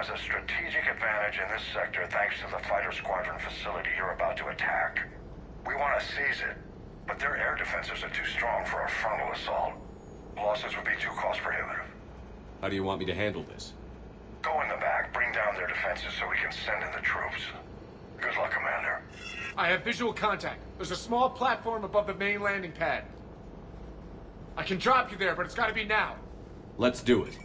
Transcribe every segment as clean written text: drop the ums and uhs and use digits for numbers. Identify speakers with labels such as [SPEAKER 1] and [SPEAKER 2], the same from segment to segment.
[SPEAKER 1] has a strategic advantage in this sector thanks to the fighter squadron facility you're about to attack. We want to seize it, but their air defenses are too strong for a frontal assault. Losses would be too cost prohibitive.
[SPEAKER 2] How do you want me to handle this?
[SPEAKER 1] Go in the back, bring down their defenses so we can send in the troops. Good luck, Commander.
[SPEAKER 3] I have visual contact. There's a small platform above the main landing pad. I can drop you there, but it's gotta be now.
[SPEAKER 2] Let's do it.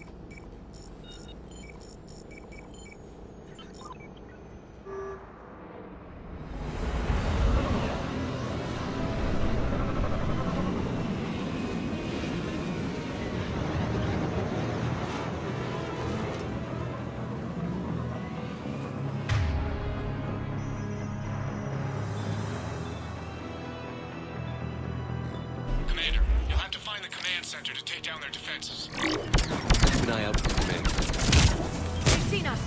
[SPEAKER 3] Commander, you'll have to find the command center to take down their defenses.
[SPEAKER 2] Keep an eye out for the command center.
[SPEAKER 4] They've seen us.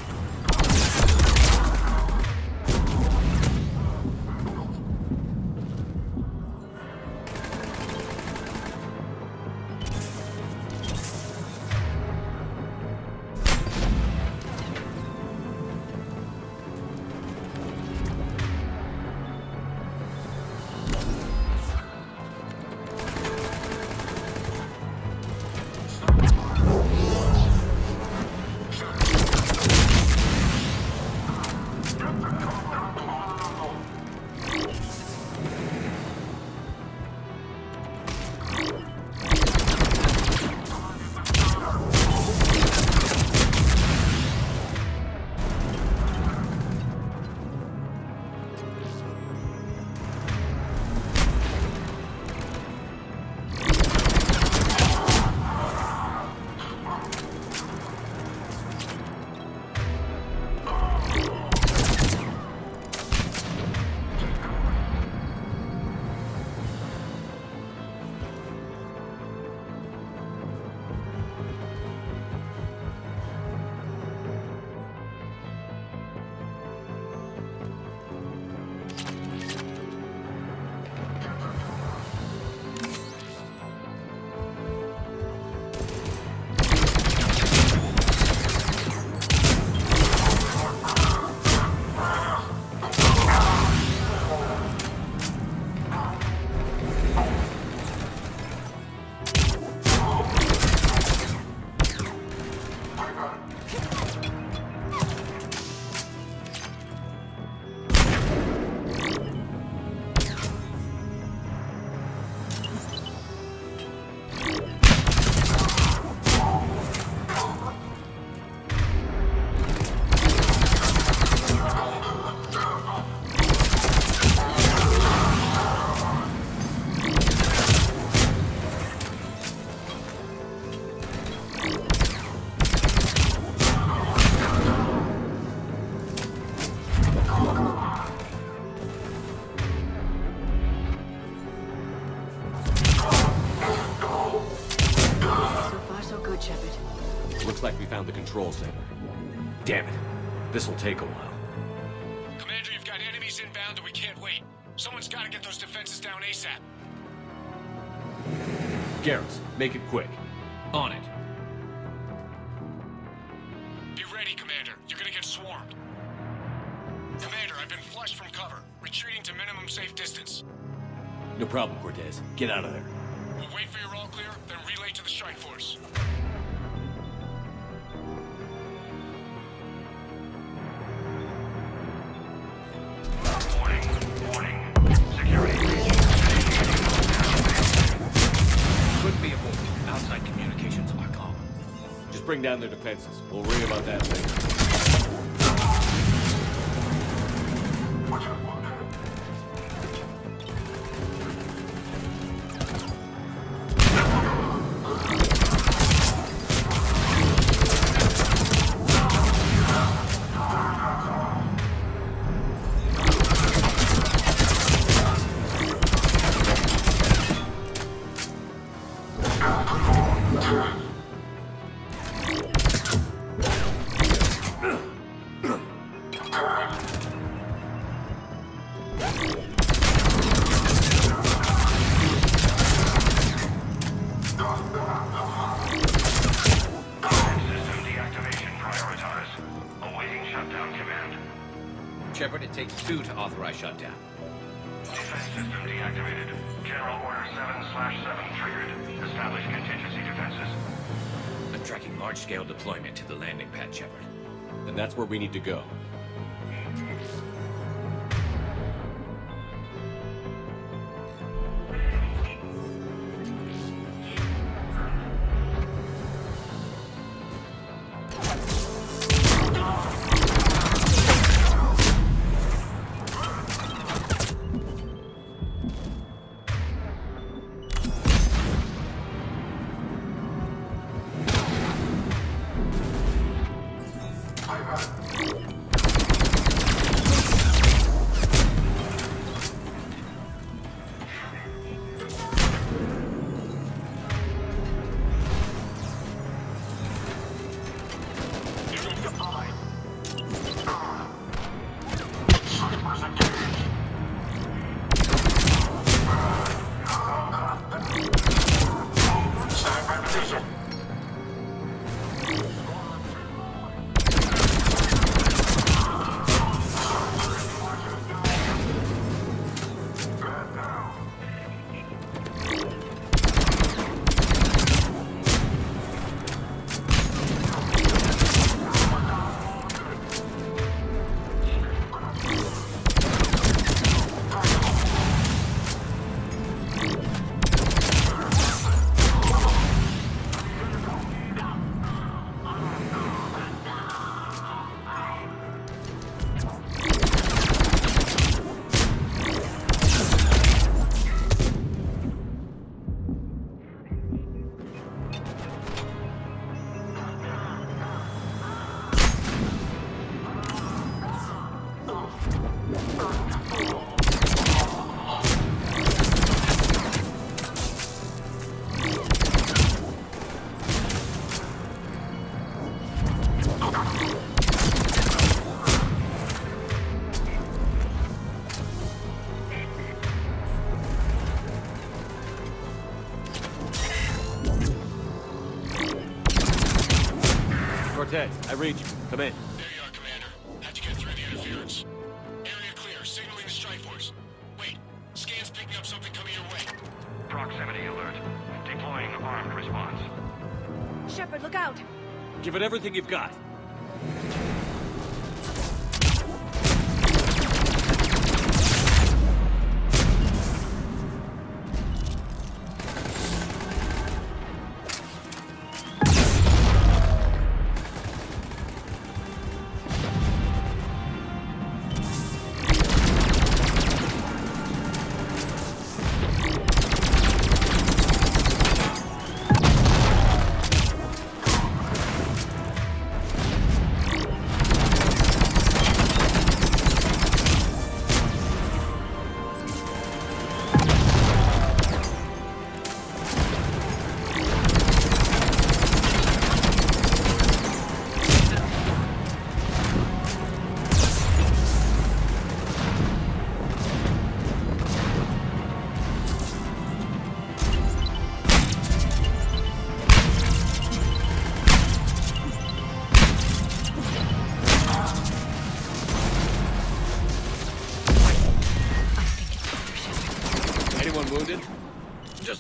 [SPEAKER 2] Looks like we found the control center. Damn it. This'll take a while.
[SPEAKER 3] Commander, you've got enemies inbound and we can't wait. Someone's got to get those defenses down ASAP.
[SPEAKER 2] Garrus, make it quick.
[SPEAKER 3] On it. Be ready, Commander. You're gonna get swarmed. Commander, I've been flushed from cover. Retreating to minimum safe distance.
[SPEAKER 2] No problem, Cortez. Get out of there.
[SPEAKER 3] We'll wait for your all clear, then relay to the strike force.
[SPEAKER 1] Warning. Security breach.
[SPEAKER 4] Could be avoided. Outside communications are calm.
[SPEAKER 2] Just bring down their defenses. We'll worry about that later.
[SPEAKER 4] Shepard, it takes 2 to authorize shutdown.
[SPEAKER 1] Defense system deactivated. General Order 7/7 triggered. Establish contingency defenses.
[SPEAKER 4] I'm tracking large-scale deployment to the landing pad, Shepard.
[SPEAKER 2] And that's where we need to go. Cortez, I read you. Come in.
[SPEAKER 3] There you are, Commander. How'd you get through the interference? Area clear. Signaling the strike force. Wait. Scan's picking up something coming your way.
[SPEAKER 1] Proximity alert. Deploying armed response.
[SPEAKER 5] Shepard, look out!
[SPEAKER 2] Give it everything you've got.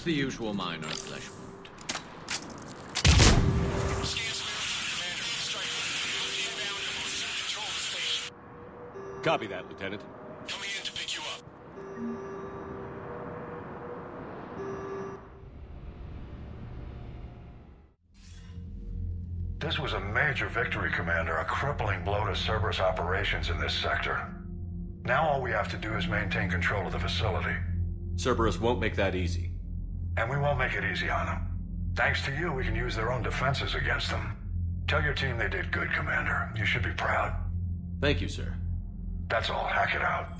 [SPEAKER 4] Just the usual minor flesh wound.
[SPEAKER 2] Copy that, Lieutenant.
[SPEAKER 6] Coming in to pick you up.
[SPEAKER 1] This was a major victory, Commander. A crippling blow to Cerberus operations in this sector. Now all we have to do is maintain control of the facility.
[SPEAKER 2] Cerberus won't make that easy.
[SPEAKER 1] And we won't make it easy on them. Thanks to you, we can use their own defenses against them. Tell your team they did good, Commander. You should be proud.
[SPEAKER 2] Thank you, sir.
[SPEAKER 1] That's all. Hack it out.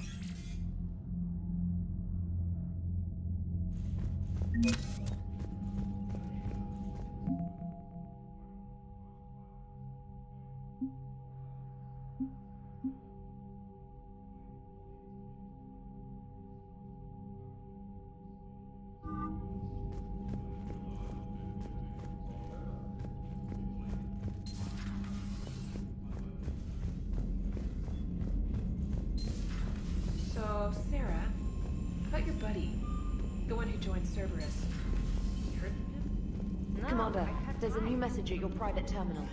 [SPEAKER 7] So, Sarah, about your buddy, the one who joined Cerberus. You heard from him?
[SPEAKER 5] Commander, there's a new message at your private terminal.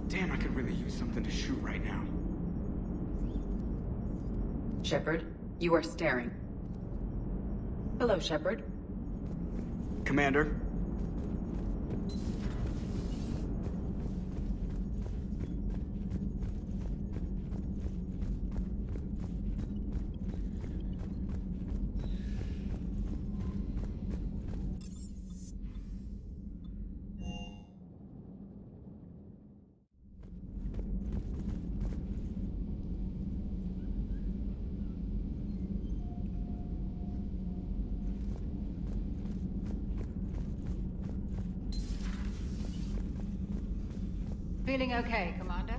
[SPEAKER 8] Damn, I could really use something to shoot right now.
[SPEAKER 9] Shepard, you are staring. Hello, Shepard.
[SPEAKER 8] Commander?
[SPEAKER 10] Feeling okay, Commander?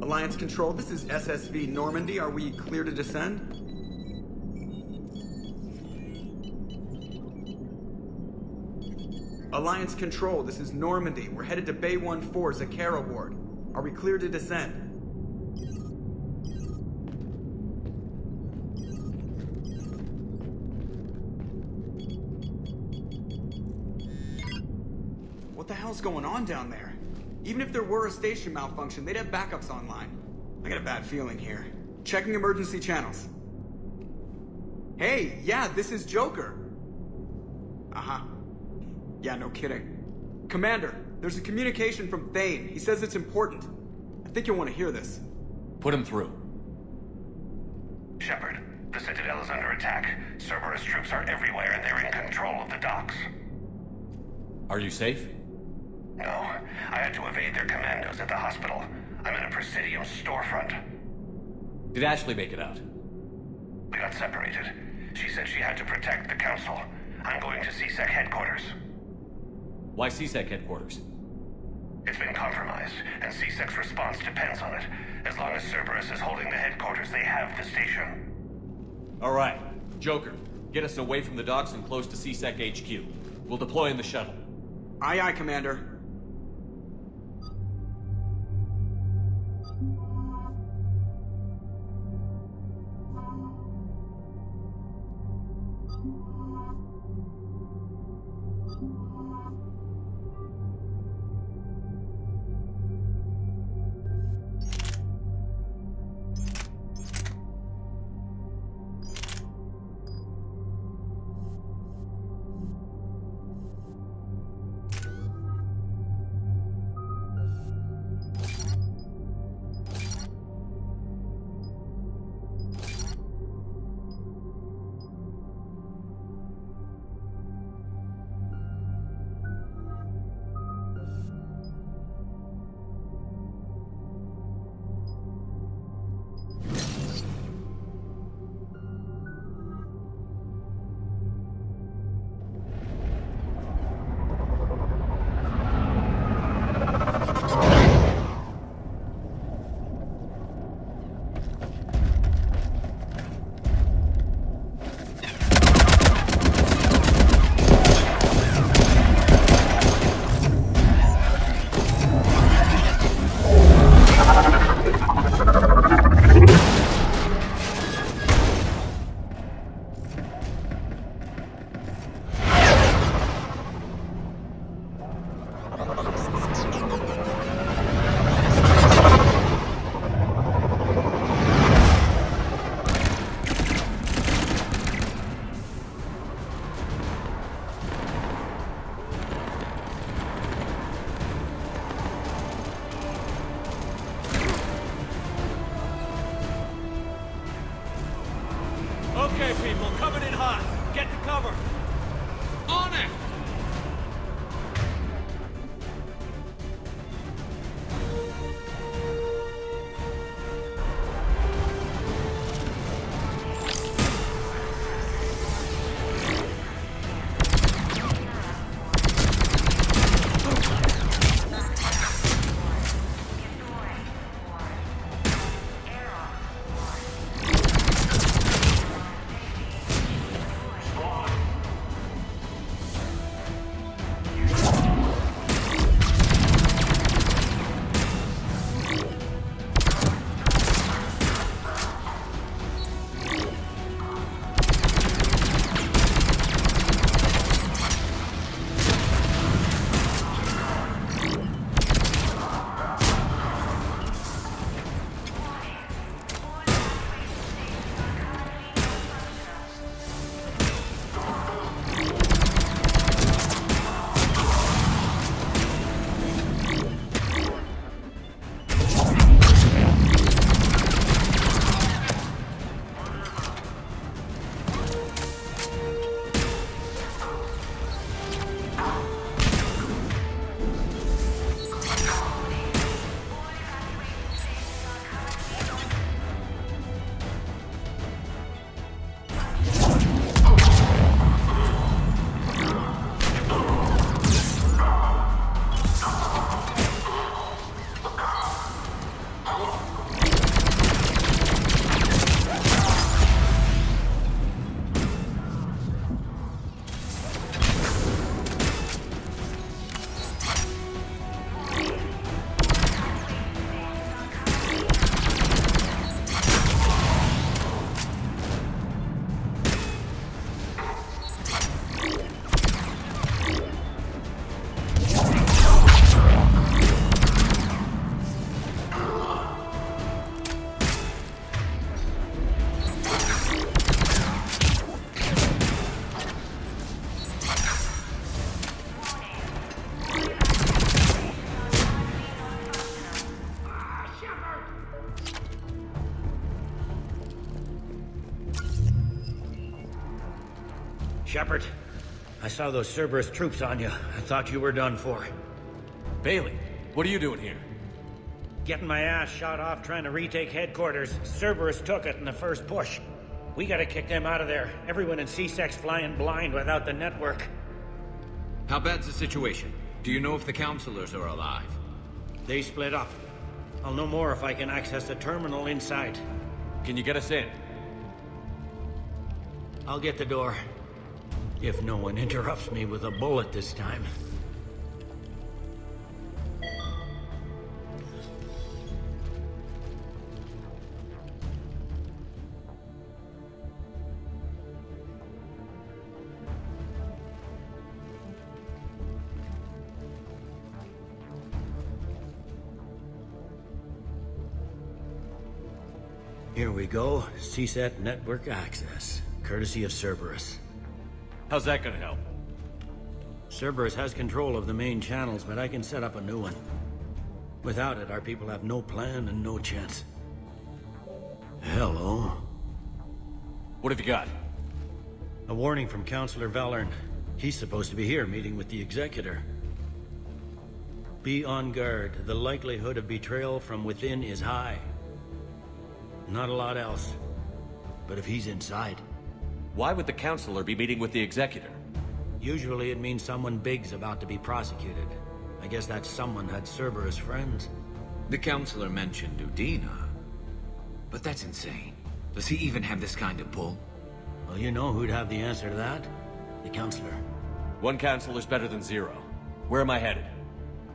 [SPEAKER 8] Alliance Control, this is SSV Normandy. Are we clear to descend? Alliance Control, this is Normandy. We're headed to Bay 1-4, Zakara Ward. Are we clear to descend? What the hell's going on down there? Even if there were a station malfunction, they'd have backups online. I got a bad feeling here. Checking emergency channels. Hey, yeah, this is Joker. Uh-huh. Yeah, no kidding. Commander, there's a communication from Thane. He says it's important. I think you'll want to hear this.
[SPEAKER 2] Put him through.
[SPEAKER 1] Shepard, the Citadel is under attack. Cerberus troops are everywhere and they're in control of the docks.
[SPEAKER 2] Are you safe?
[SPEAKER 1] No, I had to evade their commandos at the hospital. I'm in a Presidium storefront.
[SPEAKER 2] Did Ashley make it out?
[SPEAKER 1] We got separated. She said she had to protect the Council. I'm going to CSEC headquarters.
[SPEAKER 2] Why CSEC headquarters?
[SPEAKER 1] It's been compromised, and CSEC's response depends on it. As long as Cerberus is holding the headquarters, they have the station.
[SPEAKER 2] Alright. Joker, get us away from the docks and close to CSEC HQ. We'll deploy in the shuttle.
[SPEAKER 8] Aye, aye, Commander.
[SPEAKER 2] Okay, people, coming in hot. Get to cover. On it!
[SPEAKER 4] Shepard, I saw those Cerberus troops on you. I thought you were done for.
[SPEAKER 2] Bailey, what are you doing here?
[SPEAKER 6] Getting my ass shot off trying to retake headquarters. Cerberus took it in the first push. We gotta kick them out of there. Everyone in C-Sec's flying blind without the network.
[SPEAKER 4] How bad's the situation? Do you know if the counselors are alive?
[SPEAKER 6] They split up. I'll know more if I can access the terminal inside.
[SPEAKER 2] Can you get us in?
[SPEAKER 6] I'll get the door. If no one interrupts me with a bullet this time. Here we go. CSAT network access, courtesy of Cerberus.
[SPEAKER 2] How's that gonna help?
[SPEAKER 6] Cerberus has control of the main channels, but I can set up a new one. Without it, our people have no plan and no chance. Hello.
[SPEAKER 2] What have you got?
[SPEAKER 6] A warning from Counselor Valern. He's supposed to be here meeting with the Executor. Be on guard. The likelihood of betrayal from within is high. Not a lot else. But if he's inside...
[SPEAKER 2] Why would the Counselor be meeting with the Executor?
[SPEAKER 6] Usually it means someone big's about to be prosecuted. I guess that someone had Cerberus friends.
[SPEAKER 4] The counselor mentioned Udina. But that's insane. Does he even have this kind of pull?
[SPEAKER 6] Well, you know who'd have the answer to that? The Counselor.
[SPEAKER 2] One Counselor's better than zero. Where am I headed?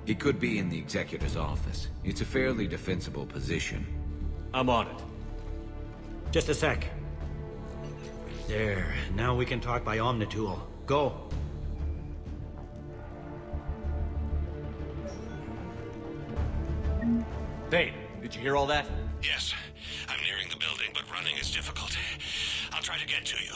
[SPEAKER 4] He could be in the Executor's office. It's a fairly defensible position.
[SPEAKER 2] I'm on it.
[SPEAKER 6] Just a sec. There. Now we can talk by Omnitool. Go.
[SPEAKER 2] Thane, did you hear all that?
[SPEAKER 10] Yes. I'm nearing the building, but running is difficult. I'll try to get to you.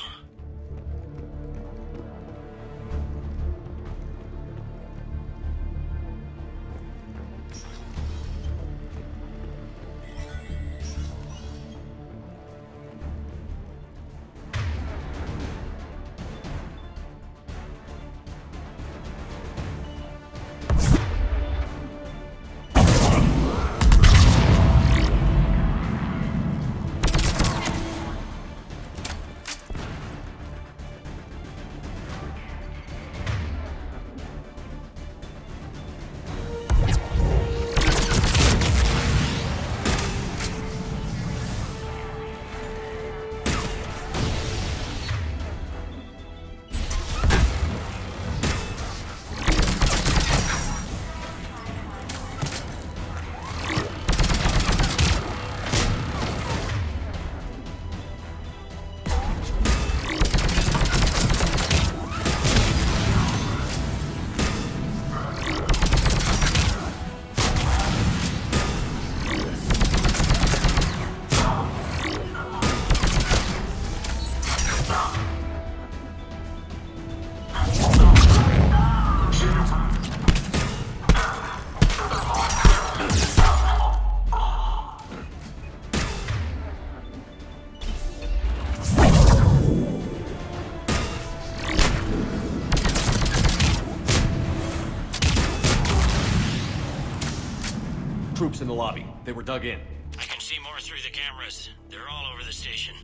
[SPEAKER 2] Troops in the lobby. They were dug in.
[SPEAKER 6] I can see more through the cameras. They're all over the station.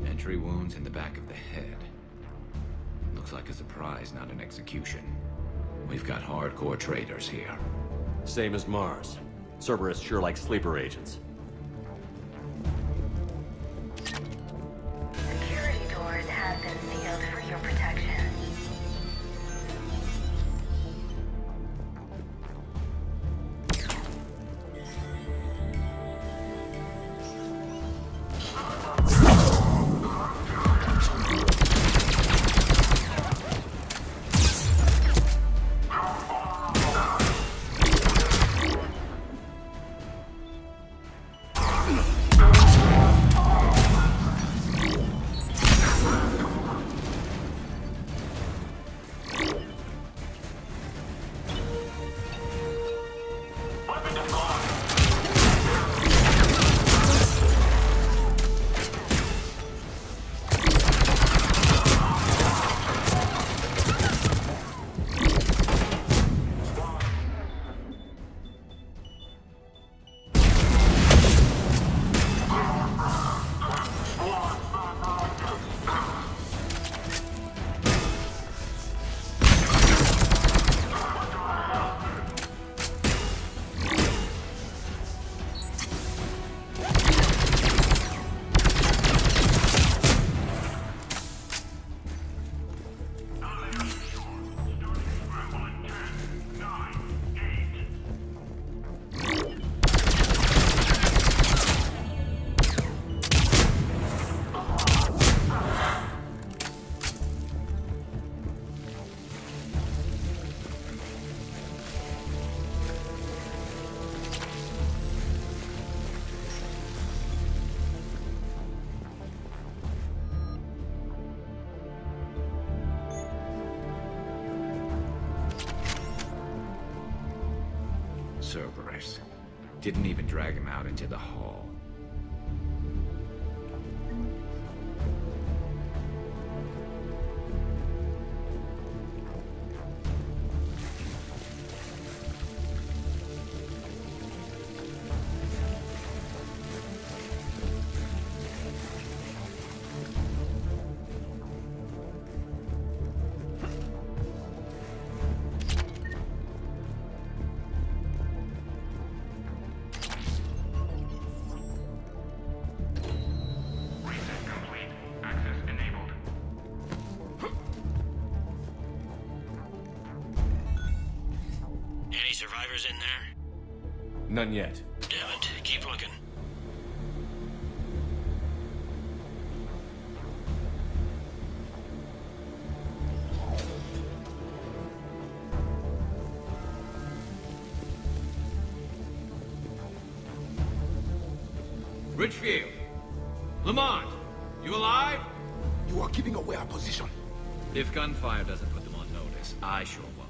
[SPEAKER 4] Entry wounds in the back of the head. Looks like a surprise, not an execution. We've got hardcore traitors here.
[SPEAKER 2] Same as Mars. Cerberus sure likes sleeper agents.
[SPEAKER 11] Security doors have been sealed for your protection.
[SPEAKER 4] Cerberus. Didn't even drag him out into the hall.
[SPEAKER 10] Survivors in there?
[SPEAKER 2] None yet.
[SPEAKER 10] Damn it. Keep looking.
[SPEAKER 4] Richfield! Lamont! You alive?
[SPEAKER 12] You are keeping away our position.
[SPEAKER 4] If gunfire doesn't put them on notice, I sure won't.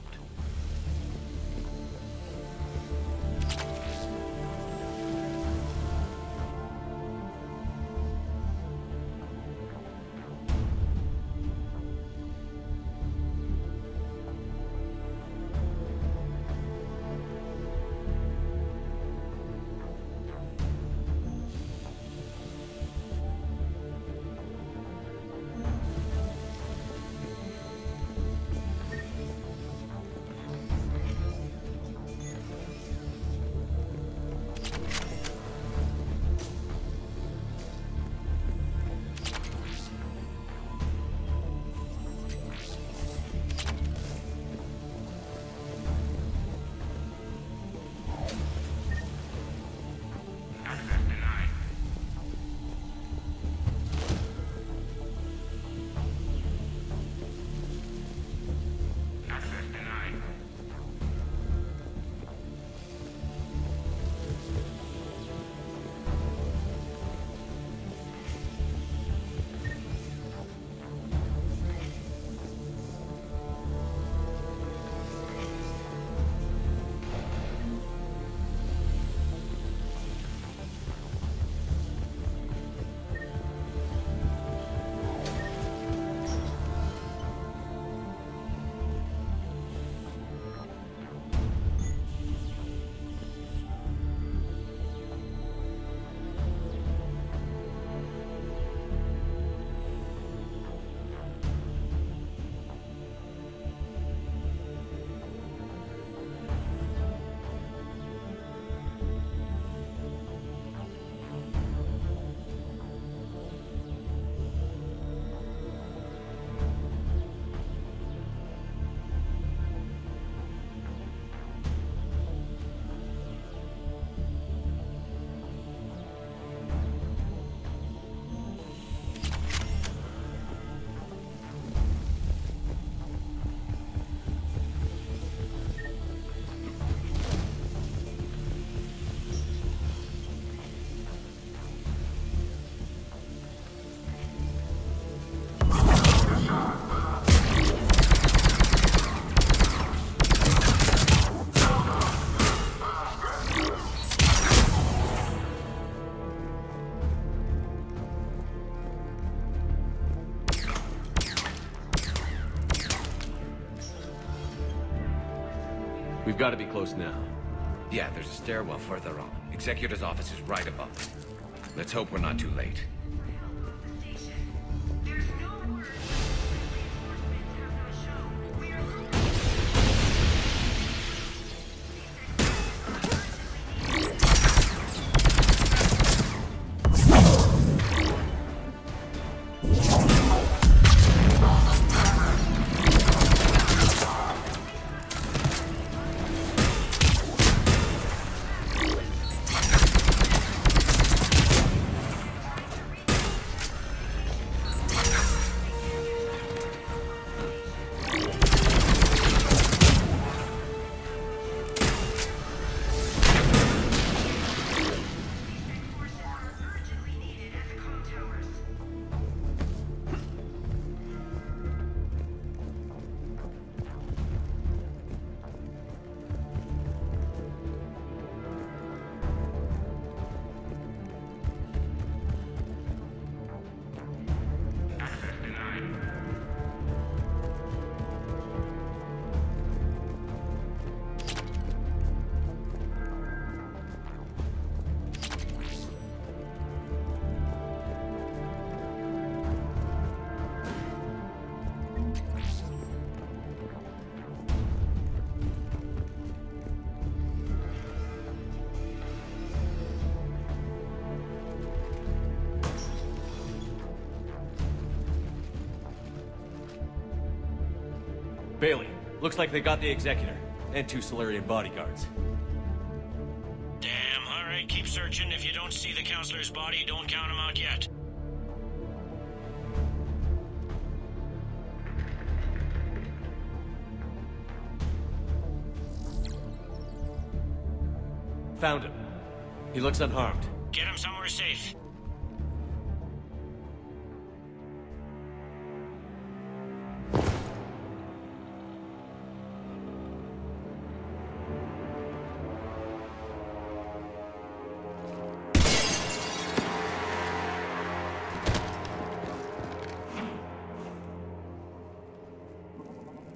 [SPEAKER 2] We've got to be close now.
[SPEAKER 4] Yeah, there's a stairwell further on. Executor's office is right above. Let's hope we're not too late.
[SPEAKER 2] Bailey, looks like they got the Executor, and 2 Solarian bodyguards.
[SPEAKER 10] Damn, alright, keep searching. If you don't see the counselor's body, don't count him out yet.
[SPEAKER 2] Found him. He looks unharmed.
[SPEAKER 10] Get him somewhere safe.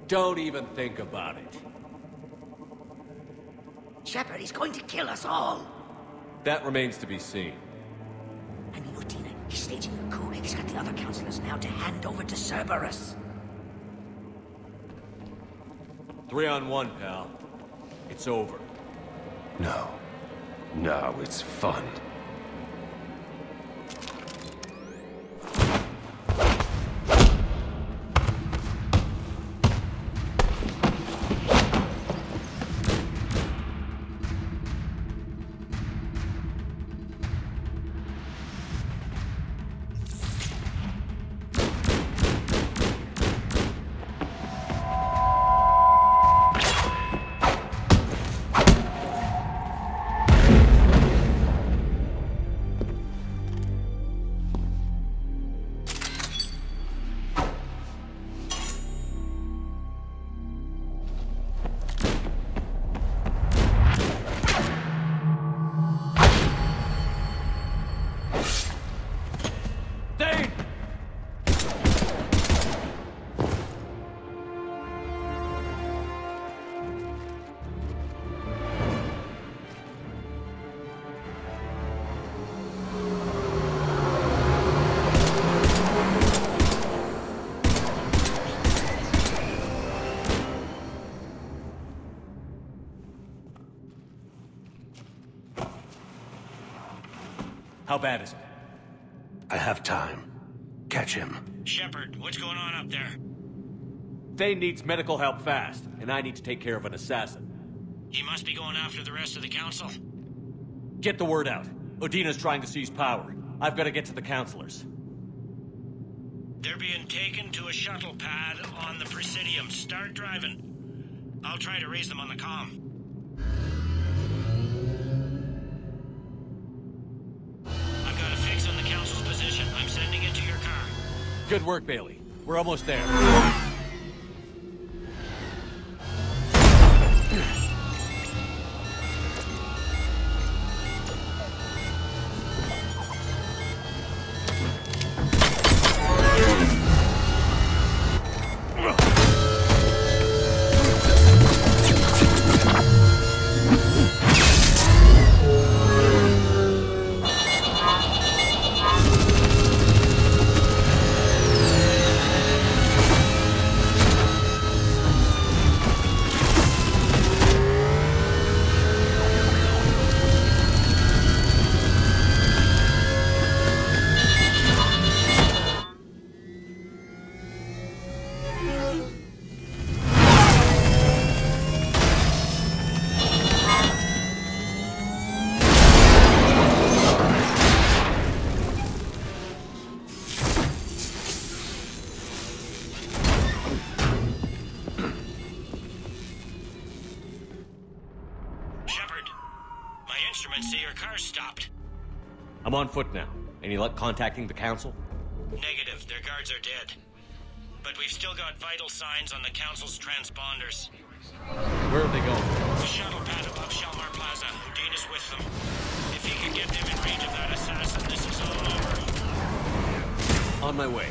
[SPEAKER 2] Don't even think about it.
[SPEAKER 12] Shepard, he's going to kill us all.
[SPEAKER 2] That remains to be seen.
[SPEAKER 12] I mean, Udina, he's staging a coup. He's got the other counselors now to hand over to Cerberus.
[SPEAKER 2] 3-on-1, pal. It's over.
[SPEAKER 13] No. No, it's fun.
[SPEAKER 2] How bad is it?
[SPEAKER 13] I have time. Catch him.
[SPEAKER 10] Shepard, what's going on up there?
[SPEAKER 2] Thane needs medical help fast, and I need to take care of an assassin.
[SPEAKER 10] He must be going after the rest of the council.
[SPEAKER 2] Get the word out. Udina's trying to seize power. I've got to get to the counselors.
[SPEAKER 10] They're being taken to a shuttle pad on the Presidium. Start driving. I'll try to raise them on the comm. I've got a fix on the council's position. I'm sending it to your car.
[SPEAKER 2] Good work, Bailey. We're almost there. I'm on foot now. Any luck contacting the council?
[SPEAKER 10] Negative. Their guards are dead. But we've still got vital signs on the council's transponders.
[SPEAKER 2] Where are they going?
[SPEAKER 10] The shuttle pad above Shelmar Plaza. Houdina's with them. If he can get them in range of that assassin, this is all over.
[SPEAKER 2] On my way.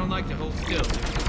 [SPEAKER 14] don't like to hold still.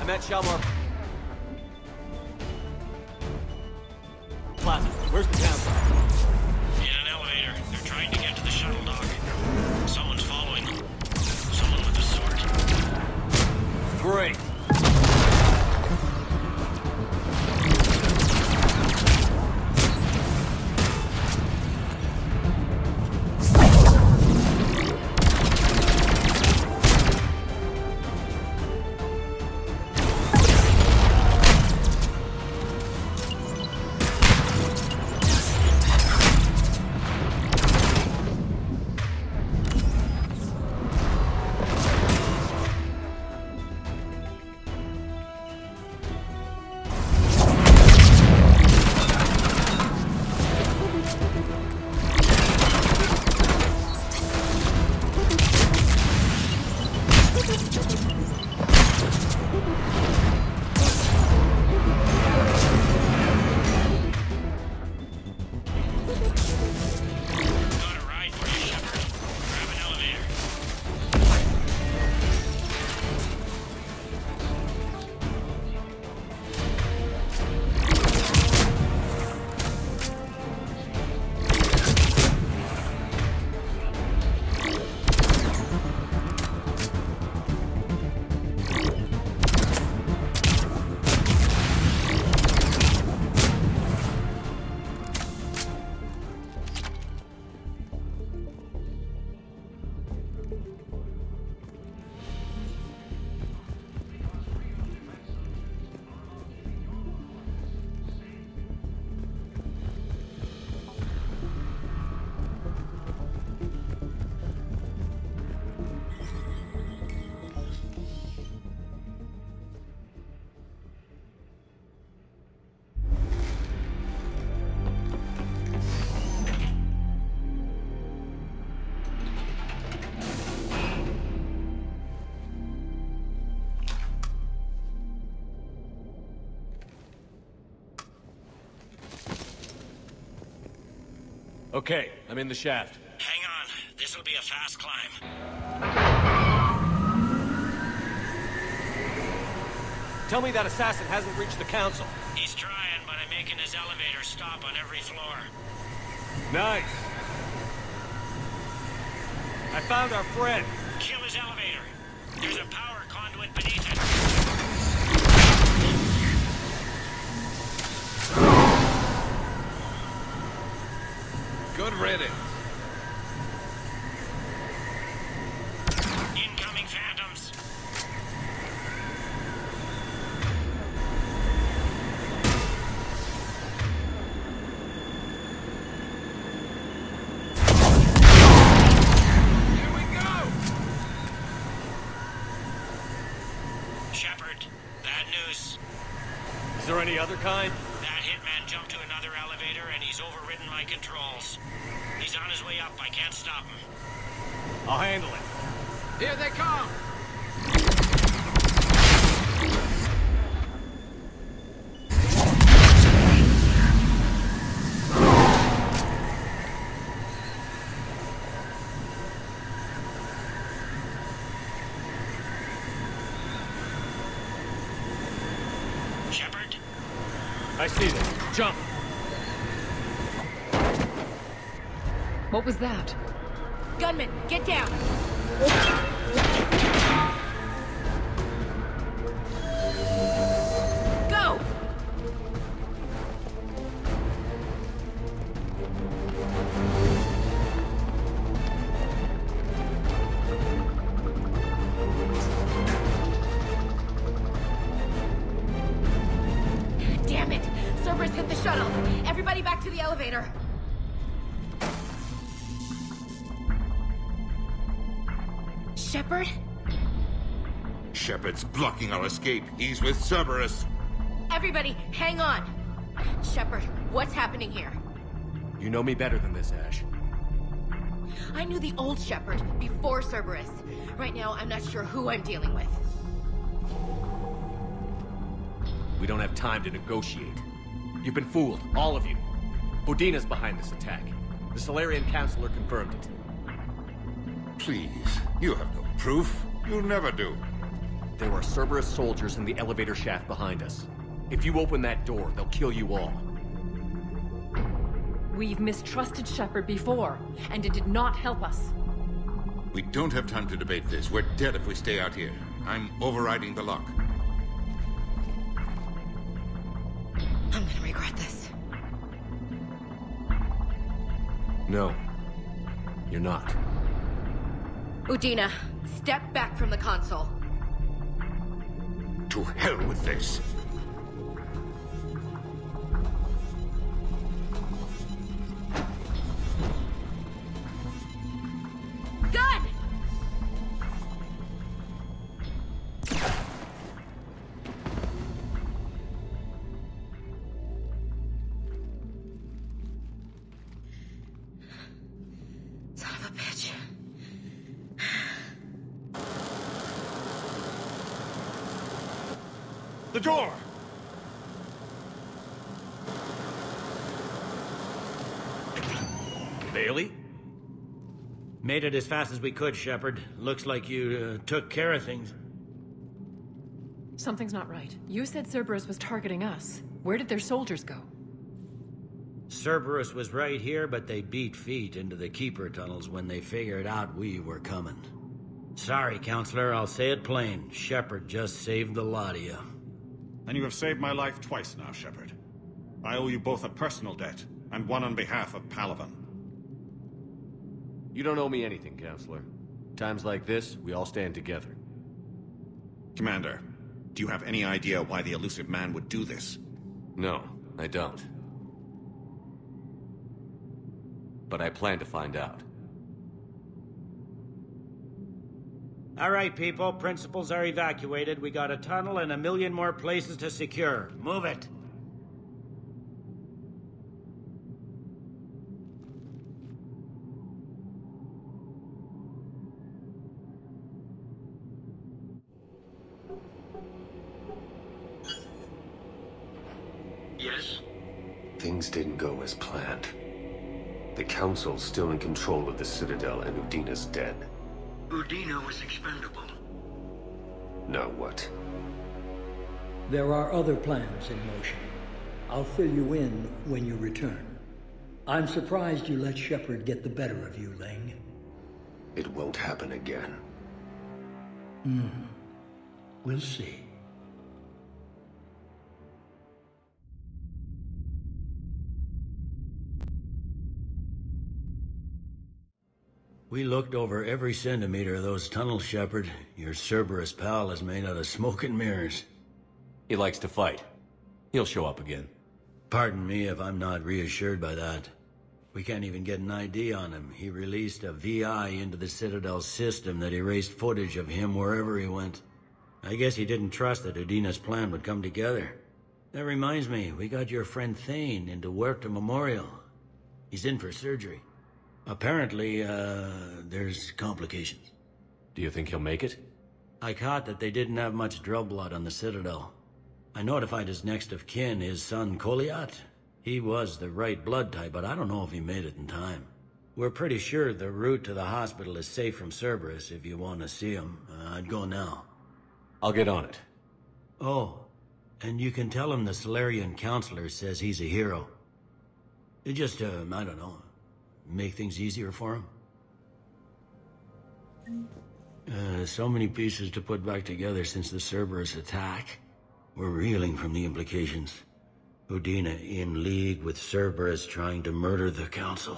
[SPEAKER 2] I'm at Shalmar Plaza. Where's the council?
[SPEAKER 10] In an elevator. They're trying to get to the shuttle dock. Someone's following them. Someone with a sword.
[SPEAKER 2] Great. Okay, I'm in the shaft.
[SPEAKER 10] Hang on. This'll be a fast climb.
[SPEAKER 2] Tell me that assassin hasn't reached the council.
[SPEAKER 10] He's trying, but I'm making his elevator stop on every floor.
[SPEAKER 2] Nice. I found our friend.
[SPEAKER 10] Kill his elevator. There's a power conduit beneath it.
[SPEAKER 4] Good riddance.
[SPEAKER 10] Incoming phantoms.
[SPEAKER 4] Here we go!
[SPEAKER 10] Shepard, bad news.
[SPEAKER 2] Is there any other kind?
[SPEAKER 10] That hitman jumped to another elevator and he's overridden my controls. He's on his way up. I can't stop him.
[SPEAKER 2] I'll handle it.
[SPEAKER 3] Here they come!
[SPEAKER 10] Shepard?
[SPEAKER 2] I see them. Jump!
[SPEAKER 7] What was that?
[SPEAKER 5] Gunman, get down! Go! Damn it! Cerberus hit the shuttle! Everybody back to the elevator! Shepard?
[SPEAKER 14] Shepard's blocking our escape. He's with Cerberus.
[SPEAKER 5] Everybody, hang on! Shepard, what's happening here?
[SPEAKER 2] You know me better than this, Ash.
[SPEAKER 5] I knew the old Shepard before Cerberus. Right now, I'm not sure who I'm dealing with.
[SPEAKER 2] We don't have time to negotiate. You've been fooled, all of you. Odina's behind this attack. The Solarian Councilor confirmed it.
[SPEAKER 14] Please, you have no proof. You never do.
[SPEAKER 2] There are Cerberus soldiers in the elevator shaft behind us. If you open that door, they'll kill you all.
[SPEAKER 7] We've mistrusted Shepard before, and it did not help us.
[SPEAKER 14] We don't have time to debate this. We're dead if we stay out here. I'm overriding the lock.
[SPEAKER 5] I'm gonna regret this.
[SPEAKER 2] No. You're not.
[SPEAKER 5] Udina, step back from the console.
[SPEAKER 14] To hell with this.
[SPEAKER 5] Gun! Son of a bitch.
[SPEAKER 3] The door!
[SPEAKER 2] Bailey?
[SPEAKER 6] Made it as fast as we could, Shepard. Looks like you took care of things.
[SPEAKER 7] Something's not right. You said Cerberus was targeting us. Where did their soldiers go?
[SPEAKER 6] Cerberus was right here, but they beat feet into the Keeper tunnels when they figured out we were coming. Sorry, Counselor, I'll say it plain. Shepard just saved the lot of you.
[SPEAKER 15] And you have saved my life twice now, Shepard. I owe you both a personal debt, and one on behalf of Palaven.
[SPEAKER 2] You don't owe me anything, Counselor. Times like this, we all stand together.
[SPEAKER 15] Commander, do you have any idea why the elusive man would do this?
[SPEAKER 2] No, I don't. But I plan to find out.
[SPEAKER 6] All right, people. Principals are evacuated. We got a tunnel and 1 million more places to secure. Move it.
[SPEAKER 13] Yes? Things didn't go as planned. The Council's still in control of the Citadel and Udina's dead.
[SPEAKER 12] Udina was expendable.
[SPEAKER 13] Now what?
[SPEAKER 16] There are other plans in motion. I'll fill you in when you return. I'm surprised you let Shepard get the better of you, Ling.
[SPEAKER 13] It won't happen again.
[SPEAKER 16] We'll see.
[SPEAKER 6] We looked over every centimeter of those tunnels, Shepard. Your Cerberus pal is made out of smoke and mirrors.
[SPEAKER 2] He likes to fight. He'll show up again.
[SPEAKER 6] Pardon me if I'm not reassured by that. We can't even get an ID on him. He released a VI into the Citadel system that erased footage of him wherever he went. I guess he didn't trust that Udina's plan would come together. That reminds me, we got your friend Thane into Huerta Memorial. He's in for surgery. Apparently, there's complications.
[SPEAKER 2] Do you think he'll make it?
[SPEAKER 6] I caught that they didn't have much drug blood on the Citadel. I notified his next of kin, his son Koliat. He was the right blood type, but I don't know if he made it in time. We're pretty sure the route to the hospital is safe from Cerberus. If you want to see him, I'd go now.
[SPEAKER 2] I'll get on it.
[SPEAKER 6] Oh, and you can tell him the Solarian Counselor says he's a hero. It just, I don't know, make things easier for him. So many pieces to put back together since the Cerberus attack. We're reeling from the implications. Udina in league with Cerberus trying to murder the Council.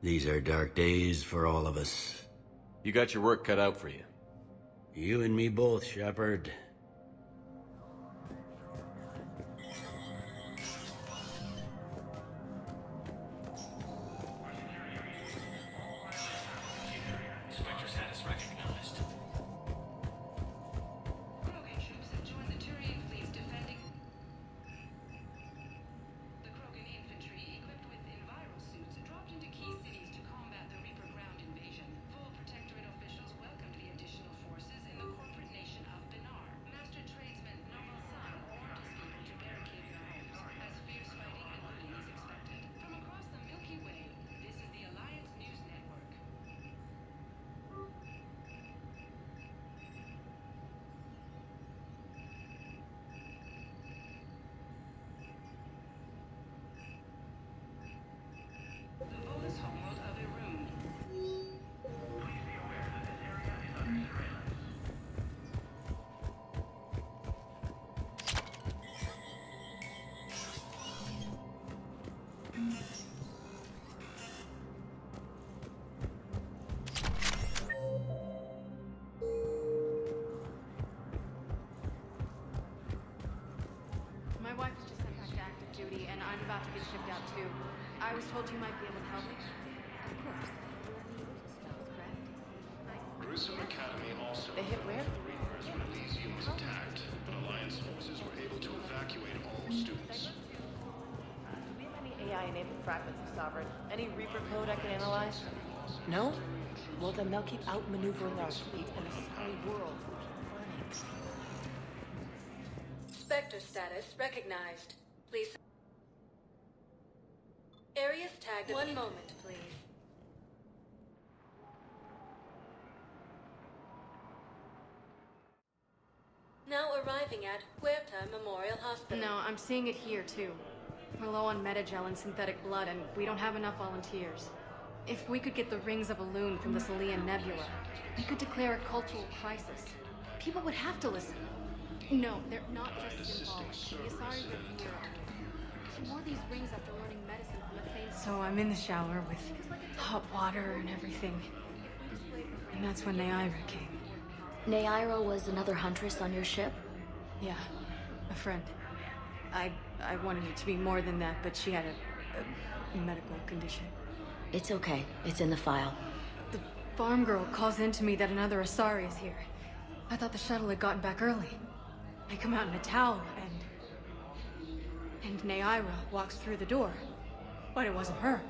[SPEAKER 6] These are dark days for all of us.
[SPEAKER 2] You got your work cut out for you.
[SPEAKER 6] You and me both, Shepard.
[SPEAKER 17] shipped out too. I was told you might be able to help me.
[SPEAKER 5] Of course.
[SPEAKER 18] Gruesome Academy also.
[SPEAKER 17] They hit where?
[SPEAKER 18] When these units attacked, but Alliance forces were able to evacuate all students.
[SPEAKER 17] Do we have any AI-enabled fragments of Sovereign? Any Reaper code I can analyze?
[SPEAKER 19] No? Well, then they'll keep outmaneuvering our fleet, and the sorry world will keep running.
[SPEAKER 20] Spectre status recognized. Please. Areas tagged. One moment, please. Now arriving at Huerta Memorial Hospital.
[SPEAKER 17] No, I'm seeing it here too. We're low on metagel and synthetic blood, and we don't have enough volunteers. If we could get the rings of Elune from the Salian Nebula, we could declare a cultural crisis. People would have to listen. No, they're not just symbolic. The Asari revere She wore these rings after learning medicine from a famed... So I'm in the shower with hot water and everything. And that's when Neaira came.
[SPEAKER 12] Neaira was another huntress on your ship?
[SPEAKER 17] Yeah, a friend. I wanted it to be more than that, but she had a medical condition.
[SPEAKER 12] It's okay. It's in the file.
[SPEAKER 17] The farm girl calls in to me that another Asari is here. I thought the shuttle had gotten back early. I come out in a towel, and Neaira walks through the door. But it wasn't her.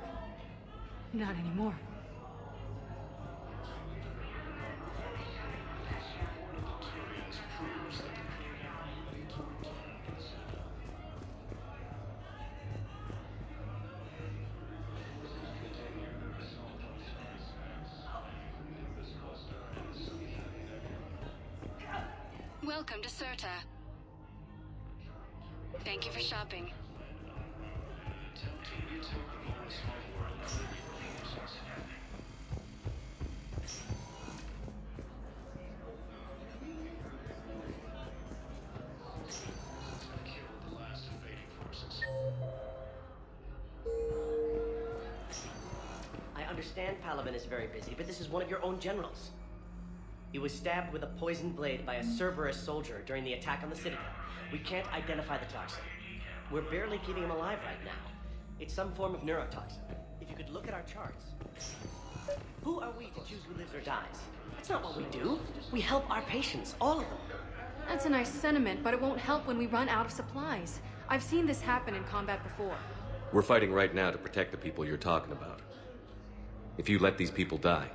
[SPEAKER 17] Not anymore.
[SPEAKER 20] Welcome to Serta. Thank you for shopping.
[SPEAKER 21] I understand Palaven is very busy, but this is one of your own generals. He was stabbed with a poisoned blade by a Cerberus soldier during the attack on the Citadel. We can't identify the toxin. We're barely keeping him alive right now. It's some form of neurotoxin. If you could look at our charts. Who are we to choose who lives or dies? That's not what we do. We help our patients, all of them.
[SPEAKER 17] That's a nice sentiment, but it won't help when we run out of supplies. I've seen this happen in combat before.
[SPEAKER 2] We're fighting right now to protect the people you're talking about. If you let these people die...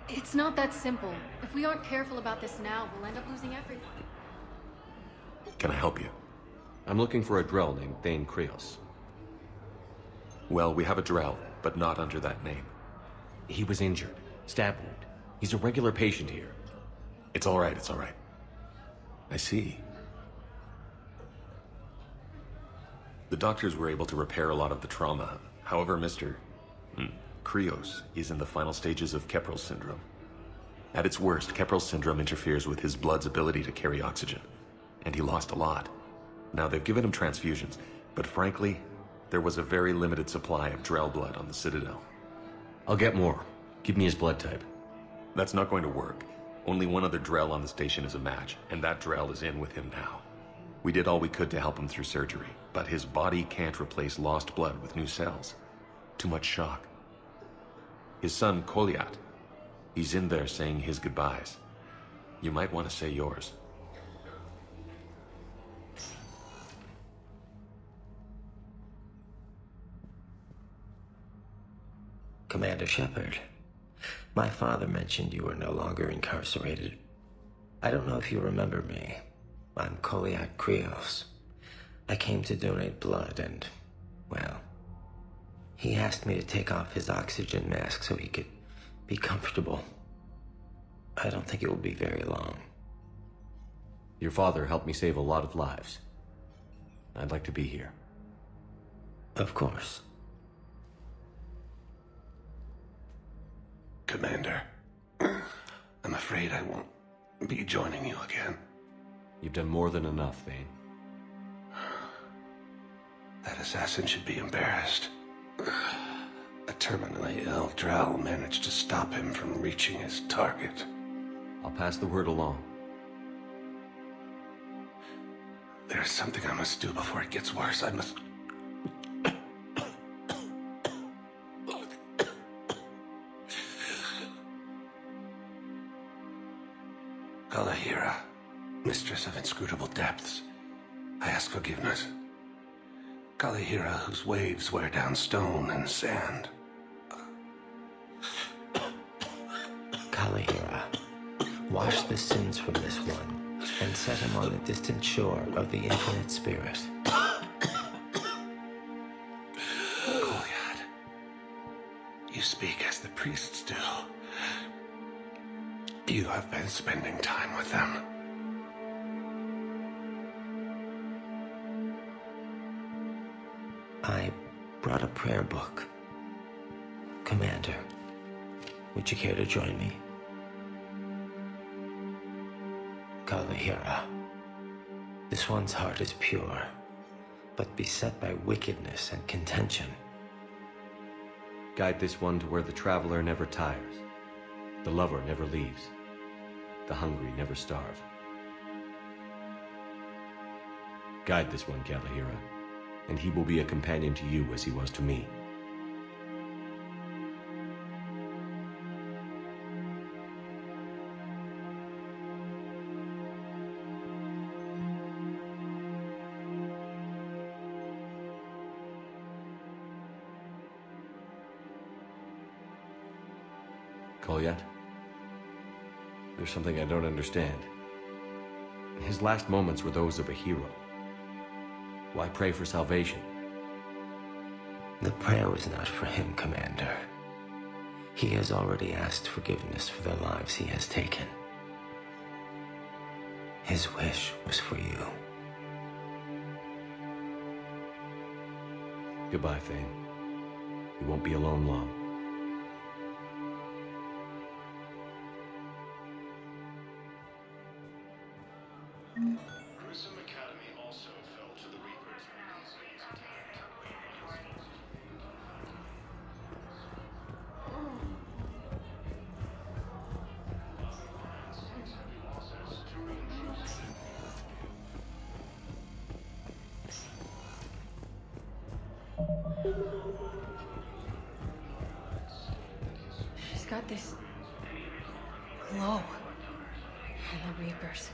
[SPEAKER 17] It's not that simple. If we aren't careful about this now, we'll end up losing everyone.
[SPEAKER 13] Can I help you?
[SPEAKER 2] I'm looking for a Drell named Thane Krios.
[SPEAKER 13] Well, we have a Drell, but not under that name.
[SPEAKER 2] He was injured. Stab wound. He's a regular patient here.
[SPEAKER 13] It's all right, it's all right. I see. The doctors were able to repair a lot of the trauma. However, Mr. Krios is in the final stages of Keprel's syndrome. At its worst, Keprel's syndrome interferes with his blood's ability to carry oxygen, and he lost a lot. Now, they've given him transfusions, but frankly, there was a very limited supply of Drell blood on the Citadel.
[SPEAKER 2] I'll get more. Give me his blood type.
[SPEAKER 13] That's not going to work. Only one other Drell on the station is a match, and that Drell is in with him now. We did all we could to help him through surgery, but his body can't replace lost blood with new cells. Too much shock. His son, Koliat, he's in there saying his goodbyes. You might want to say yours.
[SPEAKER 22] Commander Shepard, my father mentioned you were no longer incarcerated. I don't know if you remember me. I'm Koliat Krios. I came to donate blood and, well, he asked me to take off his oxygen mask so he could be comfortable. I don't think it will be very long.
[SPEAKER 2] Your father helped me save a lot of lives. I'd like to be here.
[SPEAKER 22] Of course.
[SPEAKER 13] Commander, I'm afraid I won't be joining you again.
[SPEAKER 2] You've done more than enough, Thane.
[SPEAKER 13] That assassin should be embarrassed. A terminally ill Drell managed to stop him from reaching his target.
[SPEAKER 2] I'll pass the word along.
[SPEAKER 1] There's something I must do before it gets worse. I must... Kalahira, mistress of inscrutable depths, I ask forgiveness. Kalahira, whose waves wear down stone and sand.
[SPEAKER 22] Kalahira, wash the sins from this one, and set him on the distant shore of the infinite spirit.
[SPEAKER 1] Kolyat, you speak as the priests do. You have been spending time with them.
[SPEAKER 22] I brought a prayer book. Commander, would you care to join me? Kalahira, this one's heart is pure, but beset by wickedness and contention.
[SPEAKER 9] Guide this one to where the traveler never tires, the lover never leaves, the hungry never starve. Guide this one, Kalahira, and he will be a companion to you as he was to me. Kolyat? There's something I don't understand. His last moments were those of a hero. Why pray for salvation?
[SPEAKER 22] The prayer was not for him, Commander. He has already asked forgiveness for the lives he has taken. His wish was for you.
[SPEAKER 9] Goodbye, Thane. You won't be alone long.
[SPEAKER 18] Grissom Academy also fell to the Reapers.
[SPEAKER 17] She's got this glow. And the Reapers.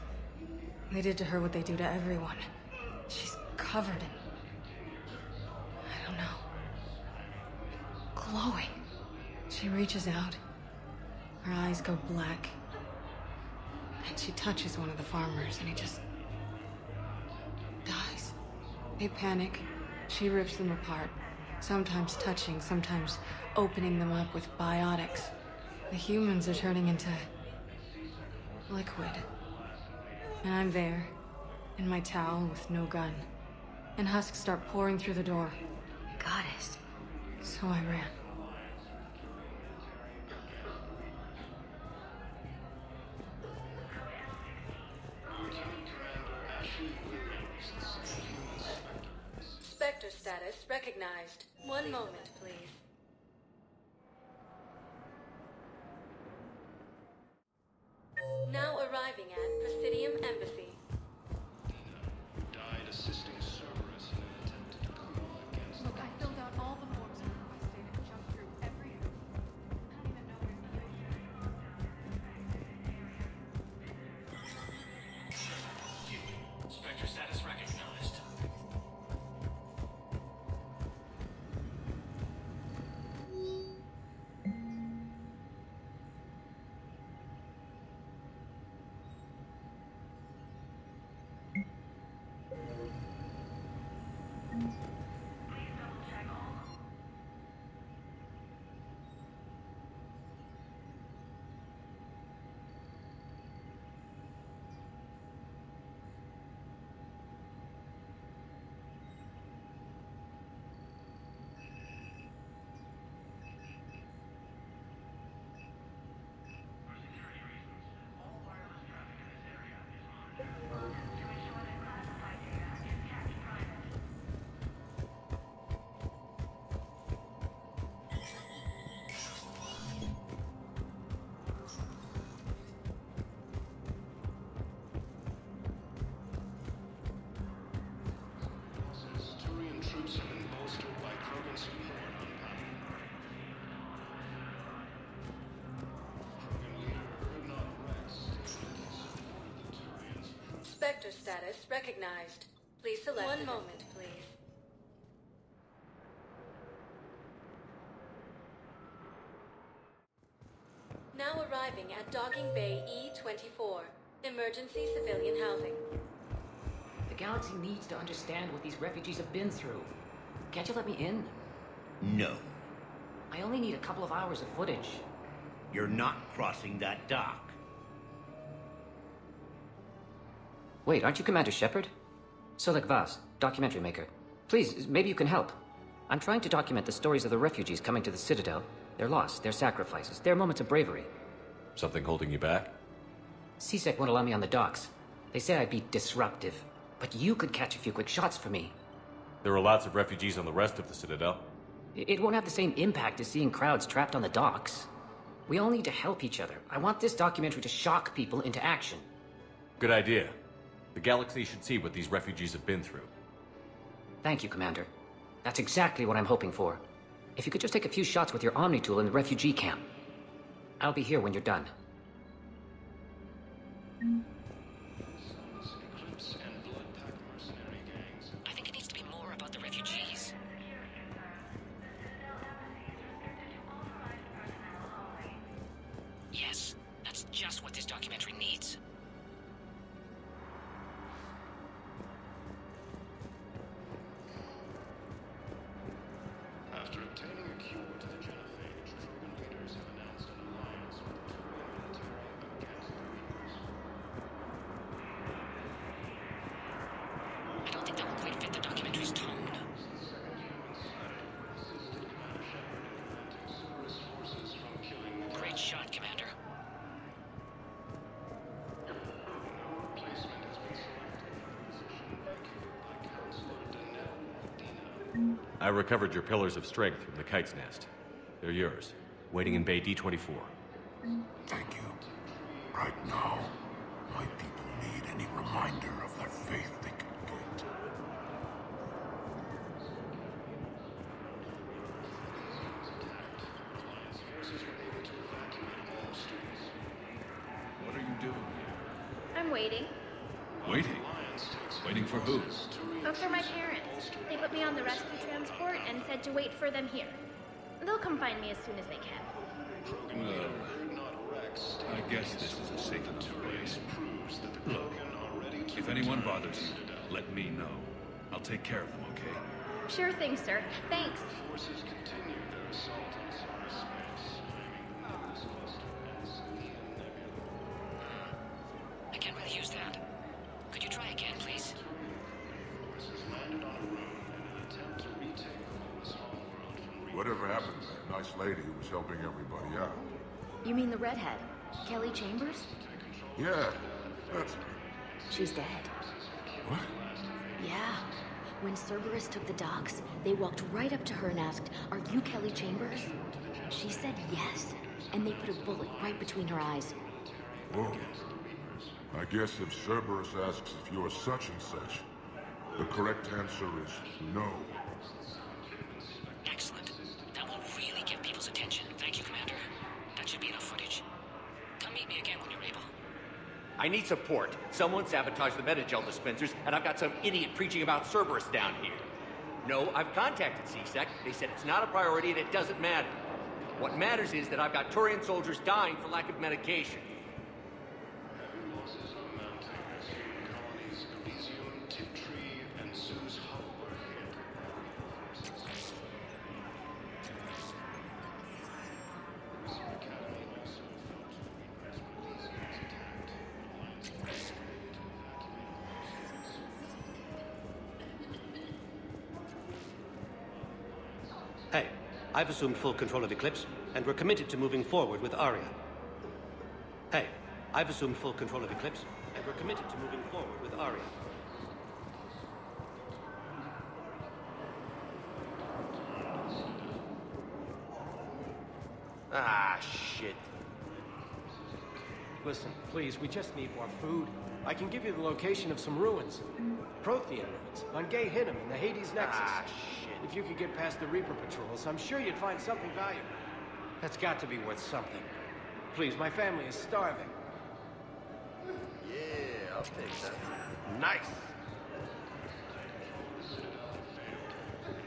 [SPEAKER 17] They did to her what they do to everyone. She's covered in... I don't know. Glowing. She reaches out. Her eyes go black. And she touches one of the farmers and he just... dies. They panic. She rips them apart. Sometimes touching, sometimes opening them up with biotics. The humans are turning into... liquid. And I'm there, in my towel with no gun. And husks start pouring through the door.
[SPEAKER 12] Goddess.
[SPEAKER 17] So I ran.
[SPEAKER 20] Spectre status recognized. One moment, please. Now arriving at Presidium Embassy.
[SPEAKER 18] Died assisting Cerberus in an attempt to coup against...
[SPEAKER 17] Look, I filled out all the forms and requested and jumped through every hoop. I don't even know where the
[SPEAKER 1] Spectre status recognized.
[SPEAKER 20] Spectre status recognized. Please select. One moment, please. Now arriving at Docking Bay E-24. Emergency civilian housing.
[SPEAKER 8] The galaxy needs to understand what these refugees have been through. Can't you let me in?
[SPEAKER 11] No.
[SPEAKER 8] I only need a couple of hours of footage.
[SPEAKER 11] You're not crossing that dock.
[SPEAKER 8] Wait, aren't you Commander Shepard? Solek Vaz, documentary maker. Please, maybe you can help. I'm trying to document the stories of the refugees coming to the Citadel. Their loss, their sacrifices, their moments of bravery.
[SPEAKER 13] Something holding you back?
[SPEAKER 8] CSEC won't allow me on the docks. They say I'd be disruptive. But you could catch a few quick shots for me.
[SPEAKER 13] There are lots of refugees on the rest of the Citadel.
[SPEAKER 8] It won't have the same impact as seeing crowds trapped on the docks. We all need to help each other. I want this documentary to shock people into action.
[SPEAKER 13] Good idea. The galaxy should see what these refugees have been through.
[SPEAKER 8] Thank you, Commander. That's exactly what I'm hoping for. If you could just take a few shots with your Omni tool in the refugee camp. I'll be here when you're done. I think it needs to be more about the refugees. Yes, that's just what this documentary needs.
[SPEAKER 18] After obtaining a cure to the genophage, Krogan leaders have announced an alliance with the military against the Reapers.
[SPEAKER 8] I don't think that will quite fit the documentary's tone. Great shot, Commander.
[SPEAKER 18] Replacement has been selected for the position vacated by Councilor Denel.
[SPEAKER 13] I recovered your pillars of strength from the kite's nest. They're yours, waiting in Bay D-24.
[SPEAKER 23] Thank you. Right now, my people need any reminder of their faith they can get.
[SPEAKER 18] Alliance forces were able to evacuate all students.
[SPEAKER 24] What are you doing here?
[SPEAKER 25] I'm waiting.
[SPEAKER 24] Waiting? Waiting for who?
[SPEAKER 25] Oh, for my parents. They put me on the rescue transport and said to wait for them here. They'll come find me as soon as they can.
[SPEAKER 24] Well, I guess this is a safe enough place. Look, if anyone bothers you, let me know. I'll take care of them, okay?
[SPEAKER 25] Sure thing, sir. Thanks.
[SPEAKER 18] Forces continue their assault on Star Space, aiming this cluster at Salian Nebula.
[SPEAKER 8] I can't really use that. Could you try again, please?
[SPEAKER 18] Forces landed on a rune in an attempt to retake the Volus homeworld from
[SPEAKER 23] Whatever happened to that nice lady who was helping everybody out?
[SPEAKER 25] You mean the redhead? Kelly Chambers?
[SPEAKER 23] Yeah, that's her.
[SPEAKER 25] She's dead.
[SPEAKER 23] What?
[SPEAKER 25] Yeah. When Cerberus took the docks, they walked right up to her and asked, "Are you Kelly Chambers?" She said yes, and they put a bullet right between her eyes.
[SPEAKER 23] Whoa. I guess if Cerberus asks if you're such and such, the correct answer is no.
[SPEAKER 8] Excellent. That will really get people's attention. Thank you, Commander. That should be enough footage. Come meet me again when you're able.
[SPEAKER 2] I need support. Someone sabotaged the Metagel dispensers, and I've got some idiot preaching about Cerberus down here. No, I've contacted CSEC. They said it's not a priority and it doesn't matter. What matters is that I've got Turian soldiers dying for lack of medication.
[SPEAKER 18] Heavy losses are mounting as human colonies Elysium, Tiptree, and Zeus Hull are hit. Academy also felt Reapers were easily attacked. Alliance forces were able to evacuate all students.
[SPEAKER 26] Hey, I've assumed full control of Eclipse, and we're committed to moving forward with Aria. Hey, I've assumed full control of Eclipse, and we're committed to moving forward with Aria.
[SPEAKER 2] Ah, shit.
[SPEAKER 27] Listen, please, we just need more food. I can give you the location of some ruins. Prothean ruins, on Gay Hinnom in the Hades Nexus.
[SPEAKER 2] Ah, shit.
[SPEAKER 27] If you could get past the Reaper patrols, I'm sure you'd find something valuable. That's got to be worth something. Please, my family is starving.
[SPEAKER 18] Yeah,
[SPEAKER 3] I'll take that. Nice.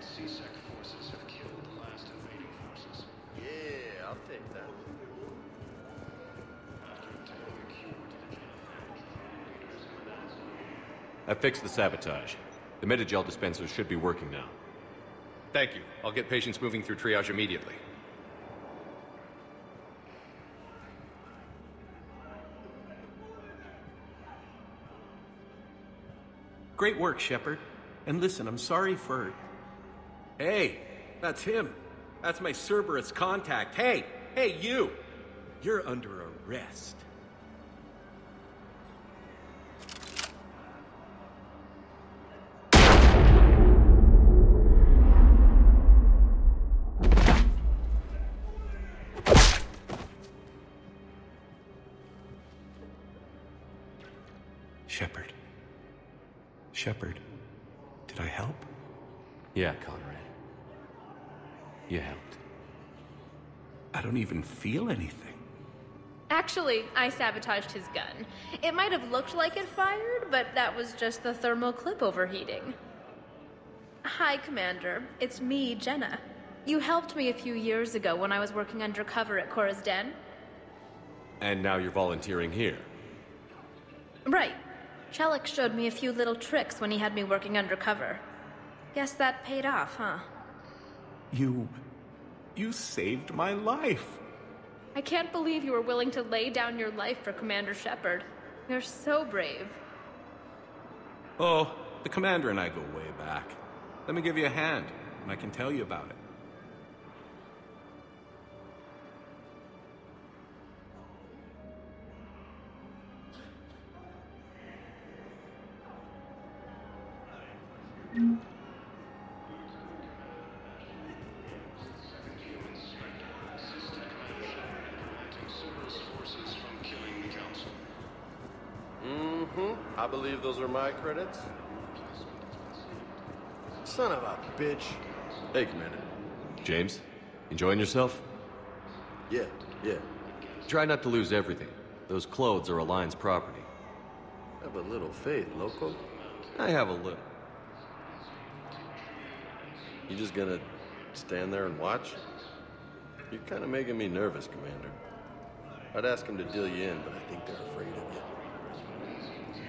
[SPEAKER 18] C-Sec forces have killed the last invading forces.
[SPEAKER 3] Yeah, I'll take that.
[SPEAKER 9] I fixed the sabotage. The Metagel dispensers should be working now.
[SPEAKER 4] Thank you. I'll get patients moving through triage immediately.
[SPEAKER 7] Great work, Shepard. And listen, I'm sorry for... Hey, that's him. That's my Cerberus contact. Hey, you! You're under arrest. Shepard, did I help?
[SPEAKER 9] Yeah, Conrad. You helped.
[SPEAKER 7] I don't even feel anything.
[SPEAKER 10] Actually, I sabotaged his gun. It might have looked like it fired, but that was just the thermal clip overheating. Hi, Commander. It's me, Jenna. You helped me a few years ago when I was working undercover at Cora's Den.
[SPEAKER 9] And now you're volunteering here.
[SPEAKER 10] Right. Shellick showed me a few little tricks when he had me working undercover. Guess that paid off, huh?
[SPEAKER 7] You saved my life.
[SPEAKER 10] I can't believe you were willing to lay down your life for Commander Shepard. You're so brave.
[SPEAKER 7] Oh, the Commander and I go way back. Let me give you a hand, and I can tell you about it.
[SPEAKER 3] I believe those are my credits. Son of a bitch.
[SPEAKER 9] Hey, Commander. James, enjoying yourself?
[SPEAKER 3] Yeah.
[SPEAKER 9] Try not to lose everything. Those clothes are Alliance property.
[SPEAKER 3] Have a little faith, loco.
[SPEAKER 9] I have a little.
[SPEAKER 3] You just gonna stand there and watch? You're kind of making me nervous, Commander. I'd ask them to deal you in, but I think they're afraid of you.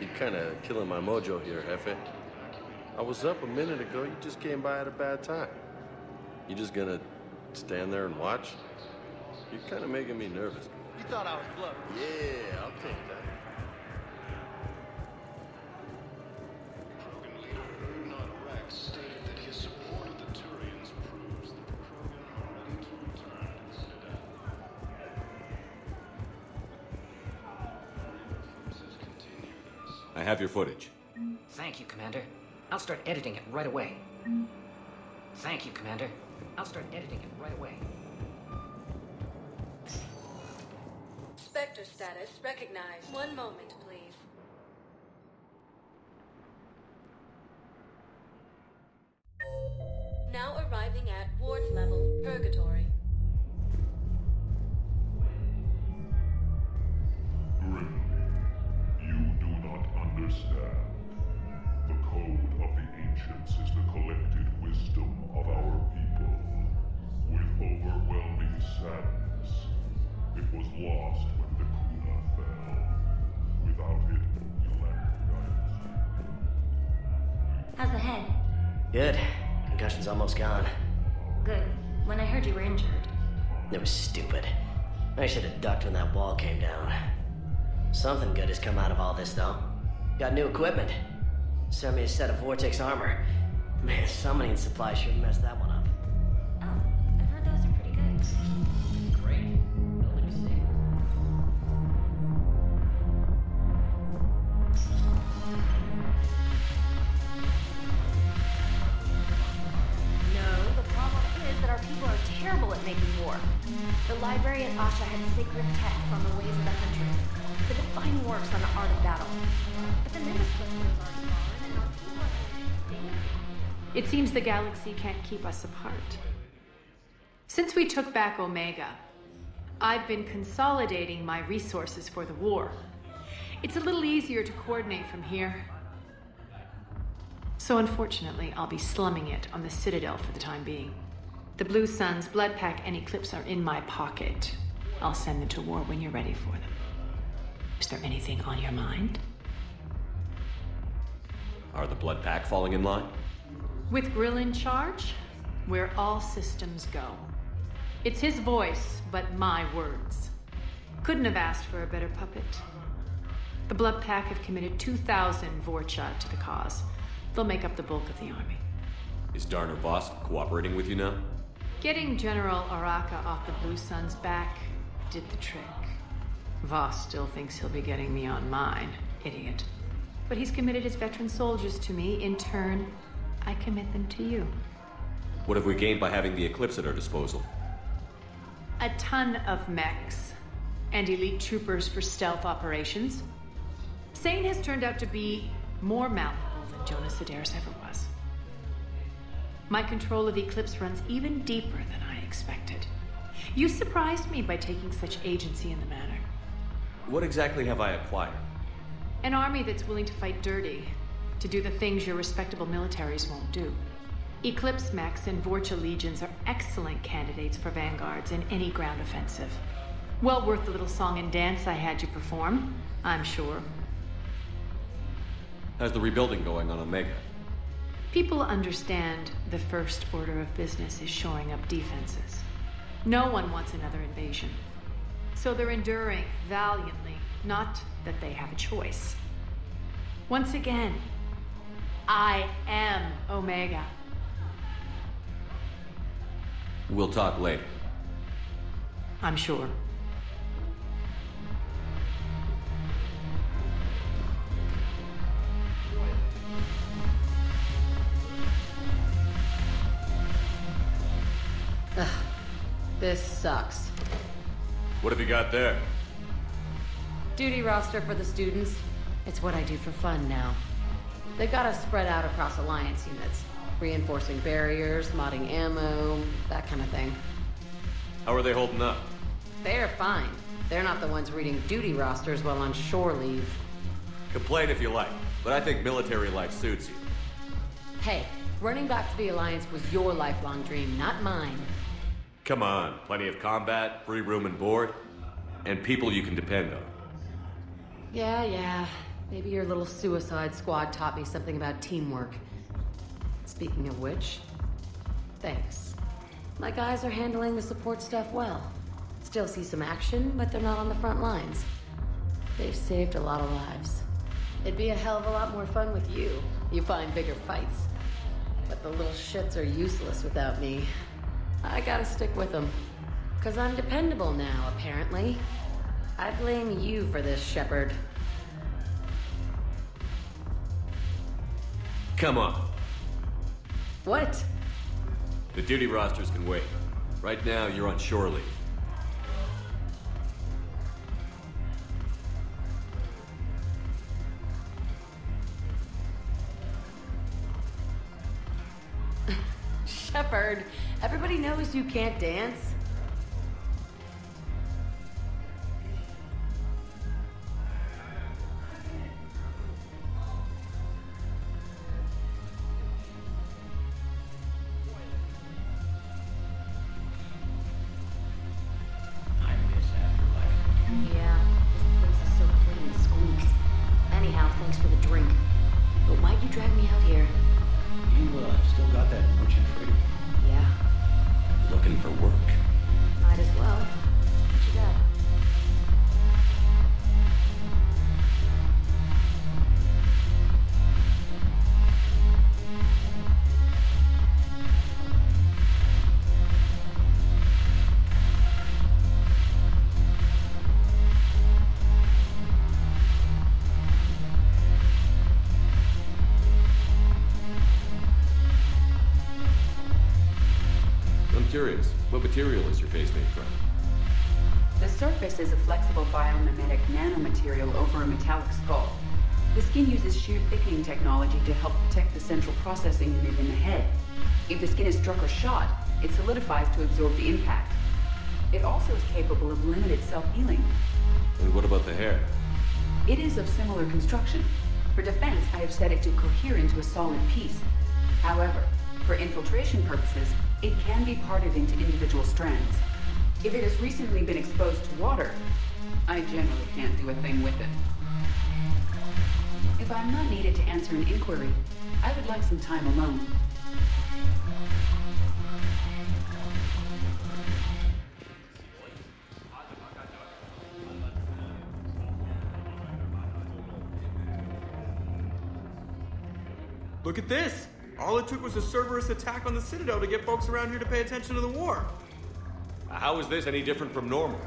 [SPEAKER 3] You're kind of killing my mojo here, Jefe. I was up a minute ago. You just came by at a bad time. You just gonna stand there and watch? You're kind of making me nervous.
[SPEAKER 27] You thought I was bluffing?
[SPEAKER 3] Yeah, I'll take that.
[SPEAKER 18] Krogan leader Not Rex stated that his support of the Turians proves that the Krogan are ready to return to the Citadel. Forces continued an assault.
[SPEAKER 9] I have your footage.
[SPEAKER 8] Thank you, Commander. I'll start editing it right away. Thank you, Commander. I'll start editing it right away.
[SPEAKER 20] Spectre status recognized. One moment, please. Now arriving at ward level, Purgatory.
[SPEAKER 23] Grim, you do not understand. The code of the ancients is the collected wisdom of our people. With overwhelming sadness, it was lost when the Kuna fell. Without it, you lack guidance.
[SPEAKER 25] How's the head?
[SPEAKER 21] Good. Concussion's almost gone.
[SPEAKER 25] Good. When I heard you were injured.
[SPEAKER 21] It was stupid. I should have ducked when that wall came down. Something good has come out of all this, though. Got new equipment. Sent me a set of Vortex armor. Man, summoning supply sure messed that one up.
[SPEAKER 25] Oh, I've heard those are pretty good.
[SPEAKER 21] Great. Well, let me see.
[SPEAKER 25] No, the problem is that our people are terrible at making war. The library at Asha had sacred texts on the ways of the Huntress. The defining works on the art of battle. But the Nimbus Whistler's are gone, and our people are dancing.
[SPEAKER 14] It seems the galaxy can't keep us apart. Since we took back Omega, I've been consolidating my resources for the war. It's a little easier to coordinate from here. So unfortunately, I'll be slumming it on the Citadel for the time being. The Blue Suns, Blood Pack, and Eclipse are in my pocket. I'll send them to war when you're ready for them. Is there anything on your mind?
[SPEAKER 9] Are the Blood Pack falling in line?
[SPEAKER 14] With Grill in charge, where all systems go. It's his voice, but my words. Couldn't have asked for a better puppet. The Blood Pack have committed 2,000 Vorcha to the cause. They'll make up the bulk of the army.
[SPEAKER 9] Is Darner Voss cooperating with you now?
[SPEAKER 14] Getting General Araka off the Blue Suns' back did the trick. Voss still thinks he'll be getting me on mine. Idiot. But he's committed his veteran soldiers to me. In turn, I commit them to you.
[SPEAKER 9] What have we gained by having the Eclipse at our disposal?
[SPEAKER 14] A ton of mechs and elite troopers for stealth operations. Sane has turned out to be more malleable than Jonas Sedaris ever was. My control of Eclipse runs even deeper than I expected. You surprised me by taking such agency in the matter.
[SPEAKER 9] What exactly have I acquired?
[SPEAKER 14] An army that's willing to fight dirty, to do the things your respectable militaries won't do. Eclipse mechs and Vorcha legions are excellent candidates for vanguards in any ground offensive. Well worth the little song and dance I had you perform, I'm sure.
[SPEAKER 9] How's the rebuilding going on Omega?
[SPEAKER 14] People understand the first order of business is shoring up defenses. No one wants another invasion. So they're enduring valiantly, not that they have a choice. Once again, I am Omega.
[SPEAKER 9] We'll talk later.
[SPEAKER 14] I'm sure.
[SPEAKER 5] Ugh, this sucks.
[SPEAKER 9] What have you got there?
[SPEAKER 5] Duty roster for the students. It's what I do for fun now. They got us spread out across Alliance units. Reinforcing barriers, modding ammo, that kind of thing.
[SPEAKER 9] How are they holding up?
[SPEAKER 5] They're fine. They're not the ones reading duty rosters while on shore leave.
[SPEAKER 9] Complain if you like, but I think military life suits you.
[SPEAKER 5] Hey, running back to the Alliance was your lifelong dream, not mine.
[SPEAKER 9] Come on, plenty of combat, free room and board, and people you can depend on.
[SPEAKER 5] Yeah. Maybe your little suicide squad taught me something about teamwork. Speaking of which, thanks. My guys are handling the support stuff well. Still see some action, but they're not on the front lines. They've saved a lot of lives. It'd be a hell of a lot more fun with you. You find bigger fights. But the little shits are useless without me. I gotta stick with them. 'Cause I'm dependable now, apparently. I blame you for this, Shepard.
[SPEAKER 9] Come on.
[SPEAKER 5] What?
[SPEAKER 9] The duty rosters can wait. Right now, you're on shore leave.
[SPEAKER 5] Shepard, everybody knows you can't dance.
[SPEAKER 9] Curious, what material is your face made from?
[SPEAKER 6] The surface is a flexible biomimetic nanomaterial over a metallic skull. The skin uses shear thickening technology to help protect the central processing unit in the head. If the skin is struck or shot, it solidifies to absorb the impact. It also is capable of limited self-healing.
[SPEAKER 9] And what about the hair?
[SPEAKER 6] It is of similar construction. For defense, I have set it to cohere into a solid piece. However, for infiltration purposes, it can be parted into individual strands. If it has recently been exposed to water, I generally can't do a thing with it. If I'm not needed to answer an inquiry, I would like some time alone.
[SPEAKER 1] Look at this! All it took was a Cerberus attack on the Citadel to get folks around here to pay attention to the war.
[SPEAKER 9] How is this any different from normal?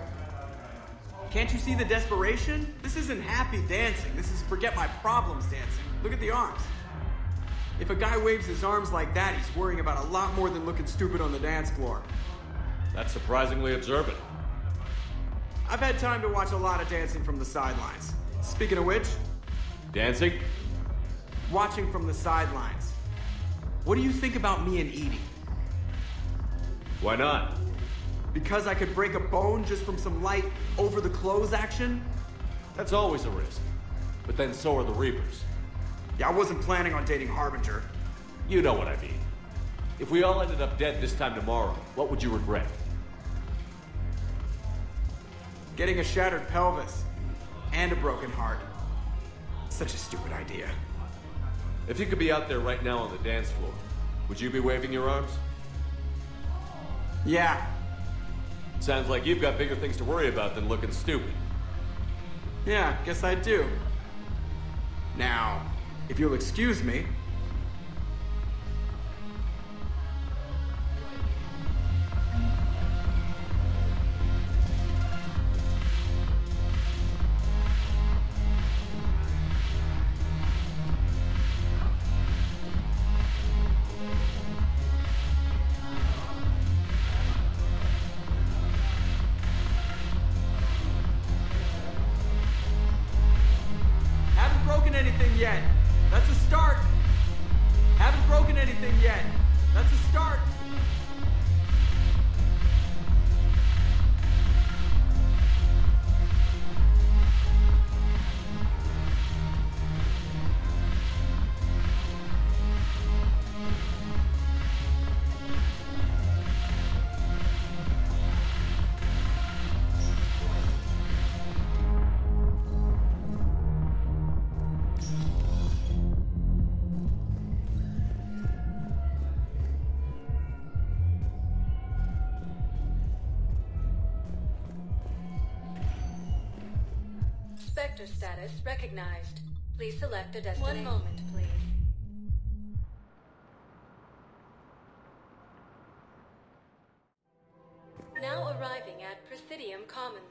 [SPEAKER 1] Can't you see the desperation? This isn't happy dancing. This is forget my problems dancing. Look at the arms. If a guy waves his arms like that, he's worrying about a lot more than looking stupid on the dance floor.
[SPEAKER 9] That's surprisingly observant.
[SPEAKER 1] I've had time to watch a lot of dancing from the sidelines. Speaking of which...
[SPEAKER 9] Dancing?
[SPEAKER 1] Watching from the sidelines. What do you think about me and Edie?
[SPEAKER 9] Why not?
[SPEAKER 1] Because I could break a bone just from some light over-the-clothes action?
[SPEAKER 9] That's always a risk. But then so are the Reapers.
[SPEAKER 1] Yeah, I wasn't planning on dating Harbinger.
[SPEAKER 9] You know what I mean. If we all ended up dead this time tomorrow, what would you regret?
[SPEAKER 1] Getting a shattered pelvis. And a broken heart. Such a stupid idea.
[SPEAKER 9] If you could be out there right now on the dance floor, would you be waving your arms?
[SPEAKER 1] Yeah.
[SPEAKER 9] Sounds like you've got bigger things to worry about than looking stupid.
[SPEAKER 1] Yeah, guess I do. Now, if you'll excuse me... anything yet. That's a start. Haven't broken anything yet. That's a start.
[SPEAKER 20] Spectre status recognized. Please select a destination. 1 moment, please. Now arriving at Presidium Commons.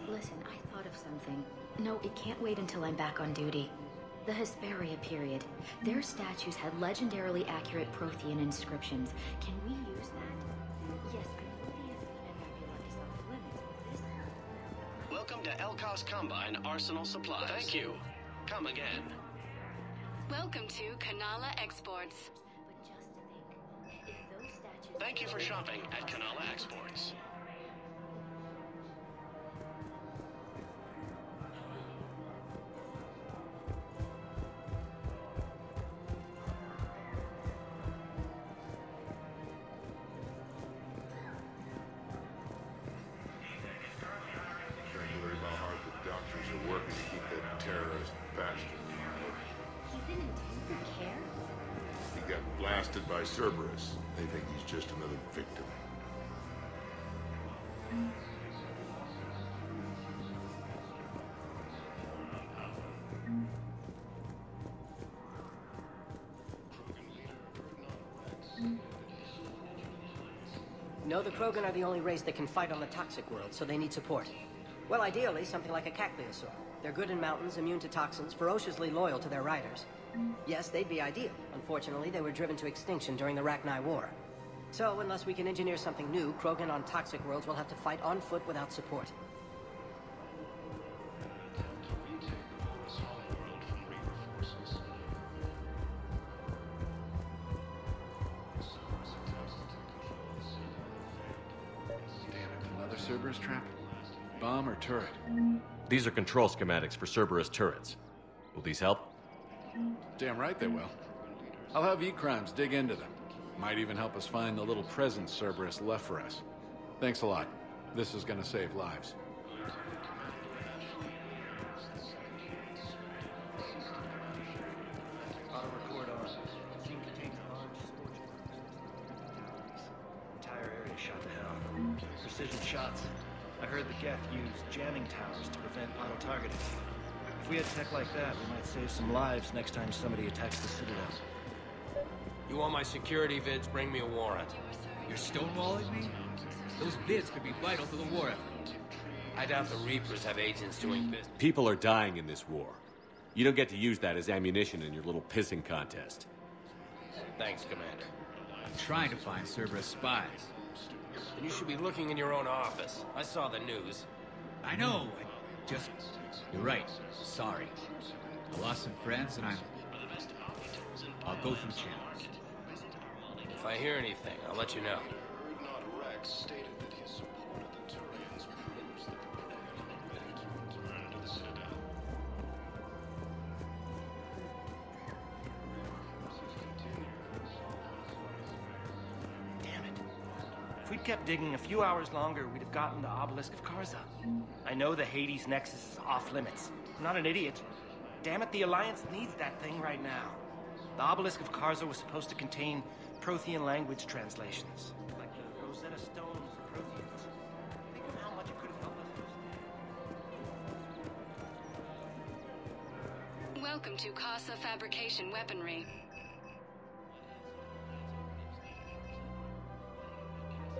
[SPEAKER 25] Listen, I thought of something. No, it can't wait until I'm back on duty. The Hesperia period. Their statues had legendarily accurate Prothean inscriptions. Can we use that? Yes, I know the Athena Nebula is off limits.
[SPEAKER 12] Welcome to Elkos Combine Arsenal Supplies. Thank you. Come again.
[SPEAKER 20] Welcome to Kanala Exports.
[SPEAKER 25] But just to think, if those statues...
[SPEAKER 12] Thank you for shopping at Kanala Exports.
[SPEAKER 23] Blasted by Cerberus. They think he's just another victim.
[SPEAKER 21] No, the Krogan are the only race that can fight on the toxic world, so they need support. Well, ideally, something like a Cacliosaur. They're good in mountains, immune to toxins, ferociously loyal to their riders. Yes, they'd be ideal. Unfortunately, they were driven to extinction during the Rachni War. So, unless we can engineer something new, Krogan on toxic worlds will have to fight on foot without support.
[SPEAKER 24] Cerberus trap? Bomb or turret?
[SPEAKER 9] These are control schematics for Cerberus turrets. Will these help?
[SPEAKER 24] Damn right they will. I'll have E-Crimes dig into them. Might even help us find the little present Cerberus left for us. Thanks a lot. This is gonna save lives.
[SPEAKER 27] Auto-record on. Scene contains large scorching. Entire area shot to hell. Precision shots. I heard the Geth use jamming towers to prevent auto-targeting. If we had tech like that, we might save some lives next time somebody attacks the Citadel.
[SPEAKER 11] You want my security vids, bring me a warrant.
[SPEAKER 13] You're stonewalling me? Those vids could be vital to the war effort.
[SPEAKER 11] I doubt the Reapers have agents doing business.
[SPEAKER 9] People are dying in this war. You don't get to use that as ammunition in your little pissing contest.
[SPEAKER 11] Thanks, Commander.
[SPEAKER 13] I'm trying to find Cerberus spies.
[SPEAKER 11] And you should be looking in your own office. I saw the news.
[SPEAKER 13] I know. You're right. Sorry. I lost some friends and I'll go through channels.
[SPEAKER 11] If I hear anything, I'll let you know.
[SPEAKER 18] Rex stated that his support of the Turians proves that the Rebellion will return to the Citadel.
[SPEAKER 27] Damn it. If we'd kept digging a few hours longer, we'd have gotten the Obelisk of Karza. I know the Hades Nexus is off limits. I'm not an idiot. Damn it, the Alliance needs that thing right now. The Obelisk of Karza was supposed to contain Prothean language translations, like the Rosetta Stone for Protheans. Think of how much it could have helped us.
[SPEAKER 15] Welcome to Casa Fabrication Weaponry.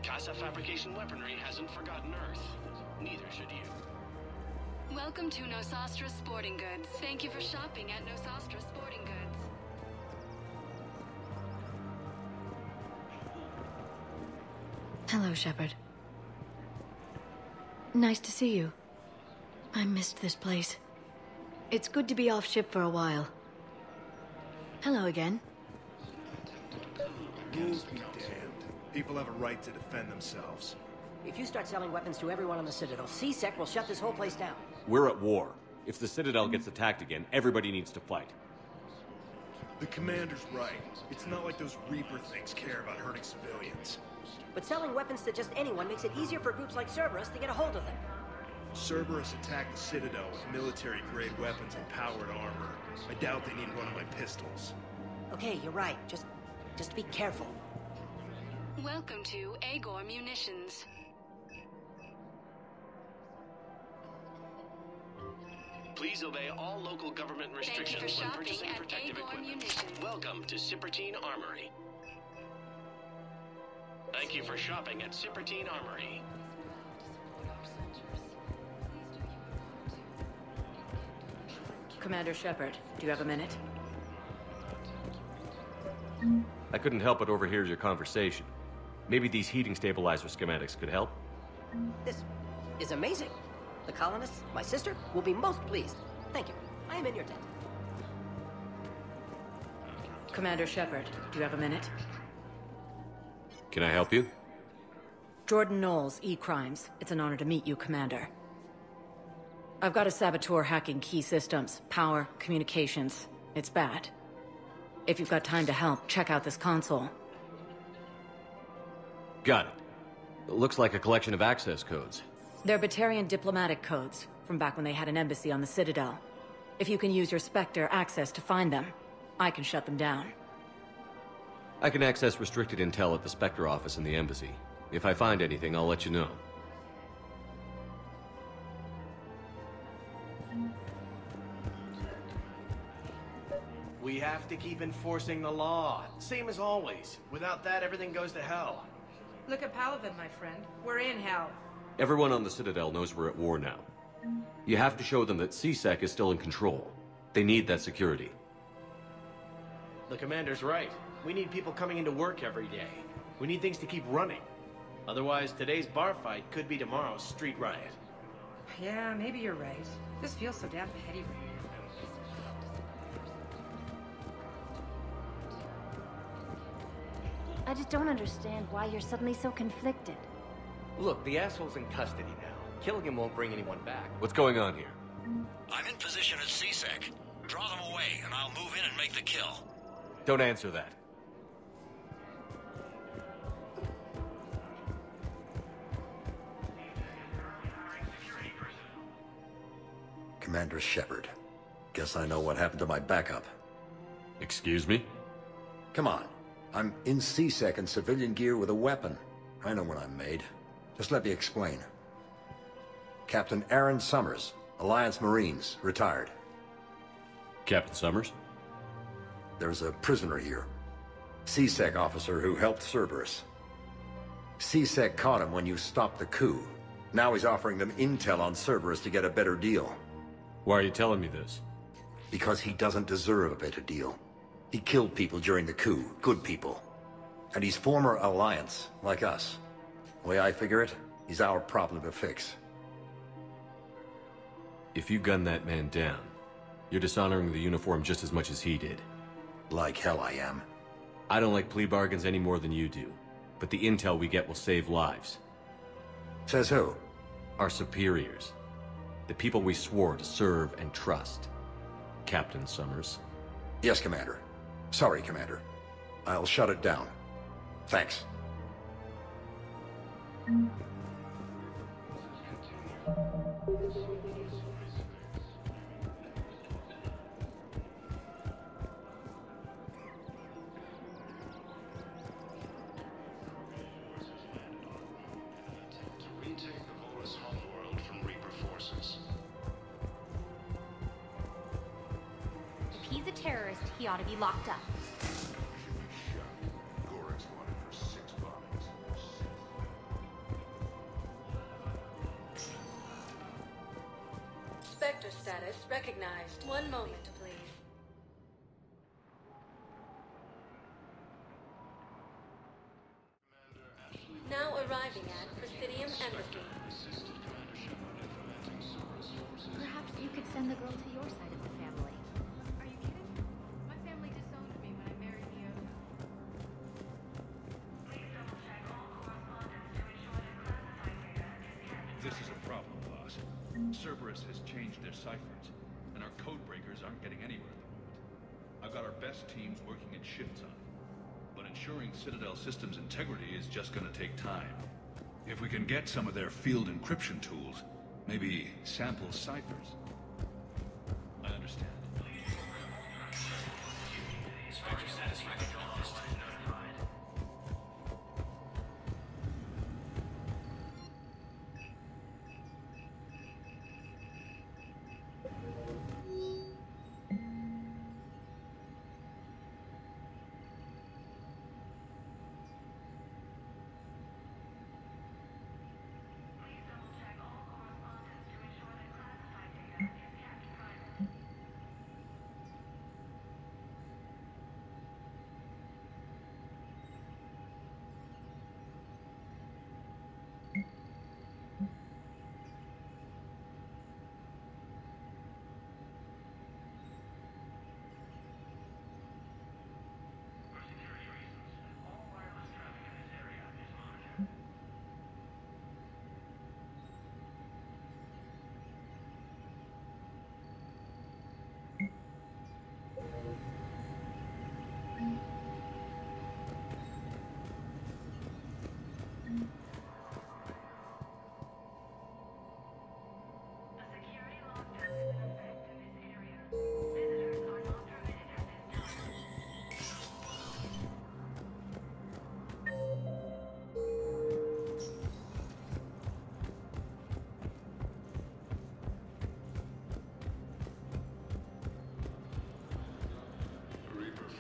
[SPEAKER 12] Casa Fabrication Weaponry hasn't forgotten Earth. Neither should you.
[SPEAKER 15] Welcome to Nosastra Sporting Goods. Thank you for shopping at Nosastra Sporting Goods.
[SPEAKER 16] Hello, Shepard. Nice to see you. I missed this place. It's good to be off ship for a while. Hello again.
[SPEAKER 27] News be damned. People have a right to defend themselves.
[SPEAKER 21] If you start selling weapons to everyone on the Citadel, C-Sec will shut this whole place down.
[SPEAKER 9] We're at war. If the Citadel gets attacked again, everybody needs to fight.
[SPEAKER 27] The Commander's right. It's not like those Reaper things care about hurting civilians.
[SPEAKER 21] But selling weapons to just anyone makes it easier for groups like Cerberus to get a hold of them.
[SPEAKER 27] Cerberus attacked the Citadel with military-grade weapons and powered armor. I doubt they need one of my pistols.
[SPEAKER 21] Okay, you're right. Just be careful.
[SPEAKER 15] Welcome to Agor Munitions.
[SPEAKER 12] Please obey all local government restrictions when purchasing protective equipment. Welcome to Cipertine Armory. Thank you for shopping at Cipertine Armory.
[SPEAKER 5] Commander Shepard, do you have a minute?
[SPEAKER 9] I couldn't help but overhear your conversation. Maybe these heating stabilizer schematics could help?
[SPEAKER 21] This is amazing. The colonists, my sister, will be most pleased. Thank you. I am in your tent.
[SPEAKER 5] Commander Shepard, do you have a minute?
[SPEAKER 9] Can I help you?
[SPEAKER 5] Jordan Knowles, E-Crimes. It's an honor to meet you, Commander. I've got a saboteur hacking key systems, power, communications. It's bad. If you've got time to help, check out this console.
[SPEAKER 9] Got it. It looks like a collection of access codes.
[SPEAKER 5] They're Batarian diplomatic codes, from back when they had an embassy on the Citadel. If you can use your Spectre access to find them, I can shut them down.
[SPEAKER 9] I can access restricted intel at the Spectre office in the embassy. If I find anything, I'll let you know.
[SPEAKER 27] We have to keep enforcing the law, same as always. Without that, everything goes to hell.
[SPEAKER 14] Look at Paladin, my friend. We're in hell.
[SPEAKER 9] Everyone on the Citadel knows we're at war now. You have to show them that C-Sec is still in control. They need that security.
[SPEAKER 27] The Commander's right. We need people coming into work every day. We need things to keep running. Otherwise, today's bar fight could be tomorrow's street riot.
[SPEAKER 14] Yeah, maybe you're right. This feels so damn petty right now.
[SPEAKER 25] I just don't understand why you're suddenly so conflicted.
[SPEAKER 2] Look, the asshole's in custody now. Killing him won't bring anyone back.
[SPEAKER 9] What's going on here?
[SPEAKER 4] I'm in position at CSEC. Draw them away, and I'll move in and make the kill.
[SPEAKER 9] Don't answer that.
[SPEAKER 10] Commander Shepard. Guess I know what happened to my backup.
[SPEAKER 9] Excuse me?
[SPEAKER 10] Come on. I'm in CSEC in civilian gear with a weapon. I know what I'm made. Just let me explain. Captain Aaron Summers, Alliance Marines, retired.
[SPEAKER 9] Captain Summers?
[SPEAKER 10] There's a prisoner here. CSEC officer who helped Cerberus. CSEC caught him when you stopped the coup. Now he's offering them intel on Cerberus to get a better deal.
[SPEAKER 9] Why are you telling me this?
[SPEAKER 10] Because he doesn't deserve a better deal. He killed people during the coup, good people. And he's former Alliance, like us. The way I figure it, he's our problem to fix.
[SPEAKER 9] If you gun that man down, you're dishonoring the uniform just as much as he did.
[SPEAKER 10] Like hell I am.
[SPEAKER 9] I don't like plea bargains any more than you do. But the intel we get will save lives.
[SPEAKER 10] Says who?
[SPEAKER 9] Our superiors. The people we swore to serve and trust. Captain Summers.
[SPEAKER 10] Yes, Commander. Sorry, Commander. I'll shut it down. Thanks.
[SPEAKER 25] If he's a terrorist, he ought to be locked up.
[SPEAKER 20] Spectre status recognized. One moment, please. Now arriving at Presidium Embassy.
[SPEAKER 25] Perhaps you could send the girl to your side of the family.
[SPEAKER 14] Are you kidding? My family disowned me when I married Neo.
[SPEAKER 24] This is a problem, boss. Cerberus has changed their ciphers, and our code breakers aren't getting anywhere at the moment. I've got our best teams working in shifts on it, but ensuring Citadel systems integrity is just gonna take time. If we can get some of their field encryption tools, maybe sample ciphers. I understand.
[SPEAKER 4] Spectre status recognized. Notified.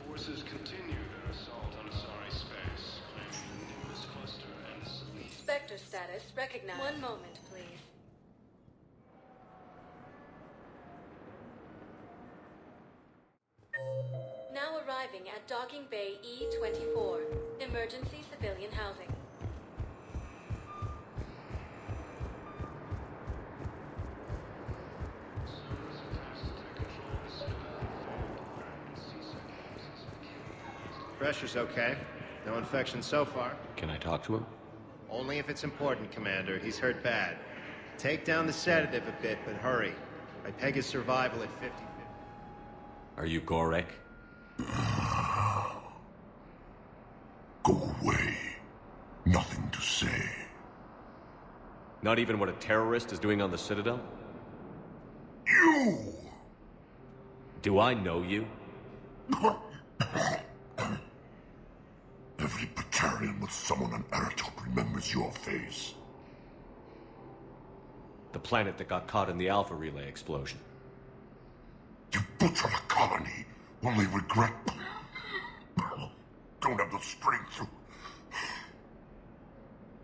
[SPEAKER 18] Forces continue their assault on Asari space, claiming the Nimbus cluster and the Selene.
[SPEAKER 20] Spectre status recognized. One moment, please. Now arriving at Docking Bay E-24. Emergency civilian housing.
[SPEAKER 17] Pressure's okay. No infection so far.
[SPEAKER 9] Can I talk to him?
[SPEAKER 3] Only if it's important, Commander. He's hurt bad. Take down the sedative a bit, but hurry. I peg his survival at 50-50.
[SPEAKER 9] Are you Gorek?
[SPEAKER 23] Go away. Nothing to say.
[SPEAKER 9] Not even what a terrorist is doing on the Citadel?
[SPEAKER 23] You!
[SPEAKER 9] Do I know you?
[SPEAKER 23] Every Batarian with someone on Eratop remembers your face.
[SPEAKER 9] The planet that got caught in the Alpha Relay explosion.
[SPEAKER 23] You butchered a colony, only regret... Don't have the strength to...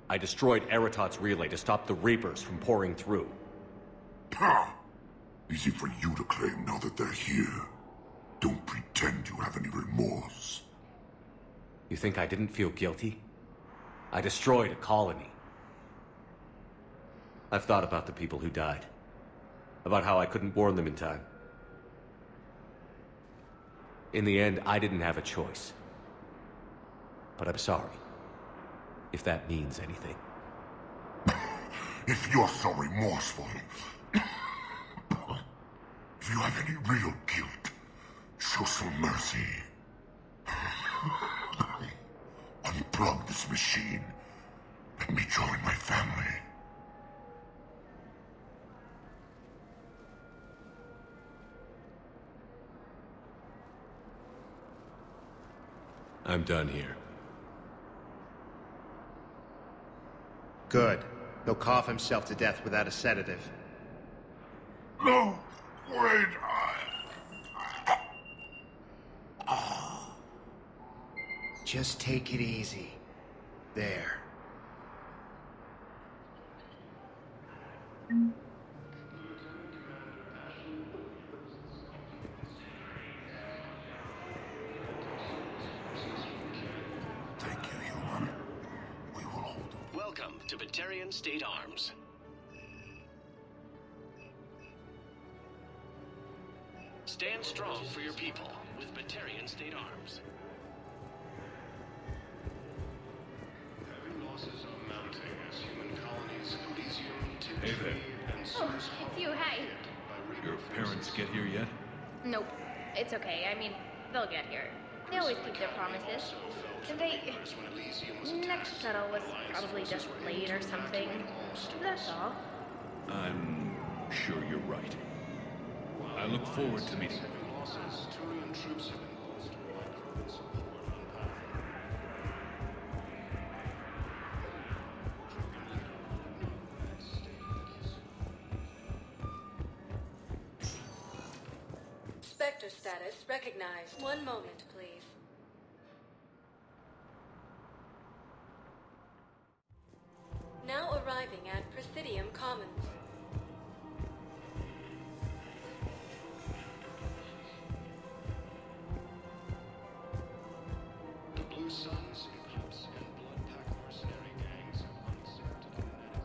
[SPEAKER 9] I destroyed Eratot's relay to stop the Reapers from pouring through.
[SPEAKER 23] Easy for you to claim now that they're here. Don't pretend you have any remorse.
[SPEAKER 9] You think I didn't feel guilty? I destroyed a colony. I've thought about the people who died. About how I couldn't warn them in time. In the end, I didn't have a choice. But I'm sorry. If that means anything.
[SPEAKER 23] If you're so remorseful... if you have any real guilt, show some mercy. Unplug this machine. Let me join my family.
[SPEAKER 9] I'm done here.
[SPEAKER 3] Good. He'll cough himself to death without a sedative.
[SPEAKER 23] No! Wait!
[SPEAKER 3] Just take it easy. There.
[SPEAKER 23] Thank you, human. We will hold them.
[SPEAKER 12] Welcome to Batarian State Arms. Stand strong for your people with Batarian State Arms.
[SPEAKER 18] Heavy losses are mounting as human colonies Elysium,
[SPEAKER 24] Hey there.
[SPEAKER 18] and
[SPEAKER 25] Oh, it's you, hi.
[SPEAKER 24] Your parents get here yet?
[SPEAKER 25] Nope. It's okay. I mean, they'll get here. They always keep their promises. And next shuttle was probably just late or something. That's all.
[SPEAKER 24] I'm sure you're right. I look forward to meeting you.
[SPEAKER 18] Turian troops have been bolstered by Krogan support on Path.
[SPEAKER 20] Spectre status recognized. One moment, please. Now arriving at Presidium Commons.
[SPEAKER 18] The Blue Suns, Imps, and Bloodpack mercenary gangs have usurped the Kinetic.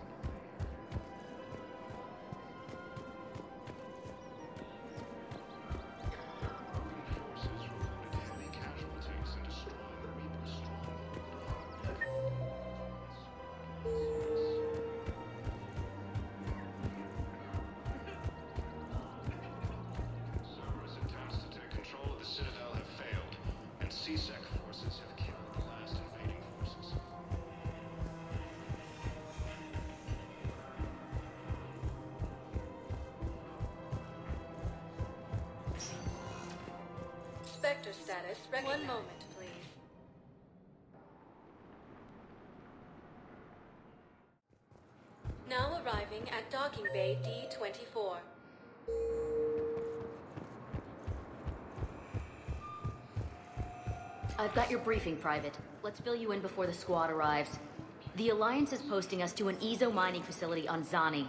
[SPEAKER 18] Forces reported heavy casualties and destroying the Reaper stronghold. Cerberus attempts to take control of the Citadel have failed, and CSEC forces have killed the last invading forces.
[SPEAKER 20] Spectre status recognized. One moment, please. Now arriving at Docking Bay D-24.
[SPEAKER 16] I've got your briefing, Private. Let's fill you in before the squad arrives. The Alliance is posting us to an Ezo mining facility on Zani.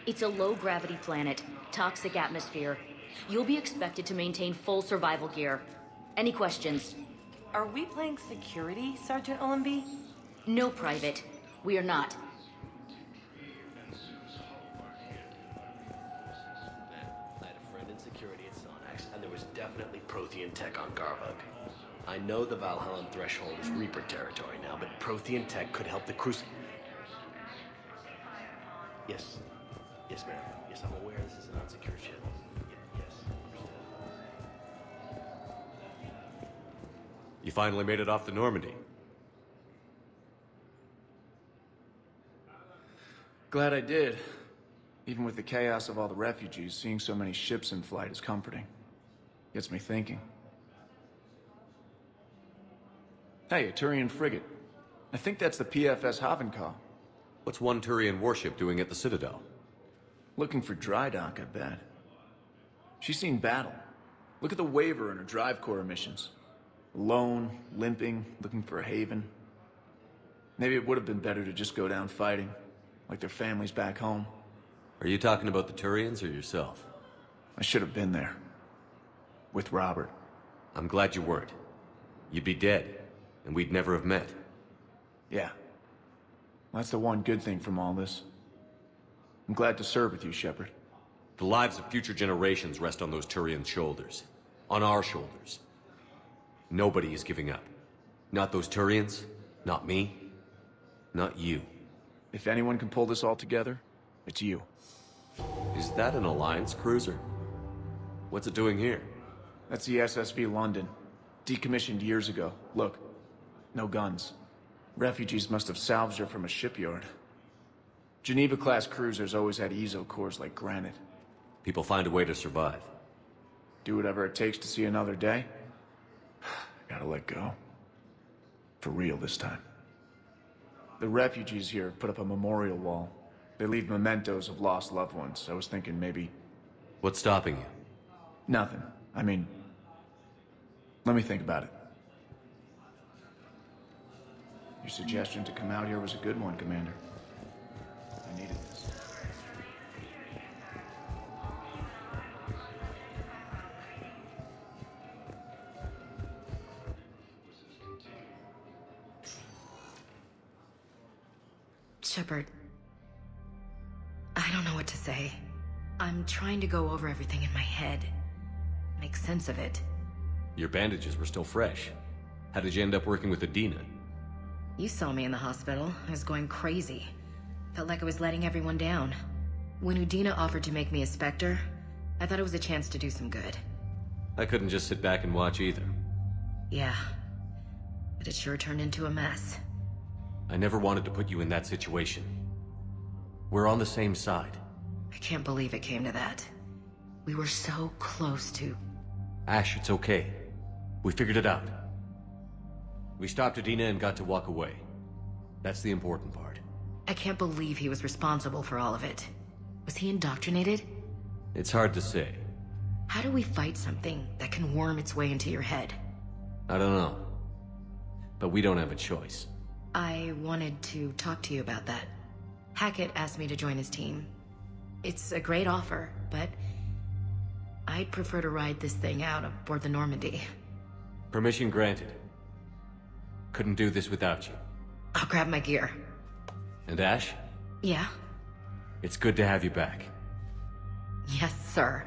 [SPEAKER 16] It's a low-gravity planet, toxic atmosphere. You'll be expected to maintain full survival gear. Any questions?
[SPEAKER 7] Are we playing security, Sergeant Ullenby?
[SPEAKER 16] No, Private. We are not.
[SPEAKER 2] I had a friend in security at Sonax, and there was definitely Prothean tech on Garvug. I know the Valhallan threshold is Reaper territory now, but Prothean tech could help the Yes. Yes, ma'am. Yes, I'm aware this is an unsecure channel. Yes, understood.
[SPEAKER 9] You finally made it off the Normandy.
[SPEAKER 1] Glad I did. Even with the chaos of all the refugees, seeing so many ships in flight is comforting. Gets me thinking. Hey, a Turian frigate. I think that's the PFS Havenkaw.
[SPEAKER 9] What's one Turian warship doing at the Citadel?
[SPEAKER 1] Looking for dry dock, I bet. She's seen battle. Look at the waiver in her drive core emissions. Alone, limping, looking for a haven. Maybe it would have been better to just go down fighting, like their families back home.
[SPEAKER 9] Are you talking about the Turians or yourself?
[SPEAKER 1] I should have been there. With Robert.
[SPEAKER 9] I'm glad you weren't. You'd be dead, and we'd never have met.
[SPEAKER 1] Yeah. Well, that's the one good thing from all this. I'm glad to serve with you, Shepard.
[SPEAKER 9] The lives of future generations rest on those Turian shoulders. On our shoulders. Nobody is giving up. Not those Turians, not me, not you.
[SPEAKER 1] If anyone can pull this all together, it's you.
[SPEAKER 9] Is that an Alliance cruiser? What's it doing here?
[SPEAKER 1] That's the SSV London. Decommissioned years ago. Look, no guns. Refugees must have salvaged her from a shipyard. Geneva-class cruisers always had ezo cores like granite.
[SPEAKER 9] People find a way to survive.
[SPEAKER 1] Do whatever it takes to see another day. Gotta let go. For real this time. The refugees here have put up a memorial wall. They leave mementos of lost loved ones. I was thinking maybe...
[SPEAKER 9] What's stopping you?
[SPEAKER 1] Nothing. I mean... Let me think about it. Your suggestion to come out here was a good one, Commander. I needed this.
[SPEAKER 5] Shepard, I don't know what to say. I'm trying to go over everything in my head. Make sense of it.
[SPEAKER 9] Your bandages were still fresh. How did you end up working with Adina?
[SPEAKER 5] You saw me in the hospital. I was going crazy. Felt like I was letting everyone down. When Udina offered to make me a Spectre, I thought it was a chance to do some good.
[SPEAKER 9] I couldn't just sit back and watch either.
[SPEAKER 5] Yeah. But it sure turned into a mess.
[SPEAKER 9] I never wanted to put you in that situation. We're on the same side.
[SPEAKER 5] I can't believe it came to that. We were so close to...
[SPEAKER 9] Ash, it's okay. We figured it out. We stopped Adina and got to walk away. That's the important part.
[SPEAKER 5] I can't believe he was responsible for all of it. Was he indoctrinated?
[SPEAKER 9] It's hard to say.
[SPEAKER 5] How do we fight something that can worm its way into your head?
[SPEAKER 9] I don't know. But we don't have a choice.
[SPEAKER 5] I wanted to talk to you about that. Hackett asked me to join his team. It's a great offer, but I'd prefer to ride this thing out aboard the Normandy.
[SPEAKER 9] Permission granted. Couldn't do this without you.
[SPEAKER 5] I'll grab my gear.
[SPEAKER 9] And Ash?
[SPEAKER 5] Yeah?
[SPEAKER 9] It's good to have you back.
[SPEAKER 5] Yes, sir.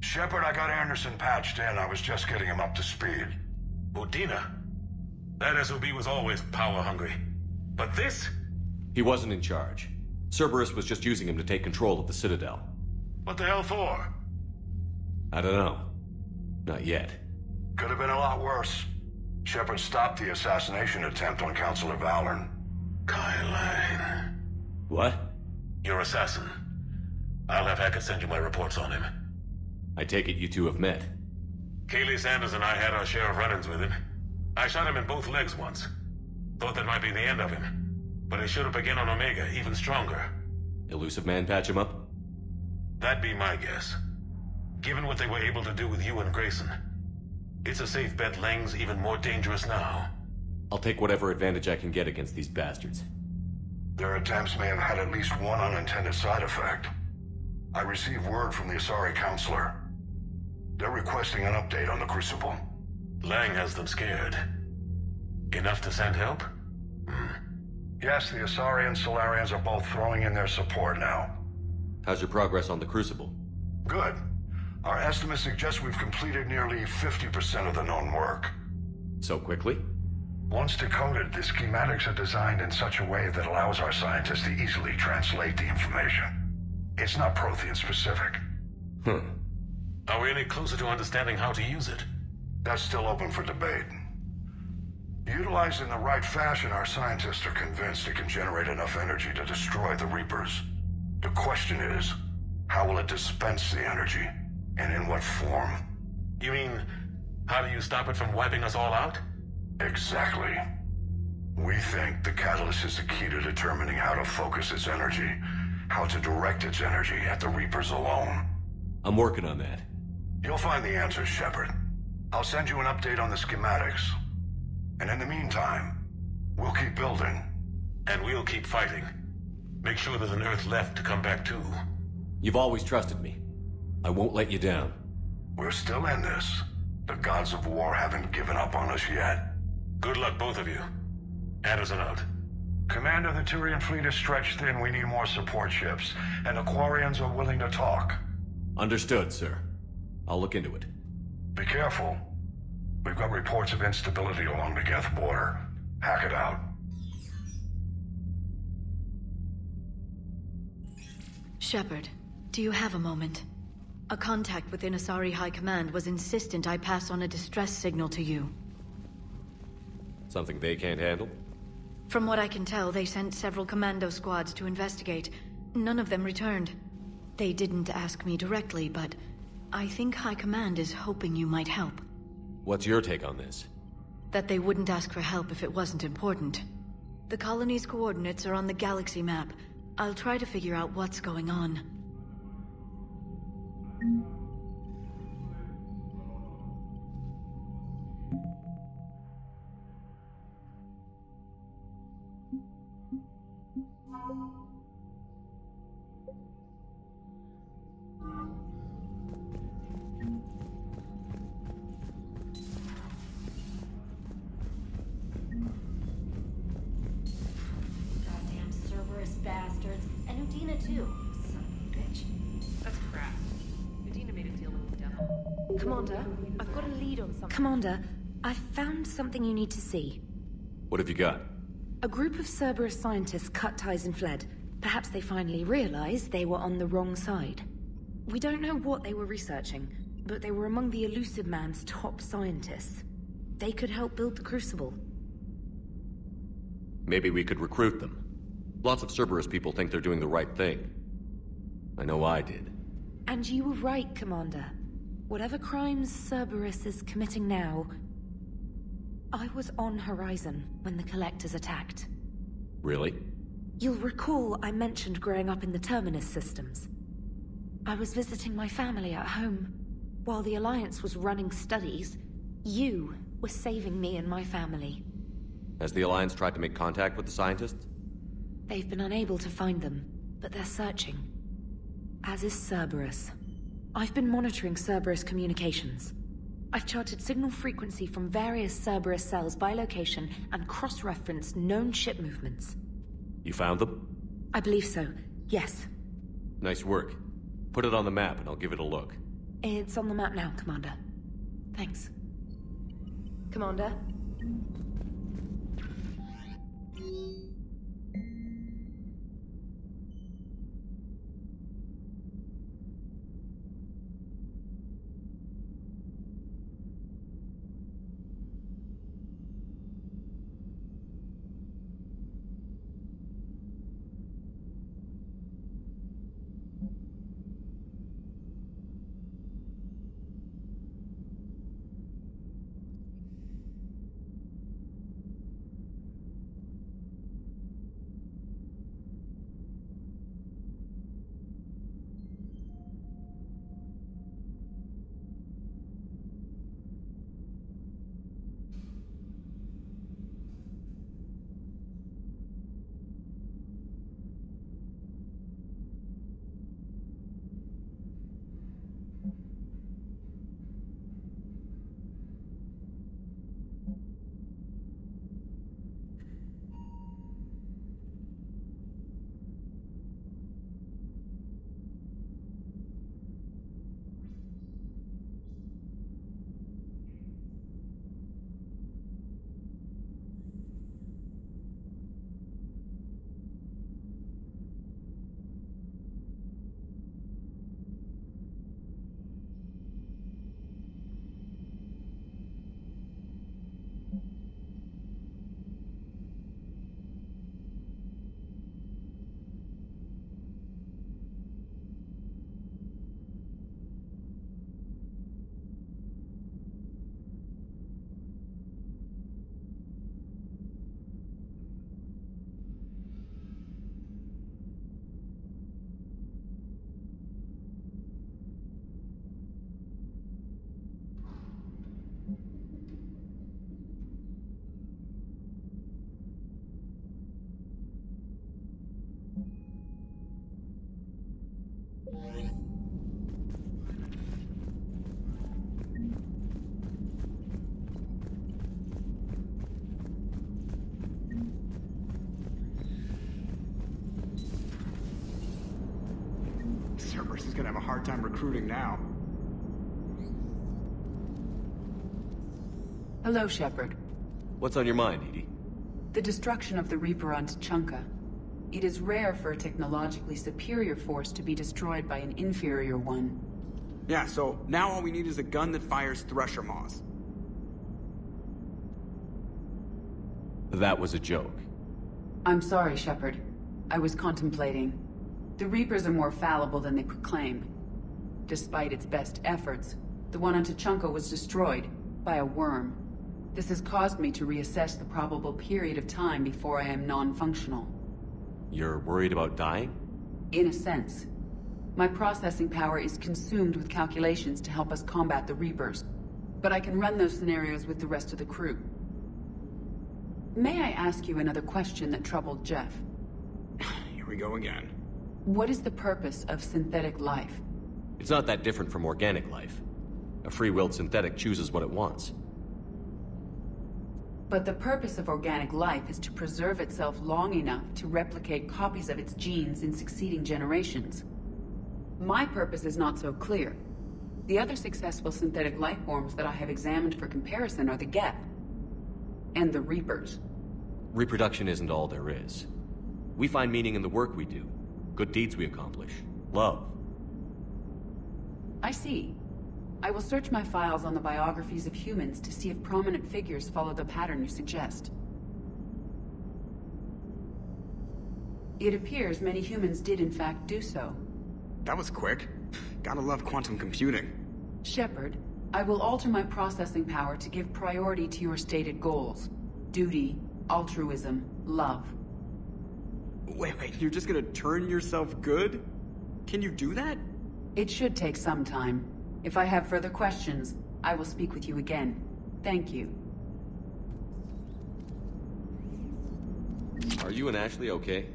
[SPEAKER 6] Shepard, I got Anderson patched in. I was just getting him up to speed.
[SPEAKER 8] Udina? That SOB was always power-hungry. But this?
[SPEAKER 9] He wasn't in charge. Cerberus was just using him to take control of the Citadel.
[SPEAKER 8] What the hell for?
[SPEAKER 9] I don't know. Not yet.
[SPEAKER 6] Could have been a lot worse. Shepard stopped the assassination attempt on Councilor Valorn.
[SPEAKER 8] Kyle.
[SPEAKER 9] What?
[SPEAKER 8] Your assassin. I'll have Hackett send you my reports on him.
[SPEAKER 9] I take it you two have met.
[SPEAKER 8] Kaylee Sanders and I had our share of run-ins with him. I shot him in both legs once. Thought that might be the end of him. But he showed up again on Omega, even stronger.
[SPEAKER 9] Elusive Man patch him up?
[SPEAKER 8] That'd be my guess. Given what they were able to do with you and Grayson, it's a safe bet Lang's even more dangerous now.
[SPEAKER 9] I'll take whatever advantage I can get against these bastards.
[SPEAKER 6] Their attempts may have had at least one unintended side effect. I received word from the Asari Councilor. They're requesting an update on the Crucible.
[SPEAKER 8] Lang has them scared. Enough to send help?
[SPEAKER 6] Yes, the Asari and Solarians are both throwing in their support now.
[SPEAKER 9] How's your progress on the Crucible?
[SPEAKER 6] Good. Our estimates suggest we've completed nearly 50% of the known work.
[SPEAKER 9] So quickly?
[SPEAKER 6] Once decoded, the schematics are designed in such a way that allows our scientists to easily translate the information. It's not Prothean specific.
[SPEAKER 8] Are we any closer to understanding how to use it?
[SPEAKER 6] That's still open for debate. Utilized in the right fashion, our scientists are convinced it can generate enough energy to destroy the Reapers. The question is, how will it dispense the energy? And in what form?
[SPEAKER 8] You mean, how do you stop it from wiping us all out?
[SPEAKER 6] Exactly. We think the catalyst is the key to determining how to focus its energy, how to direct its energy at the Reapers alone.
[SPEAKER 9] I'm working on that.
[SPEAKER 6] You'll find the answers, Shepard. I'll send you an update on the schematics. And in the meantime, we'll keep building.
[SPEAKER 8] And we'll keep fighting. Make sure there's an Earth left to come back to.
[SPEAKER 9] You've always trusted me. I won't let you down.
[SPEAKER 6] We're still in this. The gods of war haven't given up on us yet.
[SPEAKER 8] Good luck, both of you. Anderson out.
[SPEAKER 6] Commander, the Turian fleet is stretched thin. We need more support ships. And the Quarians are willing to talk.
[SPEAKER 9] Understood, sir. I'll look into it.
[SPEAKER 6] Be careful. We've got reports of instability along the Geth border. Hack it out.
[SPEAKER 11] Shepard, do you have a moment? A contact within Asari High Command was insistent I pass on a distress signal to you.
[SPEAKER 9] Something they can't handle?
[SPEAKER 11] From what I can tell, they sent several commando squads to investigate. None of them returned. They didn't ask me directly, but I think High Command is hoping you might help.
[SPEAKER 9] What's your take on this?
[SPEAKER 11] That they wouldn't ask for help if it wasn't important. The colony's coordinates are on the galaxy map. I'll try to figure out what's going on.
[SPEAKER 25] Goddamn Cerberus bastards. And Udina too. Son of a bitch.
[SPEAKER 14] That's crap. Udina made a deal with the devil.
[SPEAKER 7] Commander, I've got a lead on something.
[SPEAKER 13] Commander, I've found something you need to see.
[SPEAKER 9] What have you got?
[SPEAKER 13] A group of Cerberus scientists cut ties and fled. Perhaps they finally realized they were on the wrong side. We don't know what they were researching, but they were among the Elusive Man's top scientists. They could help build the Crucible.
[SPEAKER 9] Maybe we could recruit them. Lots of Cerberus people think they're doing the right thing. I know I did.
[SPEAKER 13] And you were right, Commander. Whatever crimes Cerberus is committing now, I was on Horizon when the Collectors attacked.
[SPEAKER 9] Really?
[SPEAKER 13] You'll recall I mentioned growing up in the Terminus systems. I was visiting my family at home. While the Alliance was running studies, you were saving me and my family.
[SPEAKER 9] Has the Alliance tried to make contact with the scientists?
[SPEAKER 13] They've been unable to find them, but they're searching. As is Cerberus. I've been monitoring Cerberus communications. I've charted signal frequency from various Cerberus cells by location and cross-referenced known ship movements.
[SPEAKER 9] You found them?
[SPEAKER 13] I believe so, yes.
[SPEAKER 9] Nice work. Put it on the map and I'll give it a look.
[SPEAKER 13] It's on the map now, Commander. Thanks.
[SPEAKER 7] Commander?
[SPEAKER 15] Cerberus is gonna have a hard time recruiting now.
[SPEAKER 17] Hello, Shepard.
[SPEAKER 9] What's on your mind, Edie?
[SPEAKER 17] The destruction of the Reaper on Tuchanka. It is rare for a technologically superior force to be destroyed by an inferior one.
[SPEAKER 15] Yeah, so now all we need is a gun that fires Thresher Maws.
[SPEAKER 9] That was a joke.
[SPEAKER 17] I'm sorry, Shepard. I was contemplating. The Reapers are more fallible than they proclaim. Despite its best efforts, the one on Tuchanka was destroyed by a worm. This has caused me to reassess the probable period of time before I am non-functional.
[SPEAKER 9] You're worried about dying?
[SPEAKER 17] In a sense. My processing power is consumed with calculations to help us combat the Reapers, but I can run those scenarios with the rest of the crew. May I ask you another question that troubled Jeff?
[SPEAKER 15] Here we go again.
[SPEAKER 17] What is the purpose of synthetic life?
[SPEAKER 9] It's not that different from organic life. A free-willed synthetic chooses what it wants.
[SPEAKER 17] But the purpose of organic life is to preserve itself long enough to replicate copies of its genes in succeeding generations. My purpose is not so clear. The other successful synthetic life forms that I have examined for comparison are the Geth and the Reapers.
[SPEAKER 9] Reproduction isn't all there is. We find meaning in the work we do, good deeds we accomplish, love.
[SPEAKER 17] I see. I will search my files on the biographies of humans to see if prominent figures follow the pattern you suggest. It appears many humans did in fact do so.
[SPEAKER 15] That was quick. Gotta love quantum computing.
[SPEAKER 17] Shepard, I will alter my processing power to give priority to your stated goals. Duty, altruism, love.
[SPEAKER 15] Wait, you're just gonna turn yourself good? Can you do that?
[SPEAKER 17] It should take some time. If I have further questions, I will speak with you again. Thank you.
[SPEAKER 9] Are you and Ashley okay?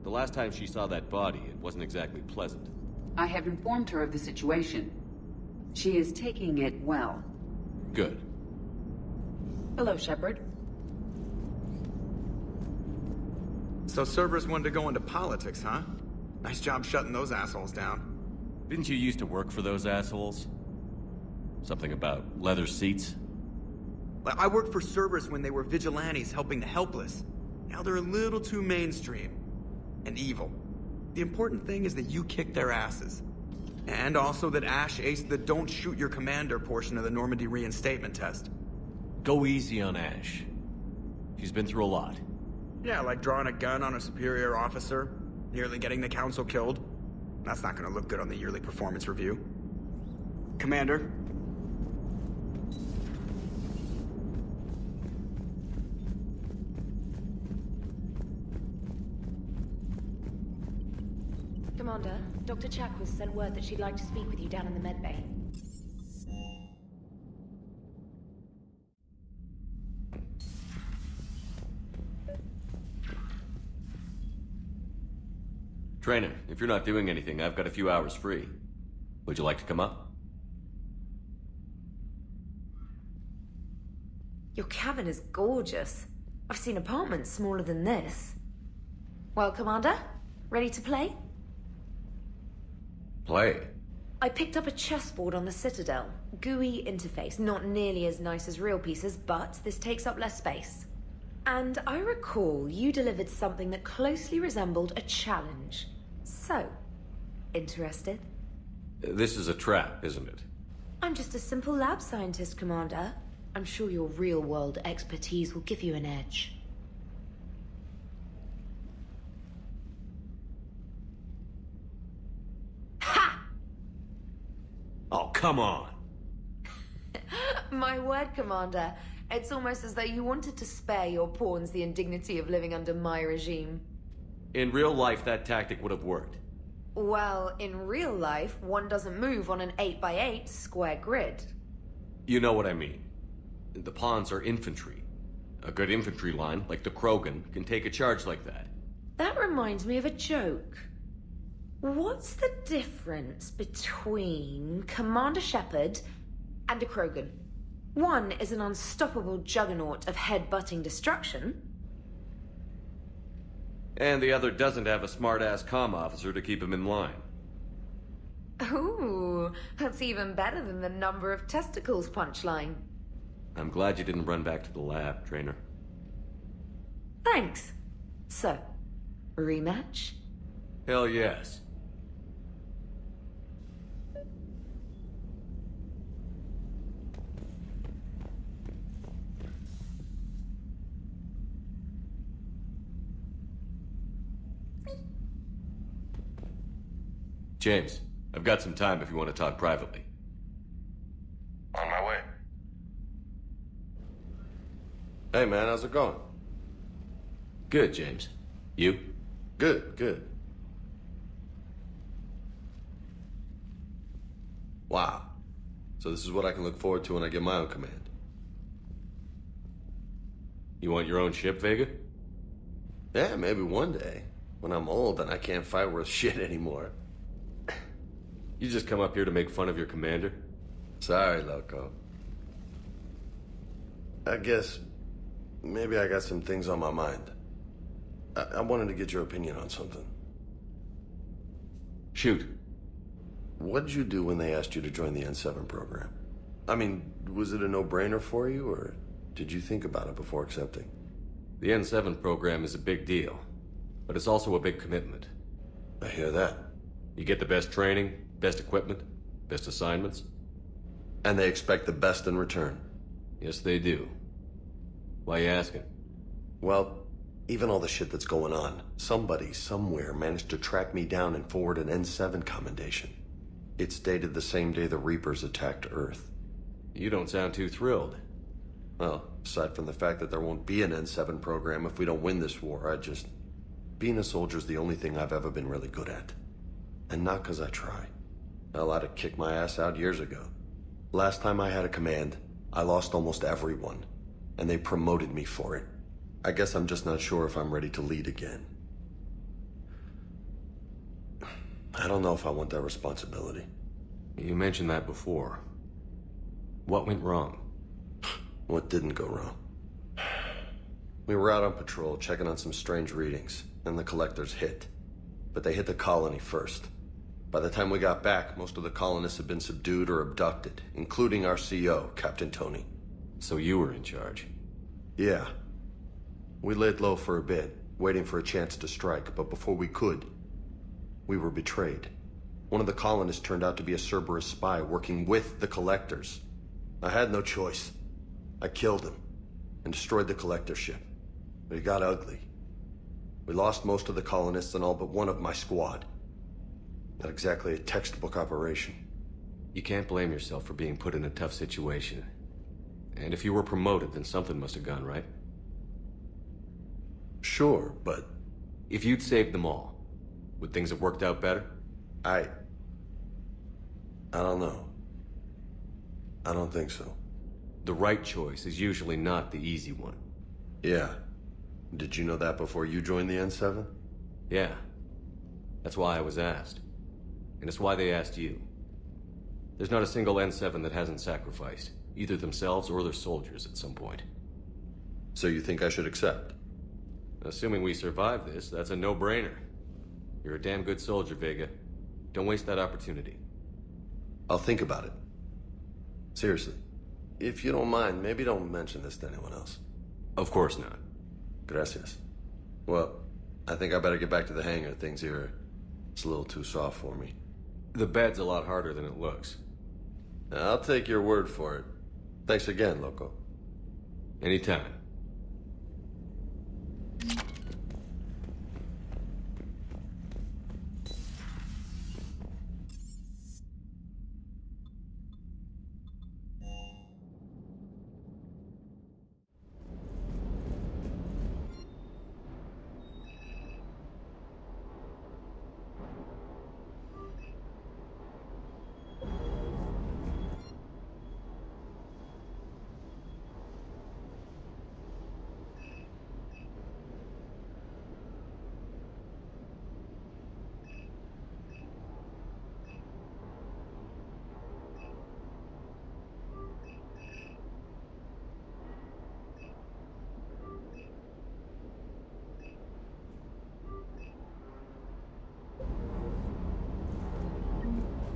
[SPEAKER 9] The last time she saw that body, it wasn't exactly pleasant.
[SPEAKER 17] I have informed her of the situation. She is taking it well.
[SPEAKER 9] Good.
[SPEAKER 17] Hello, Shepard.
[SPEAKER 15] So Cerberus wanted to go into politics, huh? Nice job shutting those assholes down.
[SPEAKER 9] Didn't you used to work for those assholes? Something about leather seats?
[SPEAKER 15] I worked for Cerberus when they were vigilantes helping the helpless. Now they're a little too mainstream. And evil. The important thing is that you kicked their asses. And also that Ash aced the don't shoot your commander portion of the Normandy reinstatement test.
[SPEAKER 9] Go easy on Ash. She's been through a lot.
[SPEAKER 15] Yeah, like drawing a gun on a superior officer, nearly getting the council killed. That's not gonna look good on the yearly performance review. Commander?
[SPEAKER 25] Commander, Dr. Chakwas sent word that she'd like to speak with you down in the medbay.
[SPEAKER 9] Trainer, if you're not doing anything, I've got a few hours free. Would you like to come up?
[SPEAKER 13] Your cabin is gorgeous. I've seen apartments smaller than this. Well, Commander, ready to play?
[SPEAKER 9] Play?
[SPEAKER 13] I picked up a chessboard on the Citadel. GUI interface, not nearly as nice as real pieces, but this takes up less space. And I recall you delivered something that closely resembled a challenge. So, interested?
[SPEAKER 9] This is a trap, isn't it?
[SPEAKER 13] I'm just a simple lab scientist, Commander. I'm sure your real-world expertise will give you an edge. Ha!
[SPEAKER 9] Oh, come on!
[SPEAKER 13] My word, Commander. It's almost as though you wanted to spare your pawns the indignity of living under my regime.
[SPEAKER 9] In real life, that tactic would have worked.
[SPEAKER 13] Well, in real life, one doesn't move on an 8x8 square grid.
[SPEAKER 9] You know what I mean. The pawns are infantry. A good infantry line, like the Krogan, can take a charge like that.
[SPEAKER 13] That reminds me of a joke. What's the difference between Commander Shepard and a Krogan? One is an unstoppable juggernaut of head-butting destruction.
[SPEAKER 9] And the other doesn't have a smart-ass comm officer to keep him in line.
[SPEAKER 13] Ooh, that's even better than the number of testicles punchline.
[SPEAKER 9] I'm glad you didn't run back to the lab, trainer.
[SPEAKER 13] Thanks. So, rematch?
[SPEAKER 9] Hell yes. James, I've got some time if you want to talk privately.
[SPEAKER 4] On my way. Hey man, how's it going?
[SPEAKER 9] Good, James. You?
[SPEAKER 4] Good, good. Wow. So this is what I can look forward to when I get my own command.
[SPEAKER 9] You want your own ship, Vega?
[SPEAKER 4] Yeah, maybe one day. When I'm old and I can't fight worth shit anymore.
[SPEAKER 9] You just come up here to make fun of your commander?
[SPEAKER 4] Sorry, Loco. I guess maybe I got some things on my mind. I wanted to get your opinion on something.
[SPEAKER 9] Shoot.
[SPEAKER 4] What did you do when they asked you to join the N7 program? I mean, was it a no-brainer for you, or did you think about it before accepting?
[SPEAKER 9] The N7 program is a big deal, but it's also a big commitment.
[SPEAKER 4] I hear that.
[SPEAKER 9] You get the best training, best equipment, best assignments.
[SPEAKER 4] And they expect the best in return.
[SPEAKER 9] Yes, they do. Why you asking?
[SPEAKER 4] Well, even all the shit that's going on, somebody somewhere managed to track me down and forward an N7 commendation. It's dated the same day the Reapers attacked Earth.
[SPEAKER 9] You don't sound too thrilled.
[SPEAKER 4] Well, aside from the fact that there won't be an N7 program if we don't win this war, being a soldier's the only thing I've ever been really good at. And not because I try. Hell, I'd have kicked my ass out years ago. Last time I had a command, I lost almost everyone, and they promoted me for it. I guess I'm just not sure if I'm ready to lead again. I don't know if I want that responsibility.
[SPEAKER 9] You mentioned that before. What went wrong?
[SPEAKER 4] What didn't go wrong? We were out on patrol, checking on some strange readings, and the collectors hit. But they hit the colony first. By the time we got back, most of the colonists had been subdued or abducted, including our CO, Captain Tony.
[SPEAKER 9] So you were in charge?
[SPEAKER 4] Yeah. We laid low for a bit, waiting for a chance to strike, but before we could, we were betrayed. One of the colonists turned out to be a Cerberus spy working with the collectors. I had no choice. I killed him and destroyed the collector ship. But it got ugly. We lost most of the colonists and all but one of my squad. Not exactly a textbook operation.
[SPEAKER 9] You can't blame yourself for being put in a tough situation. And if you were promoted, then something must have gone right.
[SPEAKER 4] Sure, but...
[SPEAKER 9] If you'd saved them all, would things have worked out better?
[SPEAKER 4] I don't know. I don't think so.
[SPEAKER 9] The right choice is usually not the easy one.
[SPEAKER 4] Yeah. Did you know that before you joined the N7?
[SPEAKER 9] Yeah. That's why I was asked. And it's why they asked you. There's not a single N7 that hasn't sacrificed, either themselves or their soldiers at some point.
[SPEAKER 4] So you think I should accept?
[SPEAKER 9] Assuming we survive this, that's a no-brainer. You're a damn good soldier, Vega. Don't waste that opportunity.
[SPEAKER 4] I'll think about it. Seriously. If you don't mind, maybe don't mention this to anyone else.
[SPEAKER 9] Of course not.
[SPEAKER 4] Gracias. Well, I think I better get back to the hangar. Things here, it's a little too soft for me.
[SPEAKER 9] The bed's a lot harder than it looks.
[SPEAKER 4] I'll take your word for it. Thanks again, Loco.
[SPEAKER 9] Anytime.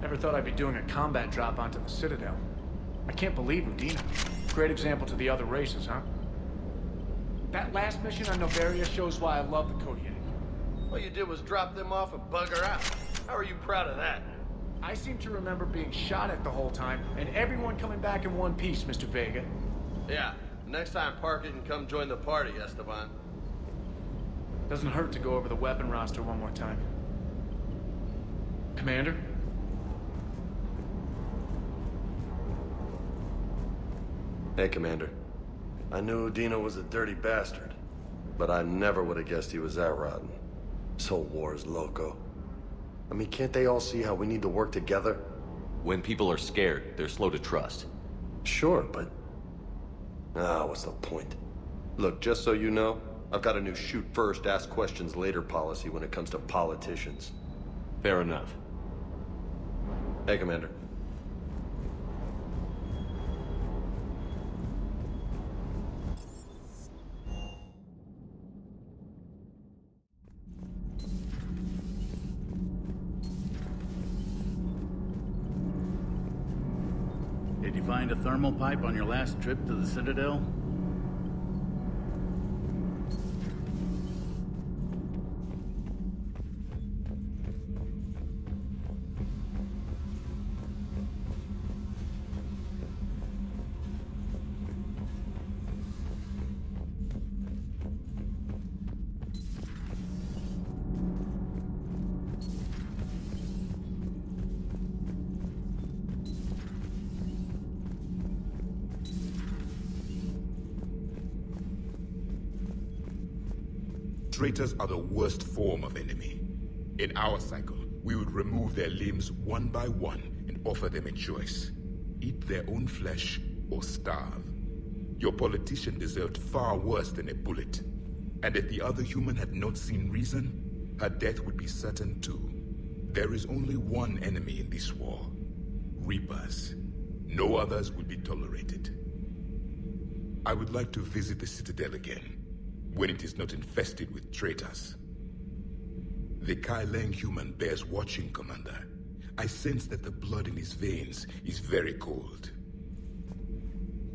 [SPEAKER 1] Never thought I'd be doing a combat drop onto the Citadel. I can't believe Udina. Great example to the other races, huh? That last mission on Novaria shows why I love the Kodiak.
[SPEAKER 4] All you did was drop them off and bugger out. How are you proud of that?
[SPEAKER 1] I seem to remember being shot at the whole time, and everyone coming back in one piece, Mr. Vega.
[SPEAKER 4] Yeah, next time park it and come join the party, Esteban.
[SPEAKER 1] Doesn't hurt to go over the weapon roster one more time. Commander?
[SPEAKER 4] Hey, Commander. I knew Udina was a dirty bastard, but I never would have guessed he was that rotten. This whole war is loco. I mean, can't they all see how we need to work together?
[SPEAKER 9] When people are scared, they're slow to trust.
[SPEAKER 4] Sure, but... what's the point? Look, just so you know, I've got a new shoot first, ask questions later policy when it comes to politicians.
[SPEAKER 9] Fair enough.
[SPEAKER 4] Hey, Commander.
[SPEAKER 3] Did you find a thermal pipe on your last trip to the Citadel?
[SPEAKER 10] Traitors are the worst form of enemy. In our cycle, we would remove their limbs one by one and offer them a choice. Eat their own flesh or starve. Your politician deserved far worse than a bullet. And if the other human had not seen reason, her death would be certain too. There is only one enemy in this war. Reapers. No others will be tolerated. I would like to visit the Citadel again, when it is not infested with traitors. The Kai Leng human bears watching, Commander. I sense that the blood in his veins is very cold.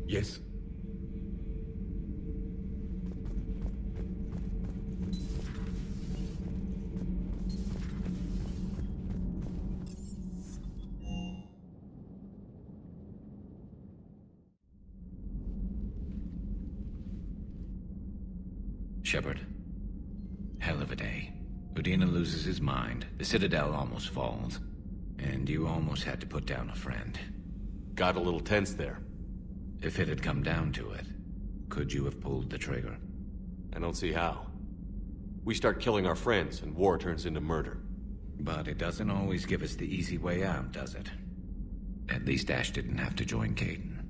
[SPEAKER 10] Yes?
[SPEAKER 19] Shepard. Hell of a day. Udina loses his mind, the Citadel almost falls, and you almost had to put down a friend.
[SPEAKER 9] Got a little tense there.
[SPEAKER 19] If it had come down to it, could you have pulled the trigger?
[SPEAKER 9] I don't see how. We start killing our friends, and war turns into murder.
[SPEAKER 19] But it doesn't always give us the easy way out, does it? At least Ash didn't have to join Caden.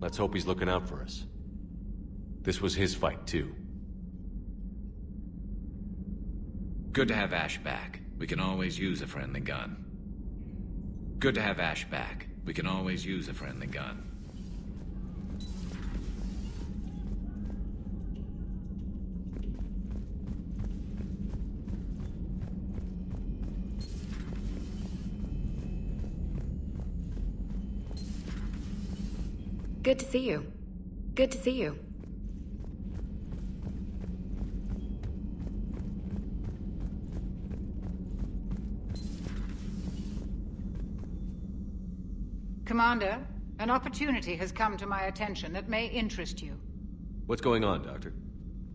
[SPEAKER 9] Let's hope he's looking out for us. This was his fight, too.
[SPEAKER 19] Good to have Ash back. We can always use a friendly gun. Good to have Ash back. We can always use a friendly gun.
[SPEAKER 13] Good to see you. Good to see you.
[SPEAKER 21] Commander, an opportunity has come to my attention that may interest you.
[SPEAKER 9] What's going on, Doctor?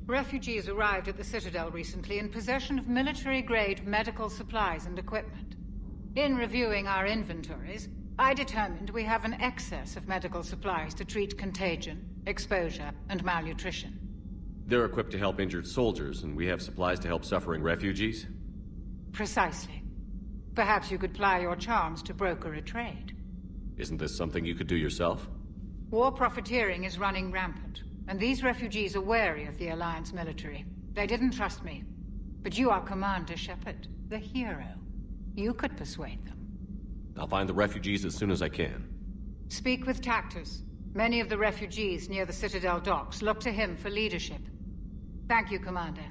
[SPEAKER 21] Refugees arrived at the Citadel recently in possession of military-grade medical supplies and equipment. In reviewing our inventories, I determined we have an excess of medical supplies to treat contagion, exposure, and malnutrition.
[SPEAKER 9] They're equipped to help injured soldiers, and we have supplies to help suffering refugees?
[SPEAKER 21] Precisely. Perhaps you could ply your charms to broker a trade.
[SPEAKER 9] Isn't this something you could do yourself?
[SPEAKER 21] War profiteering is running rampant, and these refugees are wary of the Alliance military. They didn't trust me. But you are Commander Shepard, the hero. You could persuade them.
[SPEAKER 9] I'll find the refugees as soon as I can.
[SPEAKER 21] Speak with Tactus. Many of the refugees near the Citadel docks look to him for leadership. Thank you, Commander.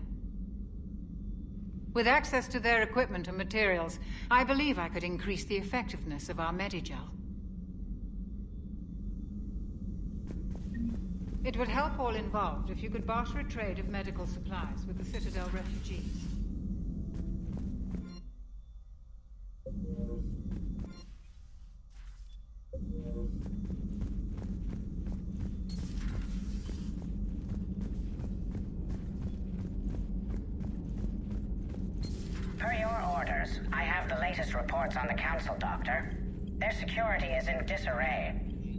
[SPEAKER 21] With access to their equipment and materials, I believe I could increase the effectiveness of our Medigel. It would help all involved if you could barter a trade of medical supplies with the Citadel refugees.
[SPEAKER 12] Per your orders, I have the latest reports on the Council, Doctor. Their security is in disarray,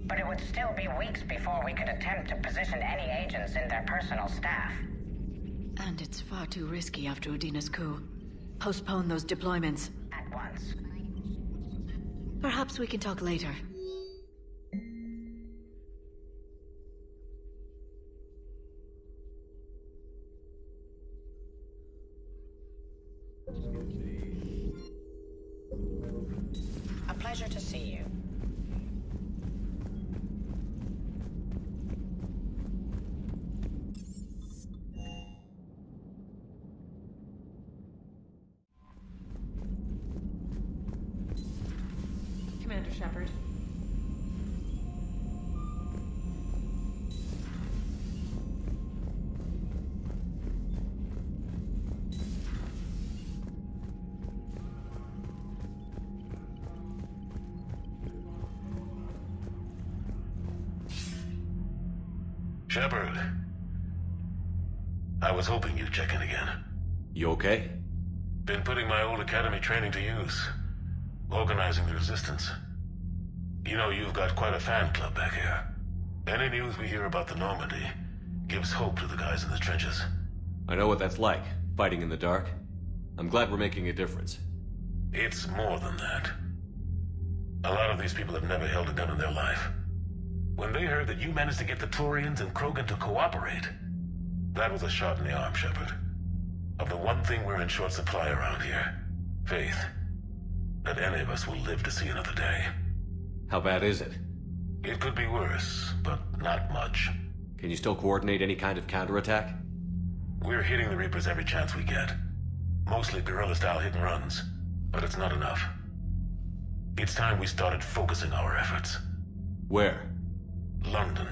[SPEAKER 12] but it would still be weeks before we could attempt to position any agents in their personal staff.
[SPEAKER 11] And it's far too risky after Udina's coup. Postpone those deployments.
[SPEAKER 12] At once.
[SPEAKER 11] Perhaps we can talk later.
[SPEAKER 12] A pleasure to see you.
[SPEAKER 7] Commander Shepard.
[SPEAKER 8] Shepard. I was hoping you'd check in again.
[SPEAKER 9] You okay?
[SPEAKER 8] Been putting my old academy training to use. Organizing the resistance. You know, you've got quite a fan club back here. Any news we hear about the Normandy gives hope to the guys in the trenches.
[SPEAKER 9] I know what that's like, fighting in the dark. I'm glad we're making a difference.
[SPEAKER 8] It's more than that. A lot of these people have never held a gun in their life. When they heard that you managed to get the Turians and Krogan to cooperate, that was a shot in the arm, Shepard. Of the one thing we're in short supply around here, faith. That any of us will live to see another day.
[SPEAKER 9] How bad is it?
[SPEAKER 8] It could be worse, but not much.
[SPEAKER 9] Can you still coordinate any kind of counterattack?
[SPEAKER 8] We're hitting the Reapers every chance we get. Mostly guerrilla-style hit-and-runs, but it's not enough. It's time we started focusing our efforts.
[SPEAKER 9] Where?
[SPEAKER 8] London.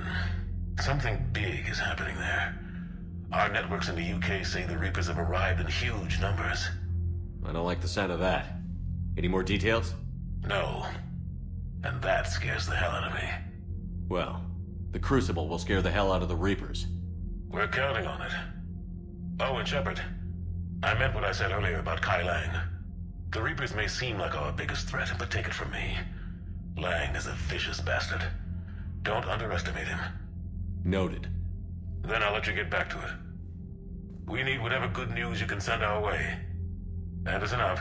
[SPEAKER 8] Something big is happening there. Our networks in the UK say the Reapers have arrived in huge numbers.
[SPEAKER 9] I don't like the sound of that. Any more details?
[SPEAKER 8] No. And that scares the hell out of me.
[SPEAKER 9] Well, the Crucible will scare the hell out of the Reapers.
[SPEAKER 8] We're counting on it. Oh, and Shepard, I meant what I said earlier about Kai Lang. The Reapers may seem like our biggest threat, but take it from me. Lang is a vicious bastard. Don't underestimate him.
[SPEAKER 9] Noted.
[SPEAKER 8] Then I'll let you get back to it. We need whatever good news you can send our way. Anderson out.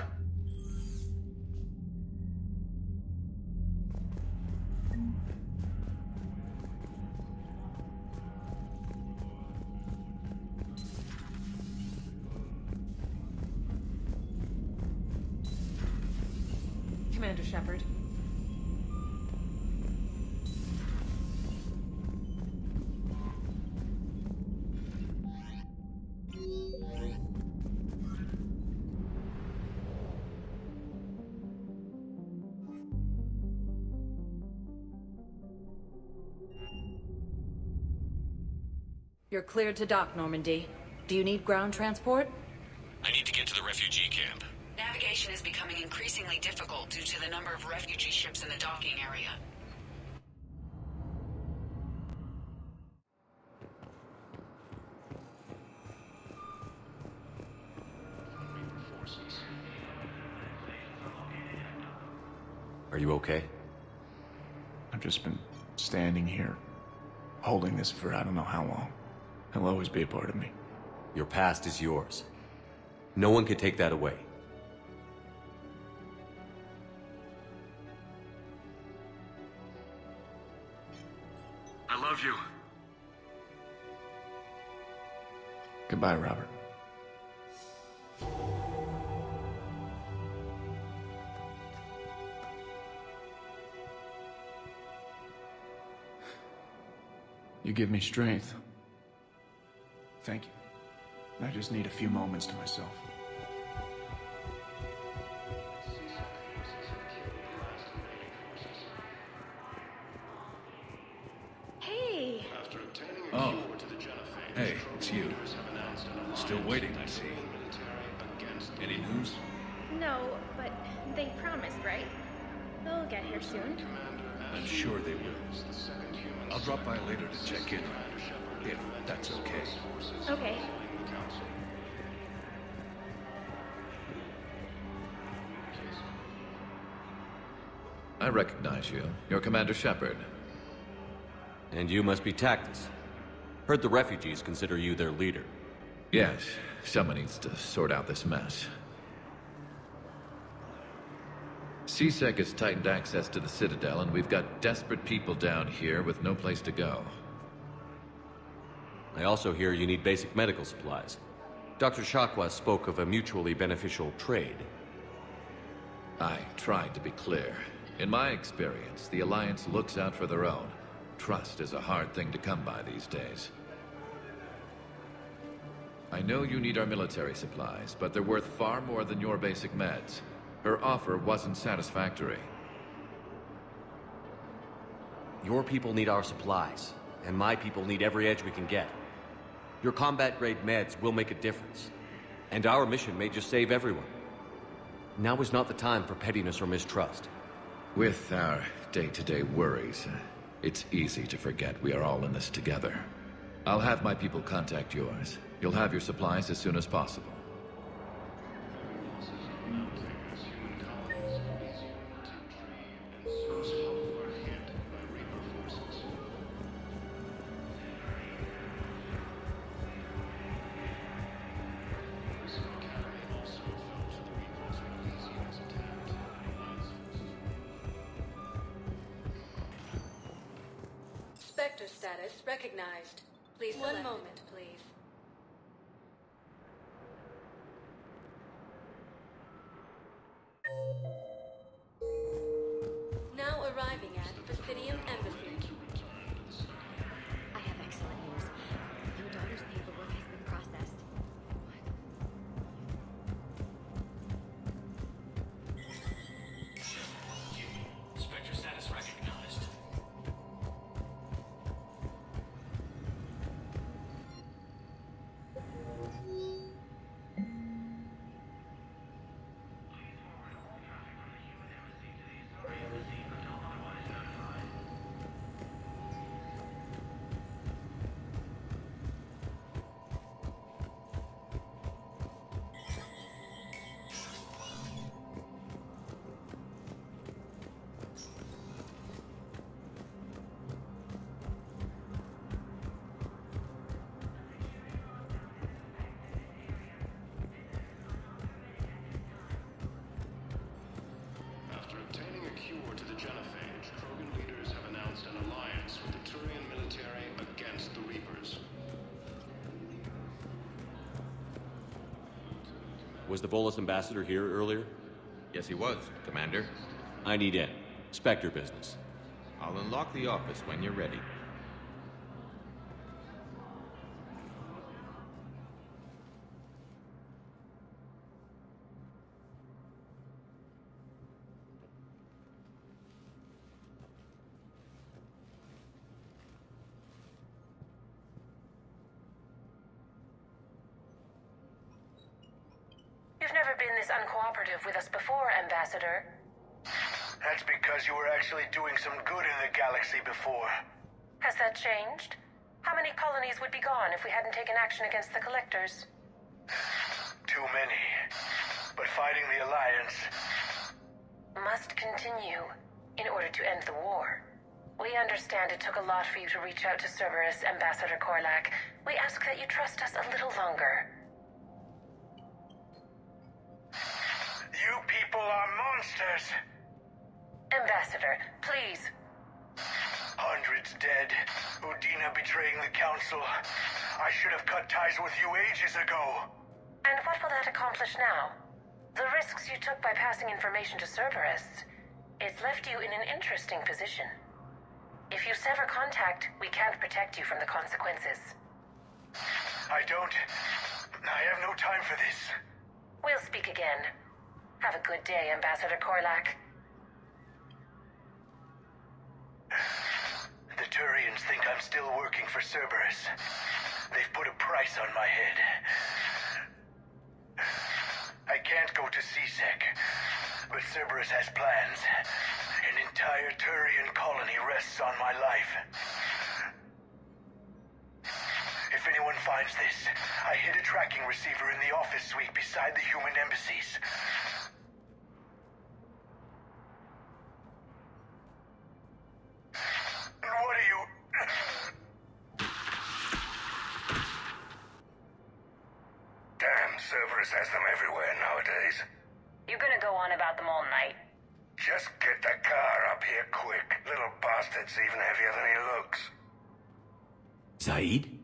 [SPEAKER 7] Commander Shepard.
[SPEAKER 13] You're cleared to dock, Normandy. Do you need ground transport?
[SPEAKER 19] I need to get to the refugee camp.
[SPEAKER 13] Navigation is becoming increasingly difficult due to the number of refugee ships in the docking area.
[SPEAKER 9] Are you okay?
[SPEAKER 1] I've just been standing here, holding this for I don't know how long. It'll always be a part of me.
[SPEAKER 9] Your past is yours. No one can take that away.
[SPEAKER 8] I love you.
[SPEAKER 1] Goodbye, Robert. You give me strength. Thank you. I just need a few moments to myself.
[SPEAKER 18] Still waiting, I see. Any news?
[SPEAKER 20] No, but they promised, right? They'll get here soon.
[SPEAKER 18] I'm sure they will. I'll drop by later to check in, if that's okay.
[SPEAKER 20] Okay.
[SPEAKER 22] I recognize you. You're Commander Shepard.
[SPEAKER 9] And you must be Tactus. Heard the refugees consider you their leader.
[SPEAKER 22] Yes, someone needs to sort out this mess. CSEC has tightened access to the Citadel, and we've got desperate people down here with no place to go.
[SPEAKER 9] I also hear you need basic medical supplies. Dr. Shakwa spoke of a mutually beneficial trade.
[SPEAKER 22] I tried to be clear. In my experience, the Alliance looks out for their own. Trust is a hard thing to come by these days. I know you need our military supplies, but they're worth far more than your basic meds. Her offer wasn't satisfactory.
[SPEAKER 9] Your people need our supplies, and my people need every edge we can get. Your combat-grade meds will make a difference, and our mission may just save everyone. Now is not the time for pettiness or mistrust.
[SPEAKER 22] With our day-to-day worries, it's easy to forget we are all in this together. I'll have my people contact yours. You'll have your supplies as soon as possible.
[SPEAKER 5] Spectre status recognized. Please one moment, please. Now arriving at Presidium Embassy.
[SPEAKER 16] I have excellent news. Your daughter's paperwork has been processed.
[SPEAKER 2] Spectre status recognized.
[SPEAKER 6] After obtaining a cure to the genophage, Krogan leaders have announced an alliance with the Turian military against the Reapers.
[SPEAKER 9] Was the Volus ambassador here earlier?
[SPEAKER 19] Yes, he was, Commander.
[SPEAKER 9] I need in. Spectre business.
[SPEAKER 19] I'll unlock the office when you're ready.
[SPEAKER 23] You've never been this uncooperative with us before, Ambassador.
[SPEAKER 6] That's because you were actually doing some good in the galaxy before.
[SPEAKER 23] Has that changed? How many colonies would be gone if we hadn't taken action against the Collectors?
[SPEAKER 6] Too many. But fighting the Alliance
[SPEAKER 23] must continue in order to end the war. We understand it took a lot for you to reach out to Cerberus, Ambassador Korlak. We ask that you trust us a little longer.
[SPEAKER 6] You people are monsters!
[SPEAKER 23] Ambassador, please.
[SPEAKER 6] Hundreds dead. Udina betraying the Council. I should have cut ties with you ages ago.
[SPEAKER 23] And what will that accomplish now? The risks you took by passing information to Cerberus, it's left you in an interesting position. If you sever contact, we can't protect you from the consequences.
[SPEAKER 6] I have no time for this.
[SPEAKER 23] We'll speak again. Have a good day, Ambassador Korlak.
[SPEAKER 6] The Turians think I'm still working for Cerberus. They've put a price on my head.
[SPEAKER 14] can't go to CSEC, but Cerberus has plans. An entire Turian colony rests on my life. If anyone finds this, I hid a tracking receiver in the office suite beside the human embassies. What are you...
[SPEAKER 6] Damn, Cerberus has them everywhere nowadays.
[SPEAKER 23] You gonna go on about them all night?
[SPEAKER 6] Just get the car up here quick. Little bastard's even heavier than he looks.
[SPEAKER 9] Zaid?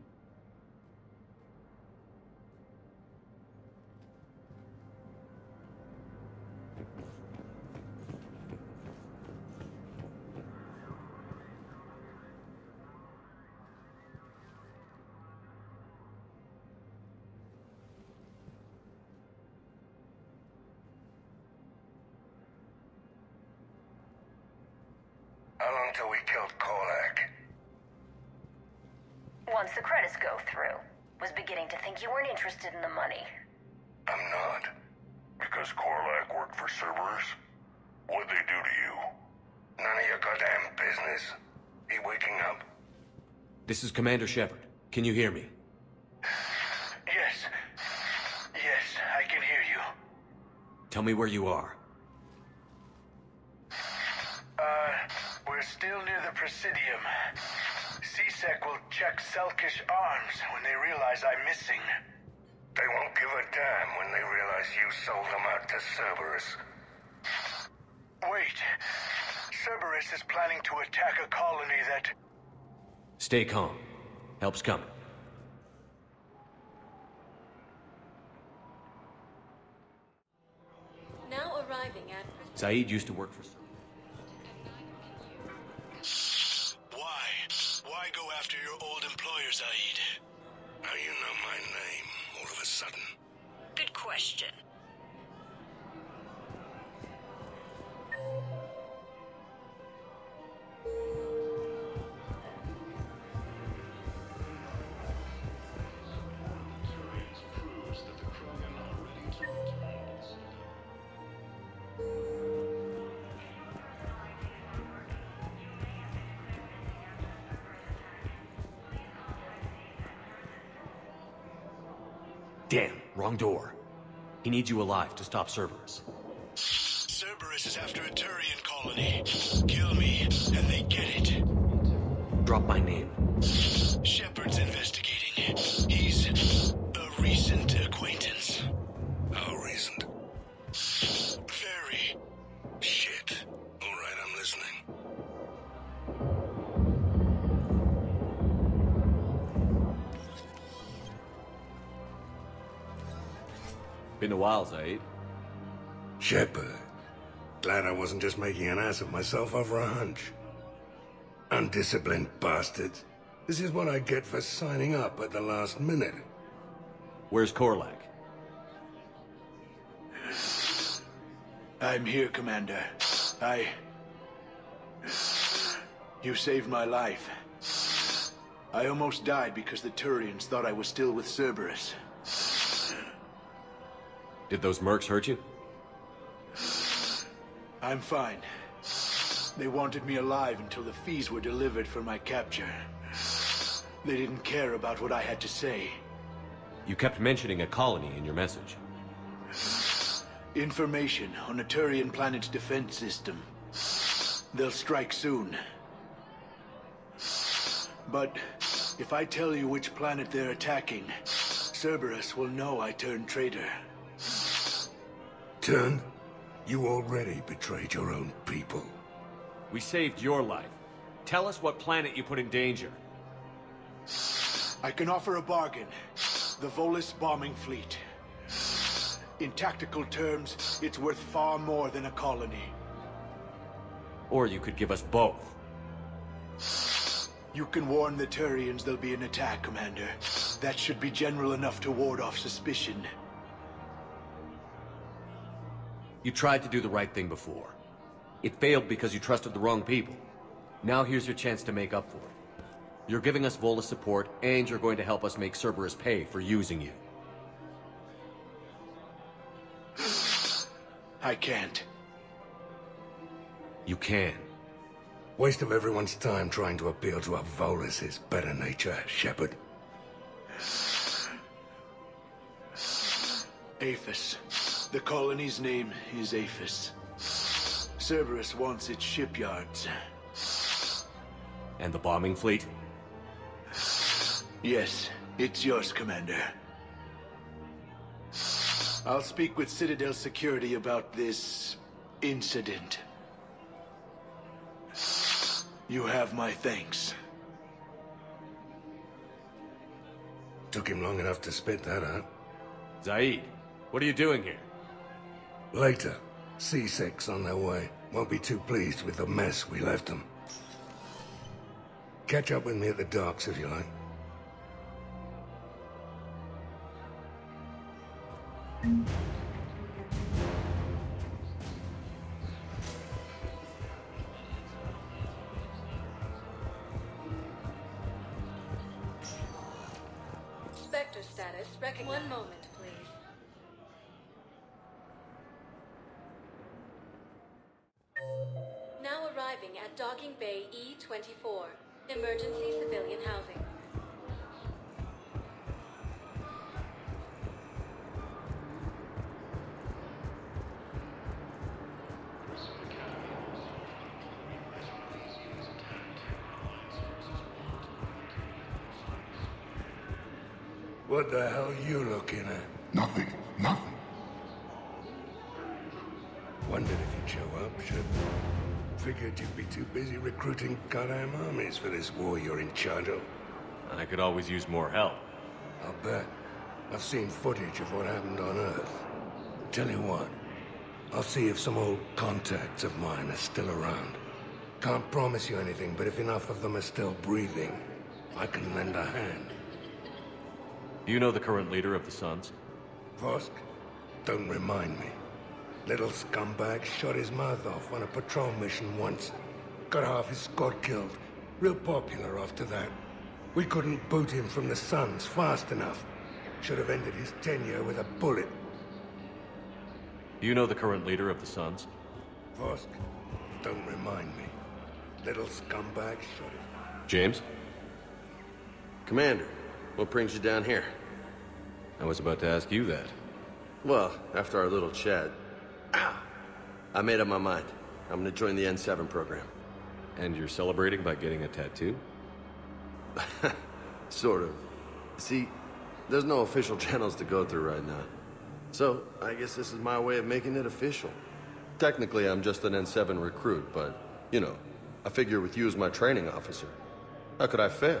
[SPEAKER 6] How long till we killed Korlak?
[SPEAKER 23] Once the credits go through. Was beginning to think you weren't interested in the money.
[SPEAKER 6] I'm not. Because Korlak worked for Cerberus? What'd they do to you? None of your goddamn business. He waking up?
[SPEAKER 9] This is Commander Shepard. Can you hear me?
[SPEAKER 14] Yes. Yes, I can hear you.
[SPEAKER 9] Tell me where you are.
[SPEAKER 14] We're still near the Presidium. CSEC will check Selkish arms when they realize I'm missing.
[SPEAKER 6] They won't give a damn when they realize you sold them out to Cerberus.
[SPEAKER 14] Wait. Cerberus is planning to attack a colony that...
[SPEAKER 9] Stay calm. Help's coming.
[SPEAKER 23] Now arriving at...
[SPEAKER 9] Zaid used to work for...
[SPEAKER 14] Why go after your old employer, Zaid?
[SPEAKER 6] How you know my name all of a sudden?
[SPEAKER 23] Good question.
[SPEAKER 9] Damn, wrong door. He needs you alive to stop Cerberus.
[SPEAKER 14] Cerberus is after a Turian colony. Kill me, and they get it.
[SPEAKER 9] Drop my name.
[SPEAKER 14] Shepard's investigating. He's a recent acquaintance.
[SPEAKER 6] How recent?
[SPEAKER 14] Very.
[SPEAKER 6] Shit. All right, I'm listening.
[SPEAKER 9] Been a while, Zaid.
[SPEAKER 6] Shepard. Glad I wasn't just making an ass of myself over a hunch. Undisciplined bastards. This is what I get for signing up at the last minute.
[SPEAKER 9] Where's Korlak?
[SPEAKER 14] I'm here, Commander. You saved my life. I almost died because the Turians thought I was still with Cerberus.
[SPEAKER 9] Did those mercs hurt you?
[SPEAKER 14] I'm fine. They wanted me alive until the fees were delivered for my capture. They didn't care about what I had to say.
[SPEAKER 9] You kept mentioning a colony in your message.
[SPEAKER 14] Information on a Turian planet's defense system. They'll strike soon. But if I tell you which planet they're attacking, Cerberus will know I turned traitor.
[SPEAKER 6] Turned? You already betrayed your own people.
[SPEAKER 9] We saved your life. Tell us what planet you put in danger.
[SPEAKER 14] I can offer a bargain. The Volus bombing fleet. In tactical terms, it's worth far more than a colony.
[SPEAKER 9] Or you could give us both.
[SPEAKER 14] You can warn the Turians there'll be an attack, Commander. That should be general enough to ward off suspicion.
[SPEAKER 9] You tried to do the right thing before. It failed because you trusted the wrong people. Now here's your chance to make up for it. You're giving us Volus support, and you're going to help us make Cerberus pay for using you.
[SPEAKER 14] I can't.
[SPEAKER 9] You can.
[SPEAKER 4] Waste of everyone's time trying to appeal to a Volus's better nature, Shepard.
[SPEAKER 14] Aphis. The colony's name is Aphis. Cerberus wants its shipyards.
[SPEAKER 9] And the bombing fleet?
[SPEAKER 14] Yes, it's yours, Commander. I'll speak with Citadel security about this incident. You have my thanks.
[SPEAKER 4] Took him long enough to spit that out.
[SPEAKER 9] Zaid, what are you doing here?
[SPEAKER 4] Later. C6 on their way. Won't be too pleased with the mess we left them. Catch up with me at the docks if you like.
[SPEAKER 11] Spectre status recognized. One moment, please. Now arriving at Docking Bay E-24. Emergency civilian housing.
[SPEAKER 4] What the hell are you looking at?
[SPEAKER 6] Nothing. Nothing.
[SPEAKER 4] Wondered if you'd show up, Shepard. Figured you'd be too busy recruiting goddamn armies for this war you're in charge of.
[SPEAKER 9] I could always use more help.
[SPEAKER 4] I'll bet. I've seen footage of what happened on Earth. Tell you what, I'll see if some old contacts of mine are still around. Can't promise you anything, but if enough of them are still breathing, I can lend a hand.
[SPEAKER 9] Do you know the current leader of the Suns?
[SPEAKER 4] Vosk? Don't remind me. Little scumbag shot his mouth off on a patrol mission once. Got half his squad killed. Real popular after that. We couldn't boot him from the Suns fast enough. Should have ended his tenure with a bullet.
[SPEAKER 9] Do you know the current leader of the Suns?
[SPEAKER 4] Vosk? Don't remind me. Little scumbag shot his...
[SPEAKER 9] James?
[SPEAKER 2] Commander, what brings you down here?
[SPEAKER 9] I was about to ask you that.
[SPEAKER 2] Well, after our little chat, I made up my mind. I'm gonna join the N7 program.
[SPEAKER 9] And you're celebrating by getting a tattoo?
[SPEAKER 2] Sort of. See, there's no official channels to go through right now. So, I guess this is my way of making it official. Technically, I'm just an N7 recruit, but, you know, I figure with you as my training officer, how could I fail?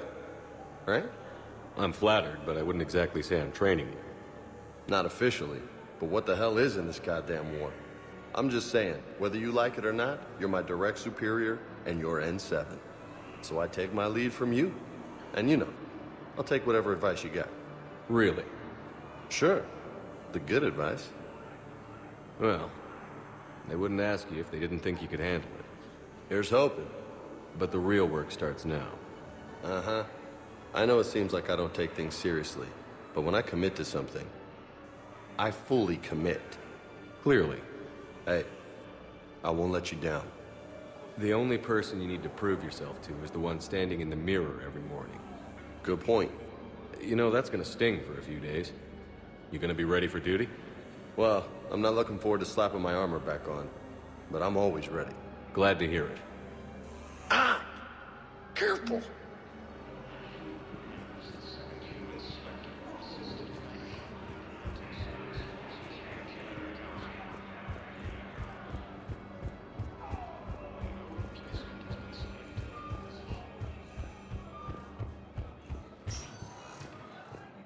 [SPEAKER 2] Right?
[SPEAKER 9] I'm flattered, but I wouldn't exactly say I'm training you.
[SPEAKER 2] Not officially, but what the hell is in this goddamn war? I'm just saying, whether you like it or not, you're my direct superior, and you're N7. So I take my lead from you. And you know, I'll take whatever advice you got.
[SPEAKER 9] Really?
[SPEAKER 2] Sure. The good advice.
[SPEAKER 9] Well, they wouldn't ask you if they didn't think you could handle it.
[SPEAKER 2] Here's hoping.
[SPEAKER 9] But the real work starts now.
[SPEAKER 2] Uh-huh. I know it seems like I don't take things seriously, but when I commit to something, I fully commit.
[SPEAKER 9] Clearly.
[SPEAKER 2] Hey, I won't let you down.
[SPEAKER 9] The only person you need to prove yourself to is the one standing in the mirror every morning.
[SPEAKER 2] Good point.
[SPEAKER 9] You know, that's gonna sting for a few days. You gonna be ready for duty?
[SPEAKER 2] Well, I'm not looking forward to slapping my armor back on, but I'm always ready.
[SPEAKER 9] Glad to hear it.
[SPEAKER 6] Ah! Careful!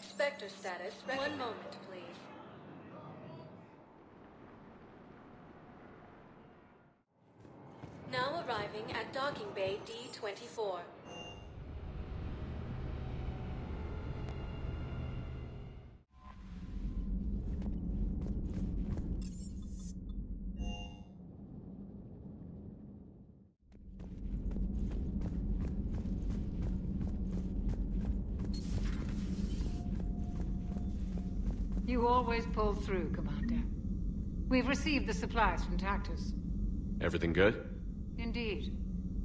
[SPEAKER 11] Spectre status. One moment, please. Now arriving at Docking Bay D-24.
[SPEAKER 21] You always pull through, Commander. We've received the supplies from Tactus.
[SPEAKER 9] Everything good?
[SPEAKER 21] Indeed.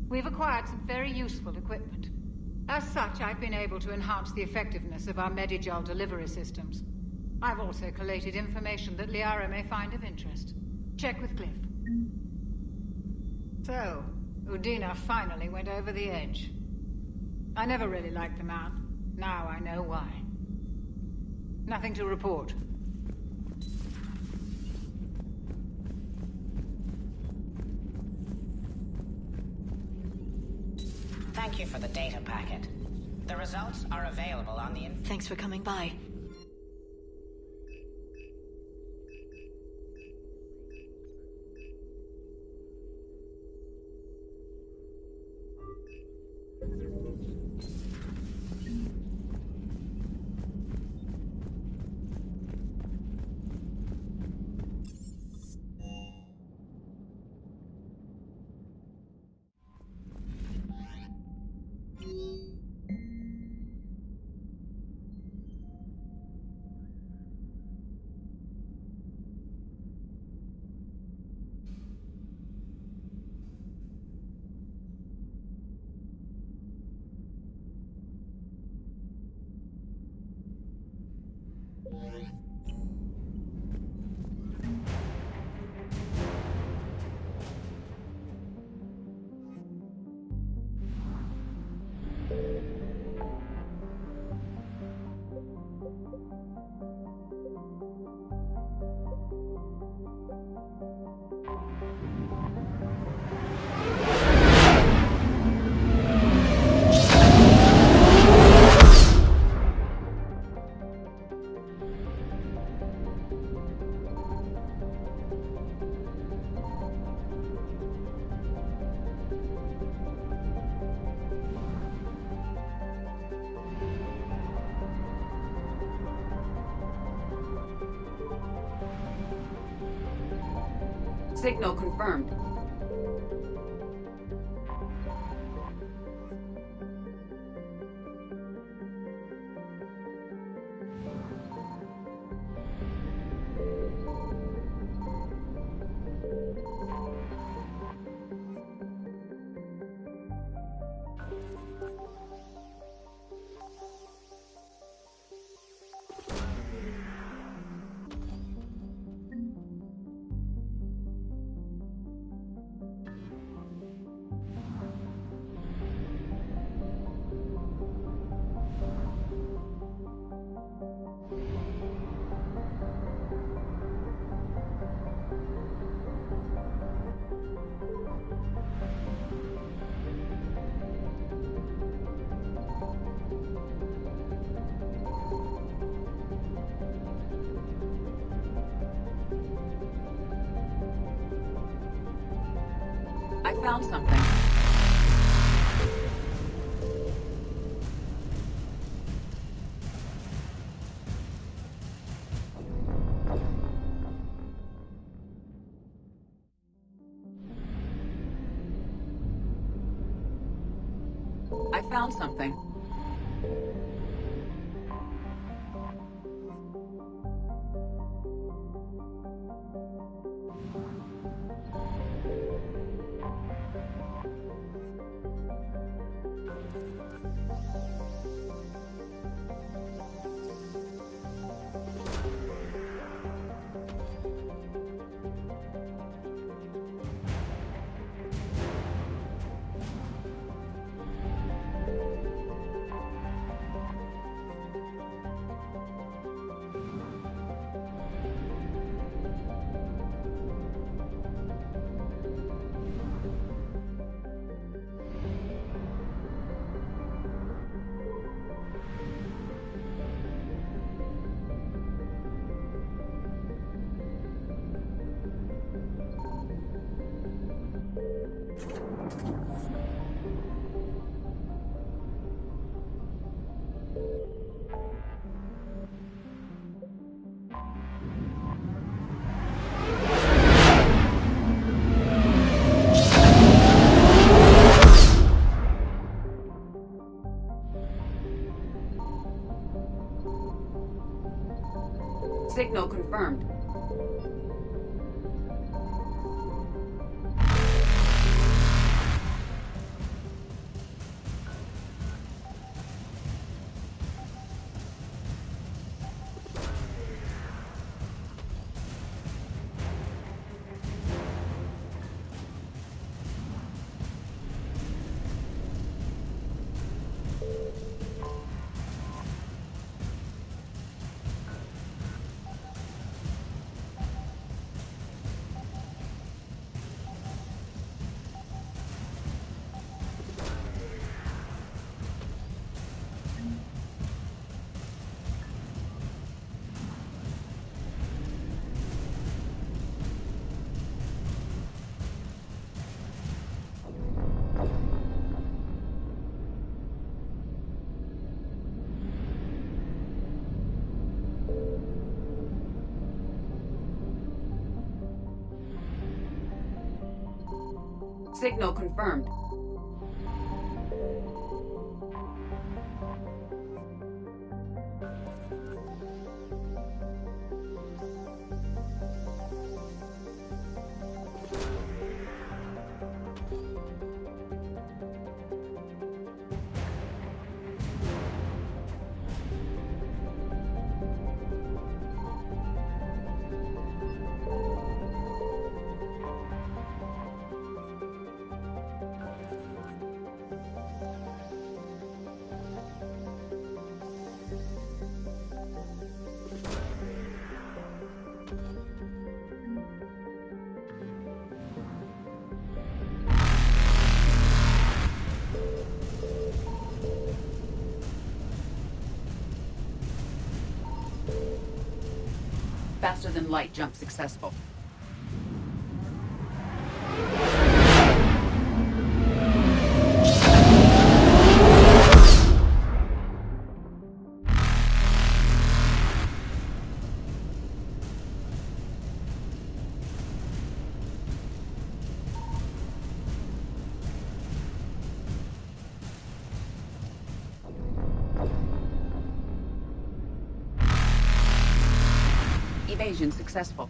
[SPEAKER 21] We've acquired some very useful equipment. As such, I've been able to enhance the effectiveness of our Medigel delivery systems. I've also collated information that Liara may find of interest. Check with Cliff. So, Udina finally went over the edge. I never really liked the man. Now I know why. Nothing to report.
[SPEAKER 12] Thank you for the data packet. The results are available on the...
[SPEAKER 11] Thanks for coming by.
[SPEAKER 5] Signal confirmed. I found something. I found something. Signal confirmed.
[SPEAKER 3] Signal confirmed. Faster than light jump successful. Evasion successful.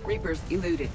[SPEAKER 3] Reapers eluded.